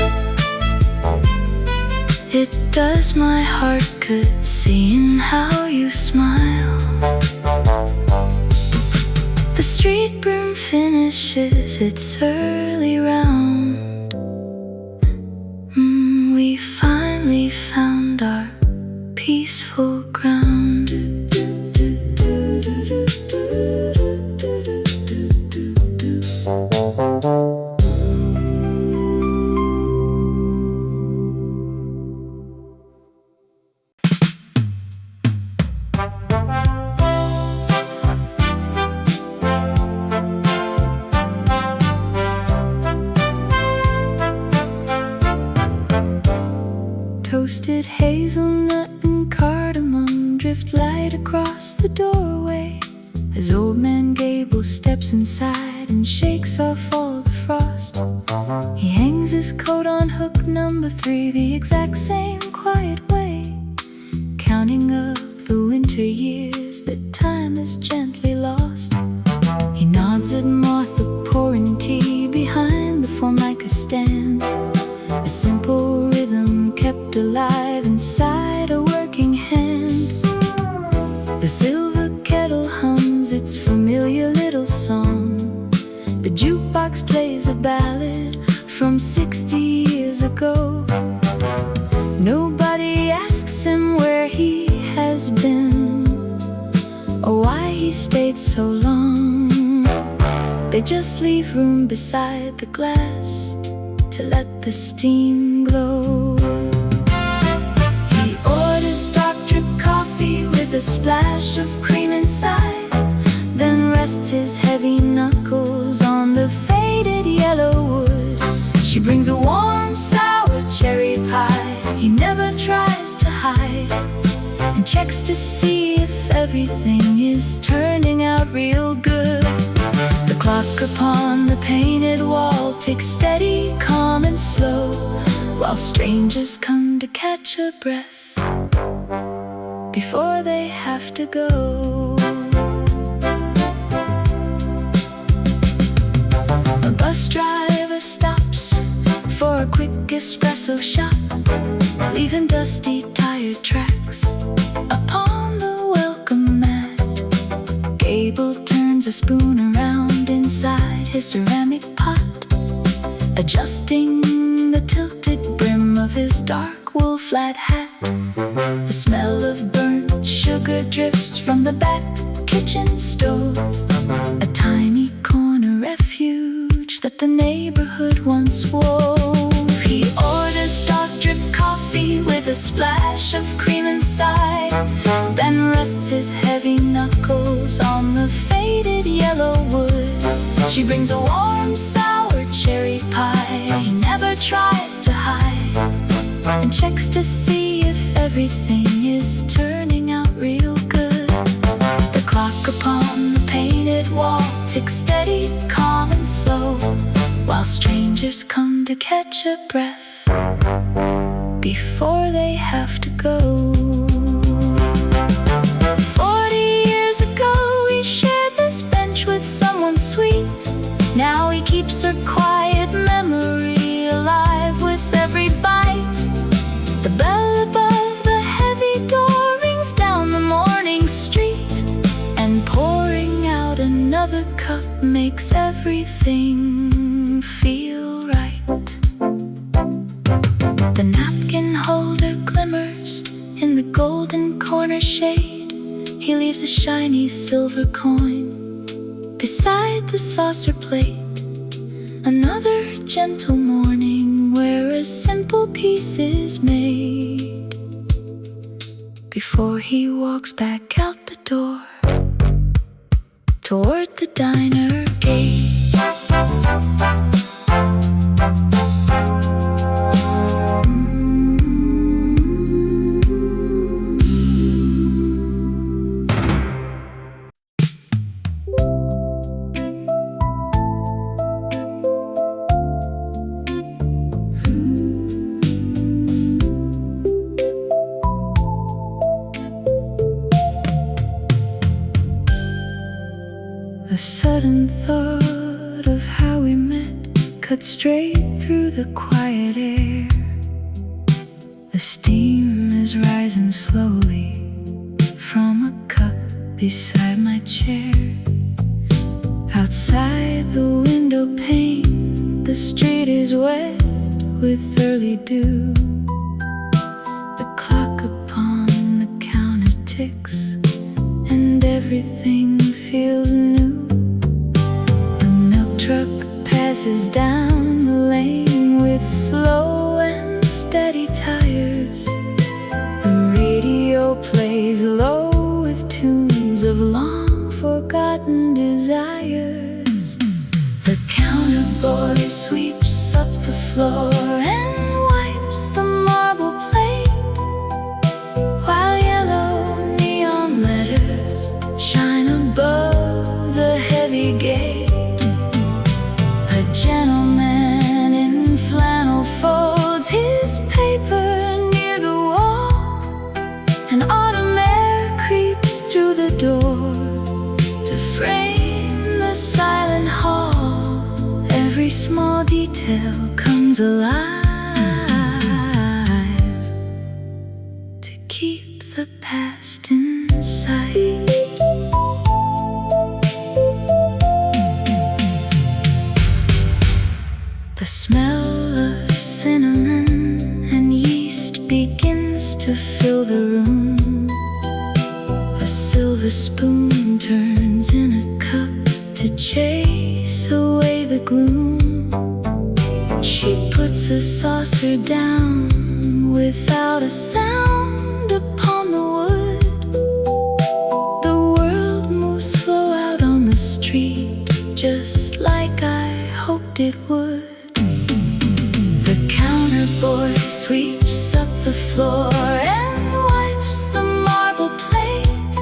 It does my heart good seeing how you smile. The street broom finishes its early round. We finally found our peaceful ground. Toasted hazelnut and cardamom drift light across the doorway as Old Man Gable steps inside and shakes off all the frost. He hangs his coat on hook number 3 the exact same quiet way, counting up the winter years that time has gently lost. He nods at Martha pouring tea behind the formica stand, a simple rhythm kept alive inside a working hand. The silver kettle hums its familiar little song. The jukebox plays a ballad from 60 years ago. Nobody asks him where he has been or why he stayed so long. They just leave room beside the glass to let the steam glow. He orders dark drip coffee with a splash of cream inside, then rests his heavy knuckles on the faded yellow wood. She brings a warm sour cherry pie he never tries to hide, and checks to see if everything is turning out real good. The clock upon the painted wall ticks steady, calm and slow, while strangers come to catch a breath before they have to go. A bus driver stops for a quick espresso shot, leaving dusty tired tracks upon the welcome mat. Gable turns a spoon around inside his ceramic pot, adjusting the tilted brim of his dark wool flat hat. The smell of burnt sugar drifts from the back kitchen stove, a tiny corner refuge that the neighborhood once wove. He orders dark drip coffee with a splash of cream inside, then rests his heavy knuckles on the faded yellow wood. She brings a warm sour cherry pie he never tries to hide, and checks to see if everything is turning out real good. The clock upon the painted wall ticks steady, calm and slow, while strangers come to catch a breath before they have to go. 40 years ago we shared this bench with someone sweet. Now he keeps her quiet memory alive with every makes everything feel right. The napkin holder glimmers in the golden corner shade. He leaves a shiny silver coin beside the saucer plate. Another gentle morning where a simple peace is made. Before he walks back out the door toward the diner gate. A sudden thought of how we met cut straight through the quiet air. The steam is rising slowly from a cup beside my chair. Outside the window pane, the street is wet with early dew. The clock upon the counter ticks, and everything feels new. Truck passes down the lane with slow and steady tires. The radio plays low with tunes of long forgotten desires. The counter boy sweeps up the floor and wipes the marble plate, while yellow neon letters shine above the heavy gate. A gentleman in flannel folds his paper near the wall. An autumn air creeps through the door to frame the silent hall. Every small detail comes alive to keep the past in sight. The smell of cinnamon and yeast begins to fill the room. A silver spoon turns in a cup to chase away the gloom. She puts a saucer down without a sound upon the wood. The world moves slow out on the street, just like I hoped it would. The counter boy sweeps up the floor and wipes the marble plate,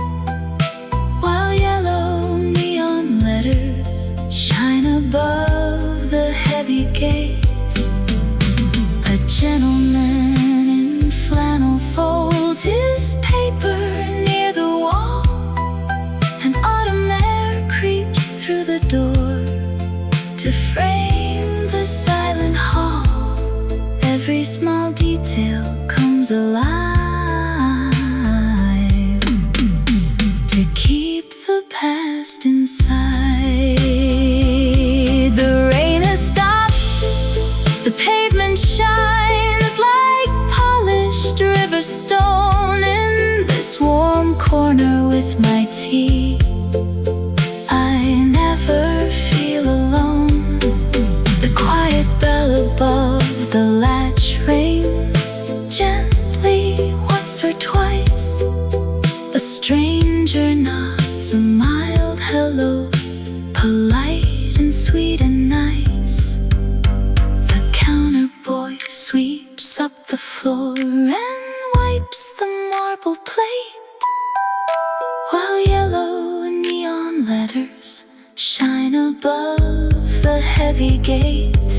while yellow neon letters shine above the heavy gate. A gentleman in flannel folds his paper near the wall. An autumn air creeps through the door to frame the silent hall. Every small detail comes alive to keep the past inside. The rain has stopped, the pavement shines like polished river stone. In this warm corner with my tea, I never feel alone. The quiet bell above the latch rings gently once or twice. A stranger nods a mild hello, polite and sweet and nice. The counter boy sweeps up the floor and wipes the marble plate, while yellow and neon letters shine above the heavy gate.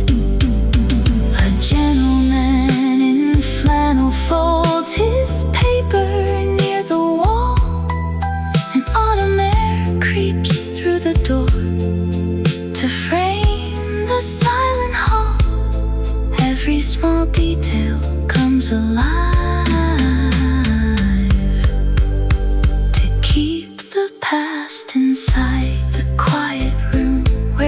A gentleman in flannel folds his paper near the wall. An autumn air creeps through the door to frame the silent hall. Every small detail comes alive to keep the past inside the quiet room where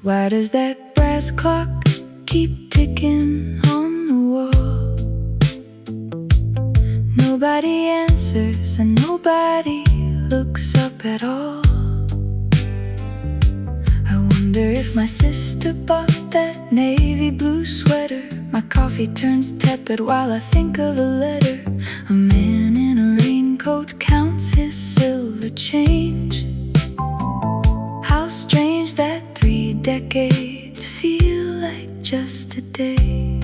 Why does that brass clock keep ticking on the wall? Nobody answers and nobody looks up at all. I wonder if my sister bought that navy blue sweater. My coffee turns tepid while I think of a letter. A man in a raincoat counts his silver change. How strange that 3 decades feel like just a day.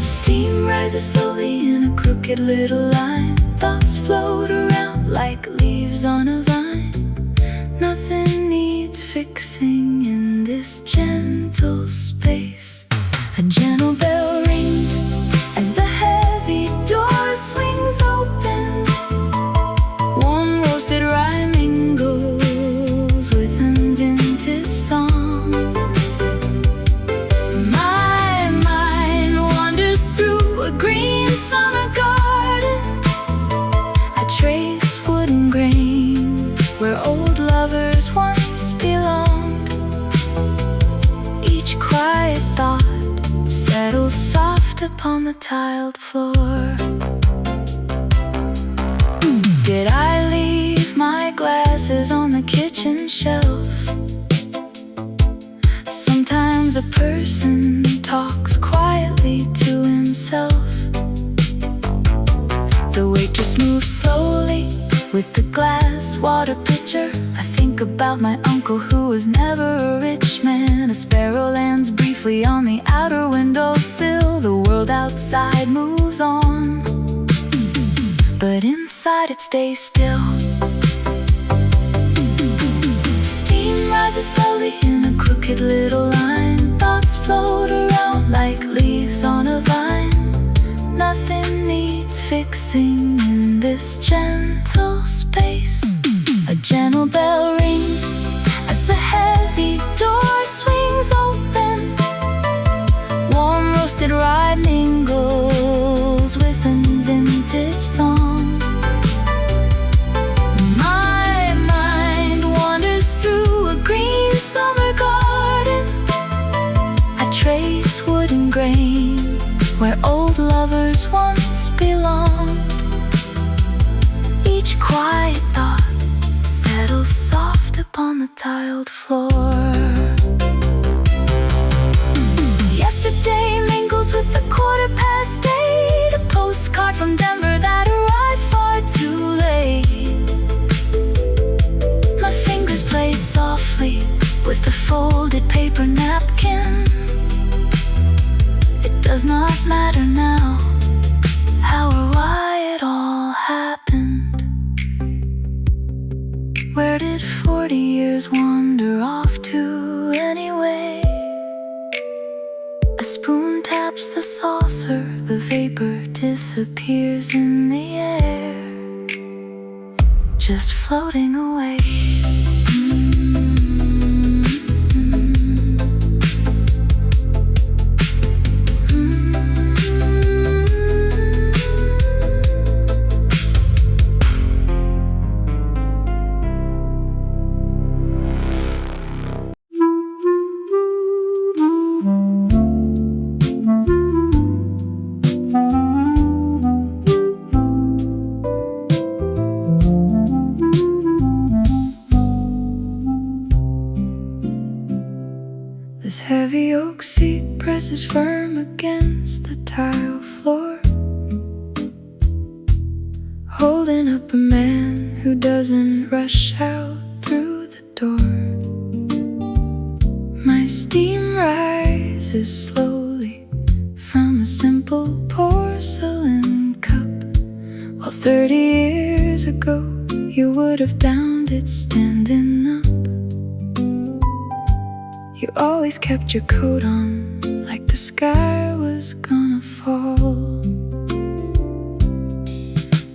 Steam rises slowly in a crooked little line. Thoughts float around like leaves on a vine. Nothing needs fixing in this gentle space. A gentle bell rings as the heavy door swings open. Warm roasted rye mingles with an vintage song. My mind wanders through a green summer garden. I trace wooden grain where old lovers once belonged. Each quiet thought settles soft upon the tiled floor. Did I leave my glasses on the kitchen shelf? Sometimes a person talks quietly to himself. The waitress moves slowly with the glass water pitcher. I think about my uncle who was never a rich man. A sparrow lands briefly on the outer windowsill. The world outside moves on, but inside it stays still. Steam rises slowly in a crooked little line. Thoughts float around like leaves on a vine. Nothing needs fixing in this gentle space. A gentle bell rings as the heavy door swings open. Warm roasted rye mingles with a vintage song. My mind wanders through a green summer garden. I trace wooden grain where old lovers once belonged. Each quiet thought settles soft upon the tiled floor. Yesterday mingles with the 8:15. A postcard from Denver that arrived far too late. My fingers play softly with the folded paper napkin. It does not matter now how or why it all happened. Where did 40 years wander off to anyway? A spoon taps the saucer, the vapor disappears in the air, just floating away. This heavy oak seat presses firm against the tile floor, holding up a man who doesn't rush out through the door. My steam rises slowly from a simple porcelain cup, while 30 years ago you would have downed it standing up. You always kept your coat on like the sky was gonna fall.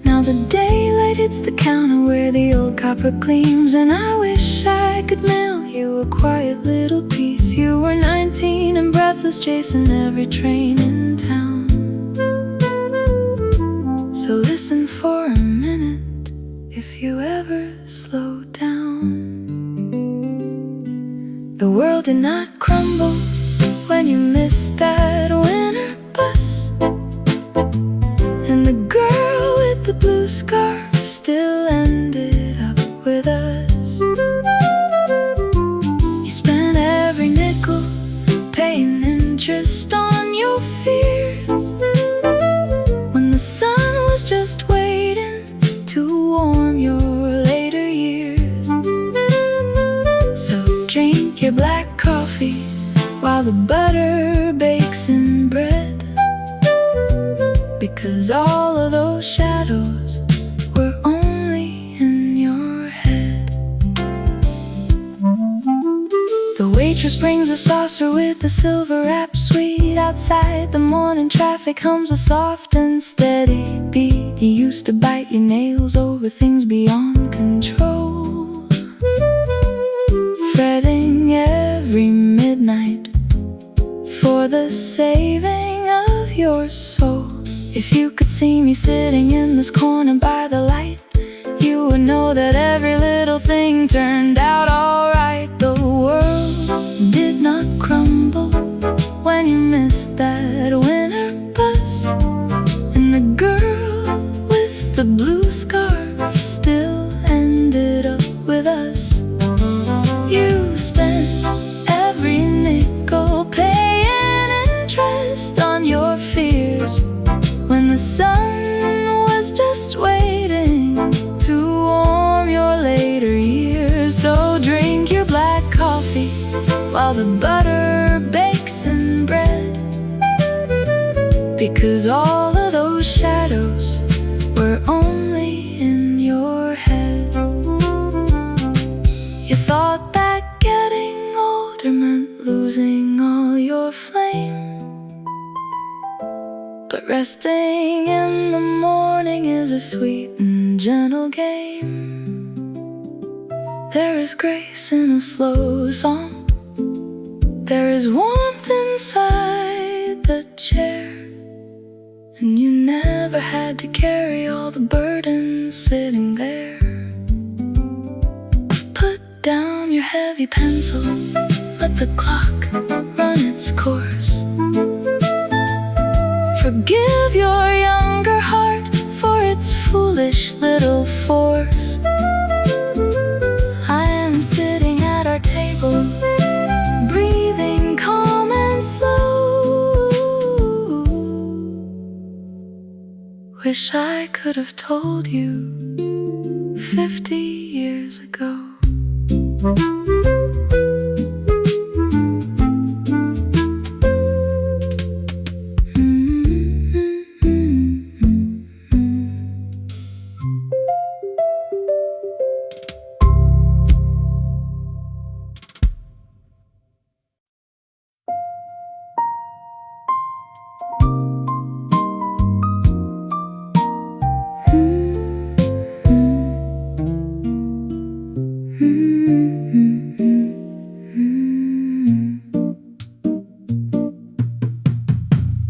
Now the daylight hits the counter where the old copper gleams, and I wish I could mail you a quiet little piece. You were 19 and breathless, chasing every train in town. So listen for a minute if you ever slow down. The world did not crumble when you missed that winter bus, and the girl with the blue scarf still ended up with us. You spent every nickel paying interest on your fears, when the sun was just waiting to warm your later years. So drink your black coffee while the butter bakes in bread, because all of those shadows were only in your head. The waitress brings a saucer with a silver wrap sweet. Outside the morning traffic hums a soft and steady beat. You used to bite your nails over things beyond control, fretting every midnight for the saving of your soul. If you could see me sitting in this corner by the light, you would know that every little thing turned out alright. The world did not crumble when you missed that winter bus, and the girl with the blue scarf still ended up with us. You spent every nickel paying interest on your fears, when the sun was just waiting to warm your later years. So drink your black coffee while the butter bakes in bread, because all of those shadows were only in your head. You thought that getting older meant losing all your flame, but resting in the morning is a sweet and gentle game. There is grace in a slow song, there is warmth inside the chair, and you never had to carry all the burdens sitting there. Put down your heavy pencil, let the clock run its course. Forgive your younger heart for its foolish little force. I am sitting at our table, breathing calm and slow. Wish I could have told you 50 years ago.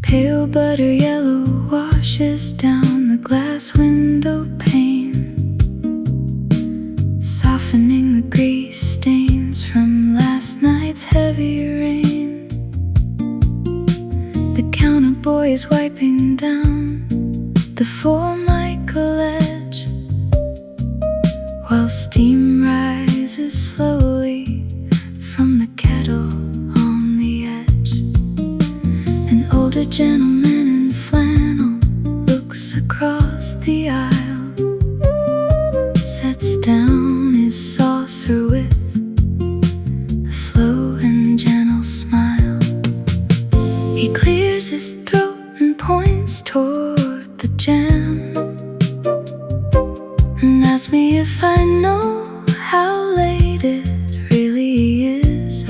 Pale butter yellow washes down the glass window pane, softening the grease stains from last night's heavy rain. The counter boy is wiping down the Formica ledge, while steam rises slowly from the kettle on the edge. An older gentleman in flannel looks across the aisle, sets down his saucer with a slow and gentle smile. He clears his throat and points toward the jam, and asks me if I know how late it really is.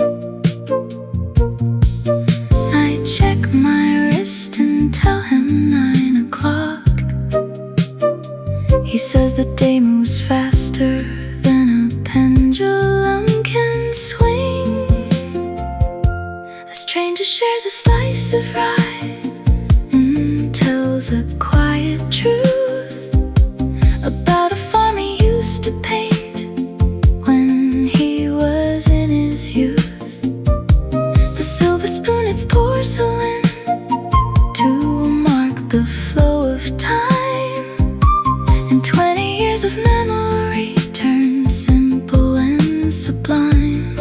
I check my wrist and tell him 9 o'clock. He says the day moves faster than a pendulum can swing. A stranger shares a slice of rye and tells a quiet truth about a farm he used to paint when he was in his youth. sublime.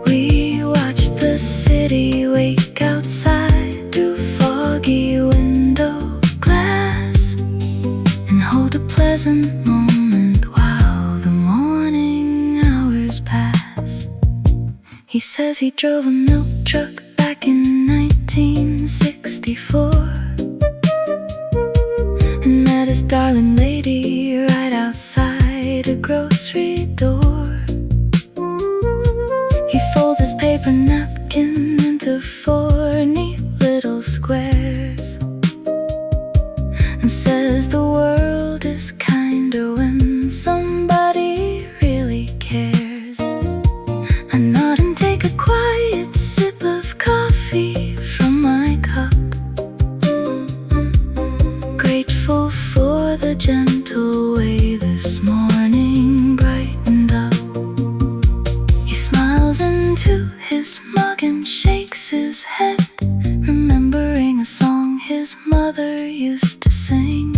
We watch the city wake outside through foggy window glass and hold a pleasant moment while the morning hours pass. He says he drove a milk truck back in 1964 and met his darling lady right outside a grocery door. He folds his paper napkin into 4 neat little squares and says the world is kinder when somebody really cares. I nod and take a quiet sip of coffee from my cup, grateful for the gentle way this morning brightened up. He smiles into his mug and shakes his head, remembering a song his mother used to sing.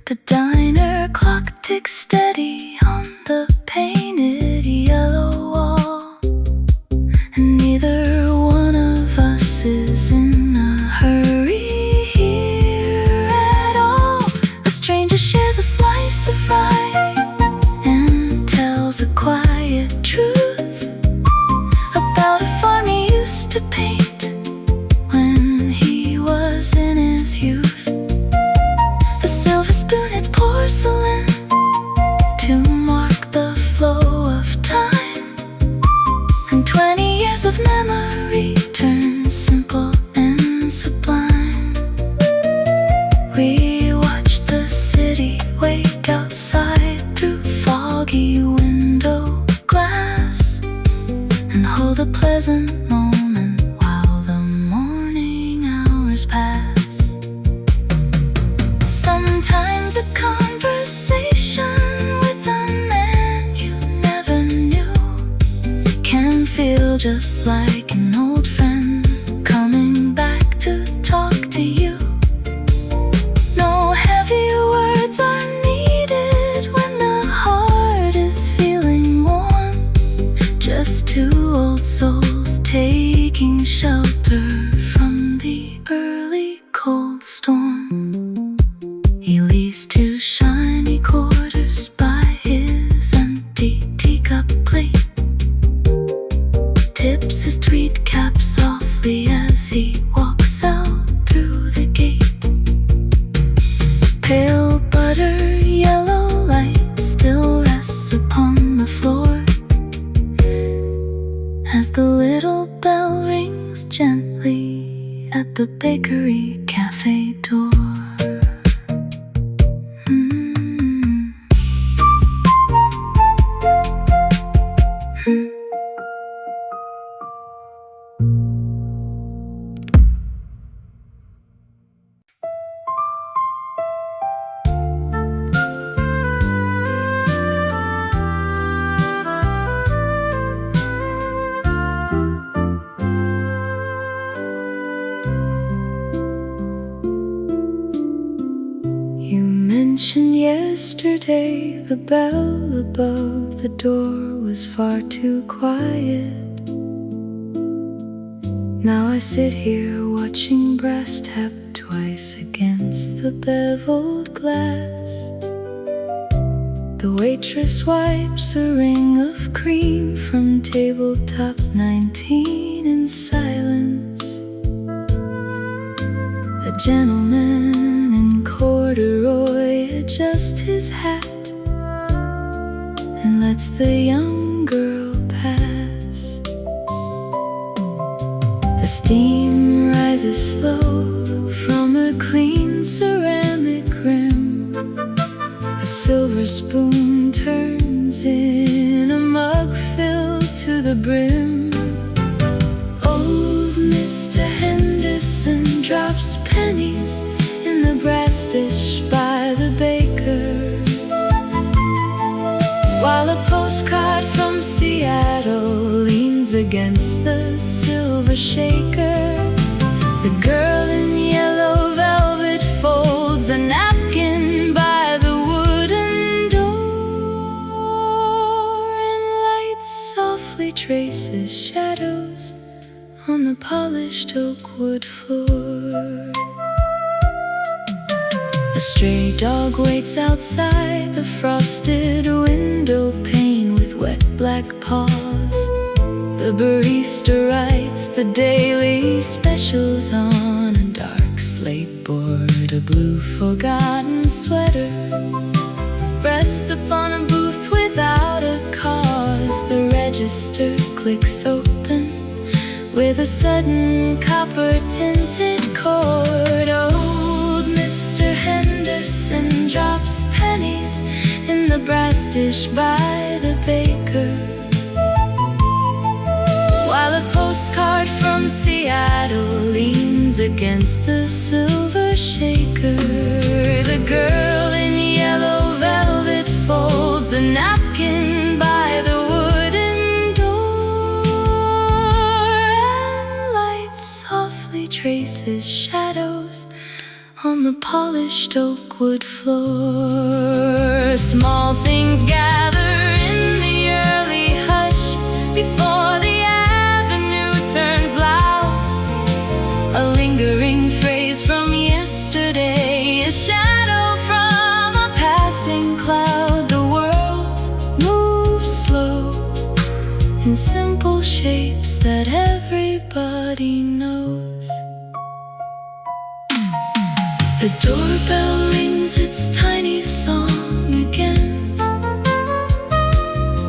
The diner clock ticks steady on the painted yellow wall, and neither one of us is in a hurry here at all. A stranger shares a slice of rye and tells a quiet truth about a farm he used to paint when he was in his youth. The silver spoon, it's porcelain to mark the flow of time, and 20 years of memory turn simple and sublime. We watch the city wake outside through foggy window glass and hold a pleasant moment while the morning hours pass. Sometimes a conversation with a man you never knew can feel just like an old friend coming back to talk to you. No heavy words are needed when the heart is feeling warm, just 2 old souls taking shelter from the early cold storm. He leaves 2 shiny quarters by his empty teacup plate, tips his tweed cap softly as he walks out through the gate. Pale butter yellow light still rests upon the floor as the little bell rings gently at the bakery cafe door. You mentioned yesterday the bell above the door was far too quiet. Now I sit here watching brass tap twice against the beveled glass. The waitress wipes a ring of cream from tabletop 19 in silence. A gentleman in corduroy adjusts his hat and lets the young girl pass. The steam rises slow from a clean ceramic rim. A silver spoon turns in a mug filled to the brim. Old Mr. Henderson drops pennies in the brass dish by the baker, while a postcard from Seattle leans against the silver shaker. The girl in yellow velvet folds a napkin by the wooden door. traces shadows on the polished oak wood floor. A stray dog waits outside the frosted window pane with wet black paws. The barista writes the daily specials on a dark slate board. A blue forgotten sweater rests upon a booth without a cause. The register clicks open with a sudden copper-tinted chord. Old Mr. Henderson drops pennies in the brass dish by the baker, while a postcard from Seattle leans against the silver shaker. The girl in yellow velvet folds a napkin by the wooden door and lights softly traces shadows on the polished oak wood floor. Small things gather in the early hush before the avenue turns loud. A lingering phrase from yesterday, a shadow from a passing cloud. The world moves slow in simple shapes that everybody knows. The doorbell rings its tiny song again,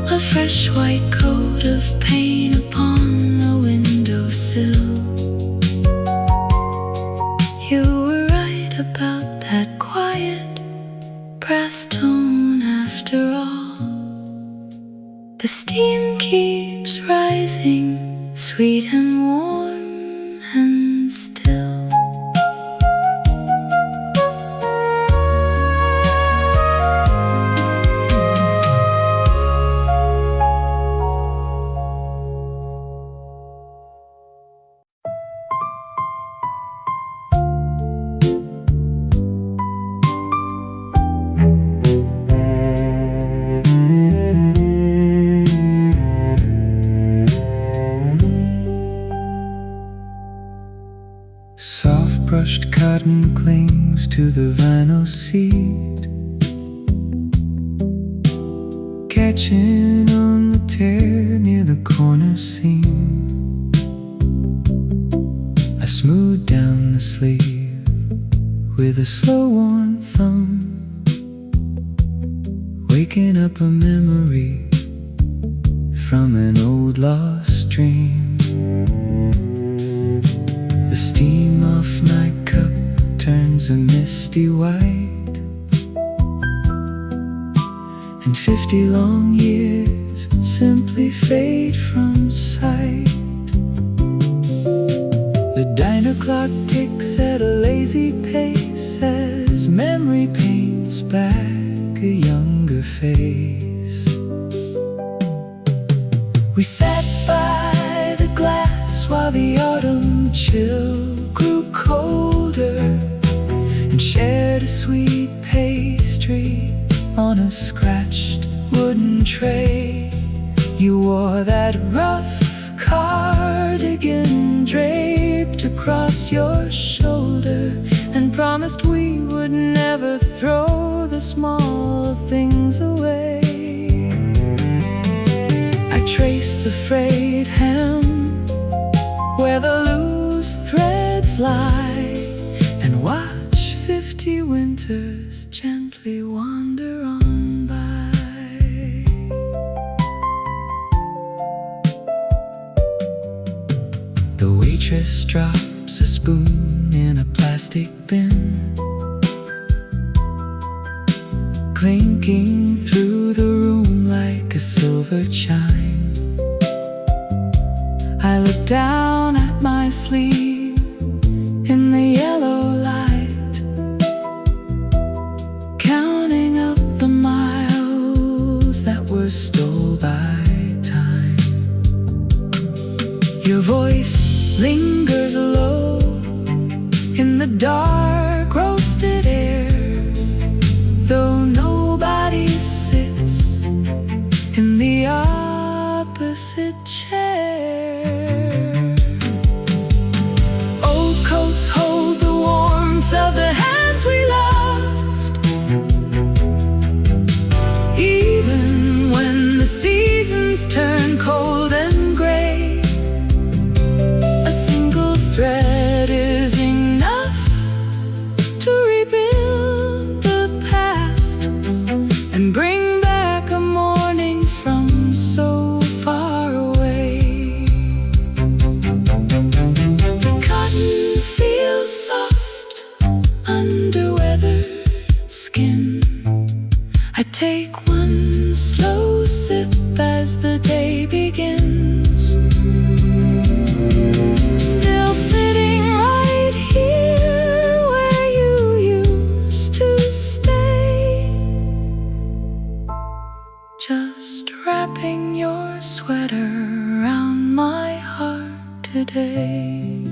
a fresh white coat of paint upon the windowsill. You were right about that quiet brass tone after all. The steam keeps rising, sweet and warm and still. Soft brushed cotton clings to the vinyl seat, catching on the tear near the corner seam. I smooth down the sleeve with a slow worn thumb, waking up a memory from an old lost dream. The steam off my cup turns a misty white, and 50 long years simply fade from sight. The diner clock ticks at a lazy pace as memory paints back a younger face. We sat by the glass while the autumn chill grew colder, and shared a sweet pastry on a scratched wooden tray. You wore that rough cardigan draped across your shoulder, and promised we would never throw the small things away. I traced the frayed hem where the loose threads lie, and watch 50 winters gently wander on by. The waitress drops a spoon in a plastic bin, clinking through the room like a silver chime. I look down at my sleeve in the yellow light, counting up the miles that were stole by time. Your voice lingers low in the dark roasted air, though nobody sits in the opposite chair. seasons turn cold and gray, a single thread is enough to rebuild the past and bring back a morning from so far away. The cotton feels soft under weathered skin. I take one slow sip as the day begins. Still sitting right here where you used to stay, just wrapping your sweater around my heart today.